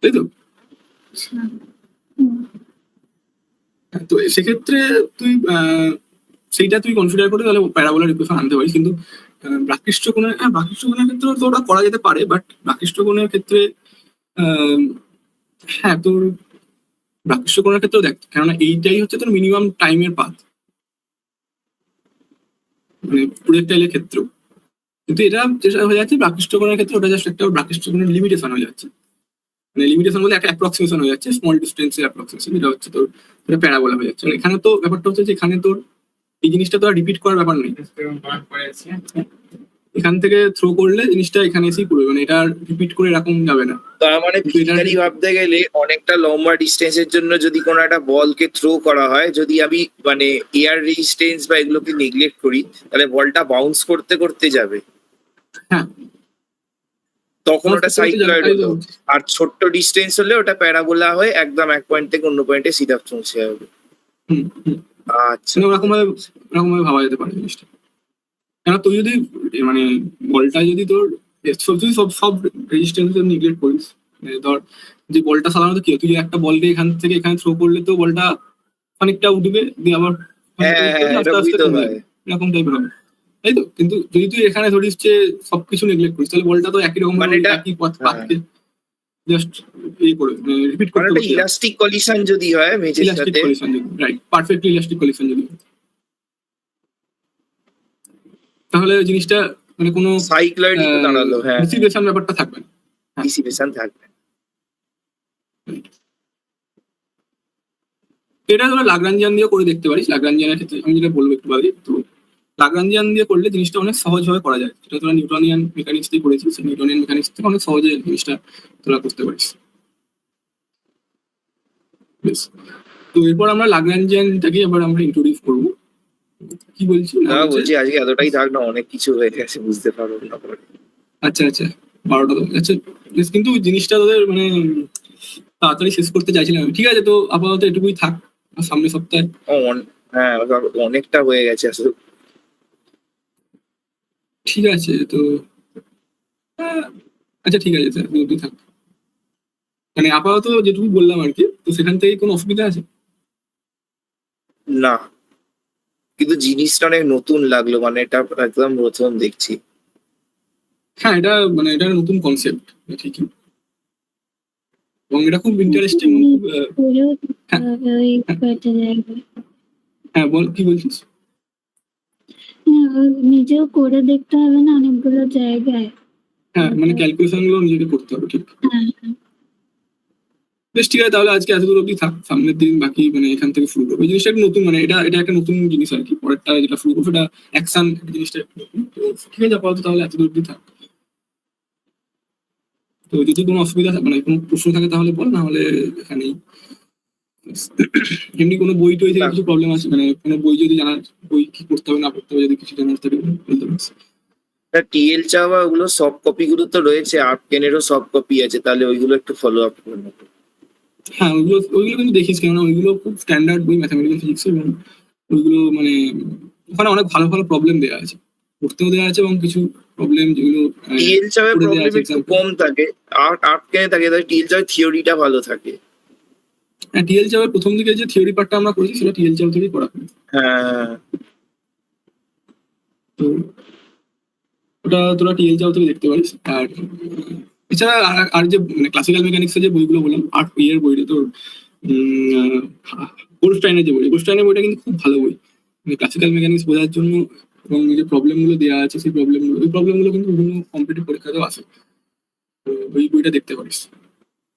তাই তো? তো সেক্ষেত্রে তুই সেইটা তুই কনসিডার করে তাহলে প্যারাবোলার ইকুয়েশন আনতে পারিস। কিন্তু ব্রাকিষ্টকোণের ক্ষেত্রে তো ওটা করা যেতে পারে, বাট ব্রাকিষ্টকোণের ক্ষেত্রে হ্যাঁ তোর ব্রাকিষ্টকোণের ক্ষেত্রেও দেখ, কেননা এইটাই হচ্ছে তোর মিনিমাম টাইমের পাথ মানে প্রজেক্টাইলের ক্ষেত্রেও। কিন্তু এটা যেটা হয়ে যাচ্ছে ব্রাকিষ্টকোণের ক্ষেত্রে, ওটা জাস্ট একটা ব্রাকিষ্টকোণের লিমিটেশন হয়ে যাচ্ছে, মানে লিমিটেশন বলতে একটা অ্যাপ্রক্সিমেশন হয়ে যাচ্ছে, স্মল ডিস্টেন্সের অ্যাপ্রক্সিমেশন, যেটা হচ্ছে তোর এটা প্যারাবোলা হয়ে যাচ্ছে। আর এখানে তো ব্যাপারটা হচ্ছে যে এখানে তোর এই জিনিসটা তো আর রিপিট করার ব্যাপার নেই, এখান থেকে থ্রো করলে জিনিসটা এখানে এসেই পড়বে, মানে এটা রিপিট করে এরকম যাবে না। তার মানে ফিজিক্যালি ভাবতে গেলে অনেকটা লম্বা ডিস্টেন্সের জন্য যদি কোনো একটা বলকে থ্রো করা হয়, যদি আমি মানে এয়ার রেজিস্ট্যান্স বা এগুলোকে নেগলেক্ট করি, তাহলে বলটা বাউন্স করতে করতে যাবে। হ্যাঁ, তখন ওটা সাইক্লয়েড হলো। আর ছোট্ট ডিস্টেন্স হলে ওটা প্যারাবোলা হয়ে একদম এক পয়েন্ট থেকে অন্য পয়েন্টে সিধা পৌঁছে যাবে। আচ্ছা, ওরকম ভাবে ভাবা যেতে পারে জিনিসটা। কেন তুই যদি মানে বলটা যদি তোর সব যদি সব সব রেজিস্ট্যান্স নিগলেক্ট করিস, মানে ধর যে বলটা সাধারণত কি হয়, তুই একটা বলকে এখান থেকে এখানে থ্রো করলে তো বলটা খানিকটা উঠবে, দিয়ে আবার এটা আস্তে আস্তে বুঝতে কমে হয়। যাবে, এরকম টাইপের হবে, তাই তো? কিন্তু যদি তুই এখানে ধরিস যে সবকিছু নেগলেক্ট করিস, তাহলে বলটা তো একই রকম মানে এটা একই হ্যাঁ। পাথকে জাস্ট করে রিপিট মানে করতে একটা করতে ইলাস্টিক কলিশন যদি হয় মেঝের ইলাস্টিক সাথে, কলিশন যদি, রাইট, পারফেক্টলি ইলাস্টিক কলিশন যদি হয়, তাহলে জিনিসটা মানে কোনো সাইক্লয়েডই তো দাঁড়ালো। হ্যাঁ, ডিসিপেশন ব্যাপারটা থাকবে না। ডিসিপেশন থাকবে। এটা তোরা লাগরাঞ্জিয়ান দিয়ে করে দেখতে পারিস। লাগরাঞ্জিয়ানের ক্ষেত্রে আমি যেটা বলবো একটু বাদে, তো লাগরাঞ্জিয়ান দিয়ে করলে জিনিসটা অনেক সহজভাবে করা যায়, যেটা তোরা নিউটনিয়ান মেকানিক্স দিয়ে করেছিস, নিউটনিয়ান মেকানিক্স থেকে অনেক সহজে জিনিসটা তোরা করতে পারিস। বেশ, তো এরপর আমরা লাগরাঞ্জিয়ানটাকে এবার আমরা ইন্ট্রোডিউস করবো। কি বলছি না না হচ্ছে, বলছি আজকে এতটাই থাক না, অনেক কিছু হয়ে গেছে বুঝতে পারবো না পরে। আচ্ছা আচ্ছা 12টা তো আচ্ছা বেশ, কিন্তু জিনিসটা তোদের মানে তাড়াতাড়ি শেষ করতে চাইছিলাম আমি। ঠিক আছে, তো আপাতত এটুকুই থাক, আর সামনের সপ্তাহে হ্যাঁ, অনেকটা হয়ে গেছে আসলে। ঠিক আছে তো আচ্ছা ঠিক আছে স্যার, এটুকুই থাক, মানে আপাতত যেটুকু বললাম আর কি, তো সেখান থেকে কোনো অসুবিধা আছে? না, কিন্তু জিনিসটা অনেক নতুন লাগলো, মানে এটা একদম প্রথম দেখছি। হ্যাঁ, এটা মানে এটা নতুন কনসেপ্ট ঠিকই, এবং এটা খুব ইন্টারেস্টিং। খুব করেও হ্যাঁ ওই হ্যাঁ কয়টা জায়গায় হ্যাঁ, বল কি বলছিস? ওই নিজেও করে দেখতে হবে না অনেকগুলো জায়গায়। হ্যাঁ, মানে ক্যালকুলেশন গুলো নিজেকে করতে হবে, ঠিক। হ্যাঁ, বেশ ঠিক আছে, তাহলে আজকে এতদূর অব্দি থাক, সামনের দিন বাকি মানে এখান থেকে শুরু করবো। এই জিনিসটা একটু নতুন, মানে এটা এটা একটা নতুন জিনিস আর কি, পরেরটা যেটা শুরু করবো সেটা অ্যাকশন জিনিসটা একটু নতুন। তো ঠিক আছে, আপাতত তাহলে এতদূর অব্দি থাক। তো যদি কোনো অসুবিধা মানে কোনো প্রশ্ন থাকে তাহলে বল, না হলে এখানেই। এমনি কোনো বই টই থেকে কিছু প্রবলেম আছে, মানে কোনো বই যদি জানার, বই কি করতে হবে না করতে হবে যদি কিছু জানার থাকে বলতে পারিস। টিএল চাওয়া ওগুলো সফট কপি গুলো তো রয়েছে, আর্টকেনেরও সফট কপি আছে, তাহলে ওইগুলো একটু ফলো আপ করে নেবো। হ্যাঁ, ওইগুলো ওইগুলো কিন্তু দেখিস, কেননা ওইগুলো খুব স্ট্যান্ডার্ড বই ম্যাথামেটিক্যাল ফিজিক্স, এবং ওইগুলো মানে ওখানে অনেক ভালো ভালো প্রবলেম দেওয়া আছে, করতেও দেওয়া আছে, এবং কিছু প্রবলেম যেগুলো টিএল চাওয়ার করে দেওয়া প্রবলেম আছে একটু এক্সাম্পল। কম থাকে, আর্টকেনে থাকে, তাই টিএল চাওয়ার থিওরিটা ভালো থাকে। হ্যাঁ, টিএল চাওয়ার প্রথম দিকে যে থিওরি পার্টটা আমরা করেছি সেটা টিএল চাও থেকেই করা হয়। হ্যাঁ, তো ওটা তোরা টিএল চাও থেকে দেখতে পারিস। আর এছাড়া আর যে মানে ক্লাসিক্যাল মেকানিক্সের যে বইগুলো বললাম, 8 এর বইটা তোর গোল্ডস্টাইনের যে বই, গোল্ডস্টাইনের বইটা কিন্তু খুব ভালো বই, মানে ক্লাসিক্যাল মেকানিক্স বোঝার জন্য, এবং যে প্রবলেম গুলো দেওয়া আছে সেই প্রবলেম গুলো কিন্তু বিভিন্ন কম্পিটিটিভ পরীক্ষাতেও আসে। তো ওই বইটা দেখতে পারিস,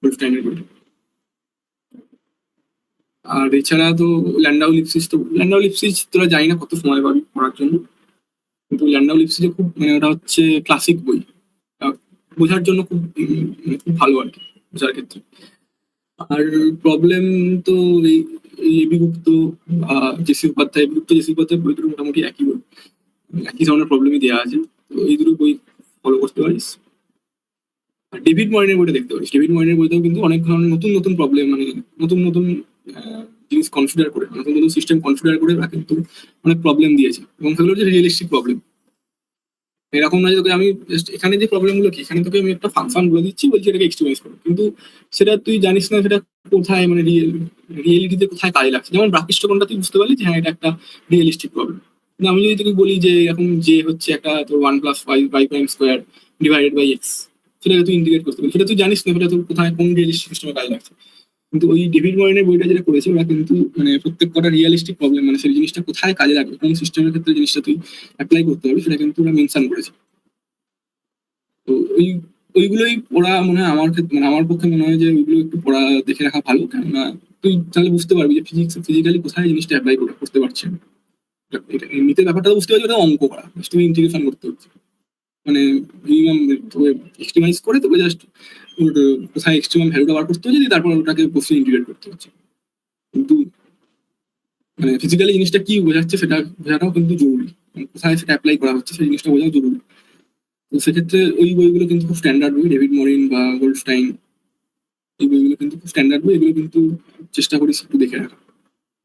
গোল্ডস্টাইনের বইটা। আর এছাড়া তো ল্যান্ডাউ লিপসিস তোরা জানি না কত সময় পাবি পড়ার জন্য, কিন্তু ল্যান্ডাউ লিপসিসে খুব মানে ওটা হচ্ছে ক্লাসিক বই, বোঝার জন্য খুব মানে খুব ভালো আর কি বোঝার ক্ষেত্রে। আর প্রবলেম তো এই এবি গুপ্ত জেসি উপাধ্যায়, জেসি উপাধ্যায় বই দুটো মোটামুটি একই বই, একই ধরনের প্রবলেমই দেওয়া আছে, তো এই দুটো বই ফলো করতে পারিস। আর ডেভিড মরিনের বইটা দেখতে পারিস, ডেভিড মরিনের বইতেও কিন্তু অনেক ধরনের নতুন নতুন প্রবলেম, মানে নতুন নতুন জিনিস কনসিডার করে, নতুন নতুন সিস্টেম কনসিডার করে ওরা কিন্তু অনেক প্রবলেম দিয়েছে, এবং সেগুলো হচ্ছে রিয়েলিস্টিক প্রবলেম। এরকম না যে তোকে আমি এখানে যে প্রবলেম গুলো কি, এখানে তোকে আমি একটা ফাংশন বলে দিচ্ছি, বলছি এটাকে এক্সট্রিমাইজ করো, কিন্তু সেটা তুই জানিস না সেটা কোথায় মানে রিয়েলিটিতে কোথায় কাজে লাগছে। যেমন ব্রাকিষ্ট কোণটা তুই বুঝতে পারলি যে হ্যাঁ এটা একটা রিয়েলিস্টিক প্রবলেম, কিন্তু আমি যদি তোকে বলি যে এখন যে হচ্ছে একটা তোর 1+y² ডিভাইডেড বাই এক্স, সেটাকে তুই ইন্টিগ্রেট করতে পারবি, সেটা তুই জানিস না সেটা তোর কোথায় কোন রিয়েলিস্টিক সিস্টেমে কাজে লাগছে। কিন্তু ওই ডেভিড মরিনের বইটা যেটা করেছে ওরা কিন্তু মানে প্রত্যেক কটা রিয়েলিস্টিক প্রবলেম, মানে সেই জিনিসটা কোথায় কাজে লাগবে, কোন সিস্টেমের ক্ষেত্রে জিনিসটা তুই অ্যাপ্লাই করতে পারবি, সেটা কিন্তু ওরা মেনশন করেছে। তো ওইগুলোই পড়া মনে হয় আমার ক্ষেত্রে, মানে আমার পক্ষে মনে হয় যে ওইগুলো একটু পড়া দেখে রাখা ভালো, কেননা তুই তাহলে বুঝতে পারবি যে ফিজিক্যালি কোথায় জিনিসটা অ্যাপ্লাই করতে পারছে। এমনিতে ব্যাপারটা বুঝতে পারছি, ওটা অঙ্ক করা, তুমি ইন্টিগ্রেশন করতে হচ্ছে, মানে মিনিমাম তোকে এক্সট্রিমাইজ করে তোকে জাস্ট কোথায় এক্সট্রিমাম ভ্যালুটা বার করতে হচ্ছে, তারপর ওটাকে বসে ইন্টিগ্রেট করতে হচ্ছে। কিন্তু মানে ফিজিক্যালি জিনিসটা কি বোঝাচ্ছে সেটা বোঝাটাও কিন্তু জরুরি, কোথায় সেটা অ্যাপ্লাই করা হচ্ছে সেই জিনিসটা বোঝাও জরুরি। তো সেক্ষেত্রে ওই বইগুলো কিন্তু খুব স্ট্যান্ডার্ড বই, ডেভিড মরিন বা গোল্ডস্টাইন, এই বইগুলো কিন্তু খুব স্ট্যান্ডার্ড বই, এগুলো কিন্তু চেষ্টা করিস একটু দেখে রাখা।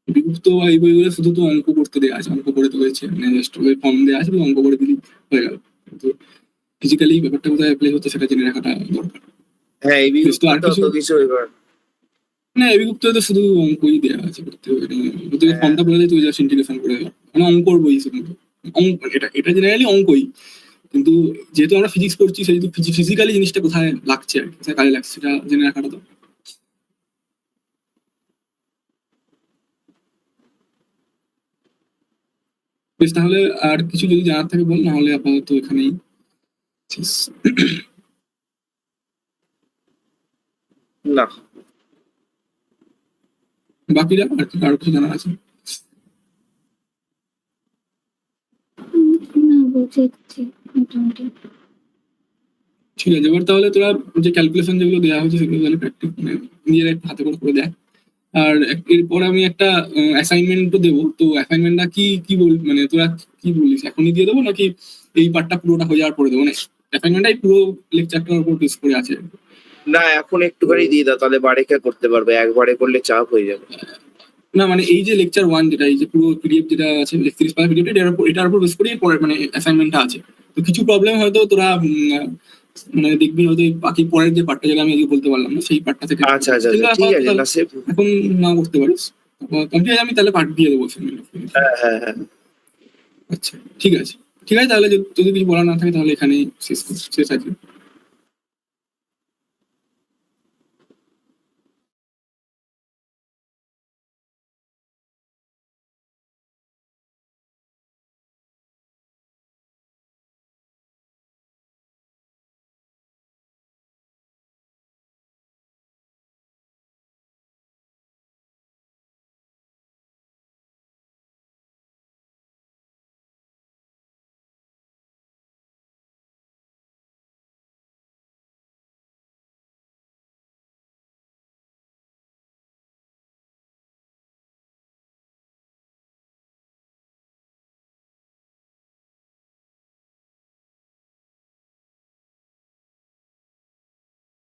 বিগুপ্ত বা এই বইগুলো শুধু তো অঙ্ক করতে দেওয়া আছে, অঙ্ক করে তো হয়েছে, মানে জাস্ট ওই ফর্ম দেওয়া আছে, অঙ্ক করে দিলি হয়ে গেল। কিন্তু ফিজিক্যালি ব্যাপারটা কোথায় অ্যাপ্লাই হতো সেটা জেনে রাখাটা দরকার। হ্যাঁ এই বেশ, তো আর বিভক্ত কিছু? কিছু এবার না, এবিগুপ্ত তো শুধু অঙ্কই দেওয়া আছে করতে হবে, ওদের হ্যাঁ। ফর্মটা বলে দেয় তুই জাস্ট ইন্টিগ্রেশন করে দেওয়া, মানে অঙ্কর বই শুধু অঙ্ক, এটা জেনারেলি অঙ্কই, কিন্তু যেহেতু আমরা ফিজিক্স পড়ছি সেহেতু ফিজিক্যালি জিনিসটা কোথায় লাগছে আর কি, কোথায় কাজে লাগছে সেটা জেনে রাখাটা তো। বেশ, তাহলে আর কিছু যদি জানার থাকে বল, না হলে আপাতত এখানেই শেষ। না বাকিরা আর কি আরো কিছু জানার আছে? না, বুঝেছি মোটামুটি। ঠিক আছে, এবার তাহলে তোরা যে ক্যালকুলেশন যেগুলো দেওয়া হয়েছে সেগুলো তাহলে প্র্যাকটিস মানে নিজেরা একটু হাতে করে দেখ। আর এরপর আমি একটা অ্যাসাইনমেন্টও দেবো, তো অ্যাসাইনমেন্টটা কি বল, মানে তোরা কি বলিস, এখনই দিয়ে দেবো নাকি এই পার্টটা পুরোটা হয়ে যাওয়ার পরে দেবো? মানে অ্যাসাইনমেন্টটাই পুরো লেকচারটার উপর বেস করে আছে। না এখন একটুখানি দিয়ে দাও, তাহলে বাড়িকে করতে পারবে, একবারে করলে চাপ হয়ে যাবে। না মানে এই যে লেকচার 1 যেটা, এই যে পুরো পিডিএফ যেটা আছে 31 পাতা পিডিএফ, এটার উপর বেস করে পরের মানে অ্যাসাইনমেন্টটা আছে। তো কিছু প্রবলেম হয়তো তোরা মানে দেখবি হয়তো এই বাকি পরের যে পার্টটা যেটা আমি আগে বলতে পারলাম না সেই পার্টটা থেকে আচ্ছা আচ্ছা সেগুলো ঠিক আছে, আপাতত না সে এখন না করতে পারিস, কমপ্লিট আমি তাহলে পার্ট দিয়ে দেবো assignment। হ্যাঁ হ্যাঁ হ্যাঁ আচ্ছা ঠিক আছে, তাহলে যদি কিছু বলার না থাকে তাহলে এখানেই শেষ আছে।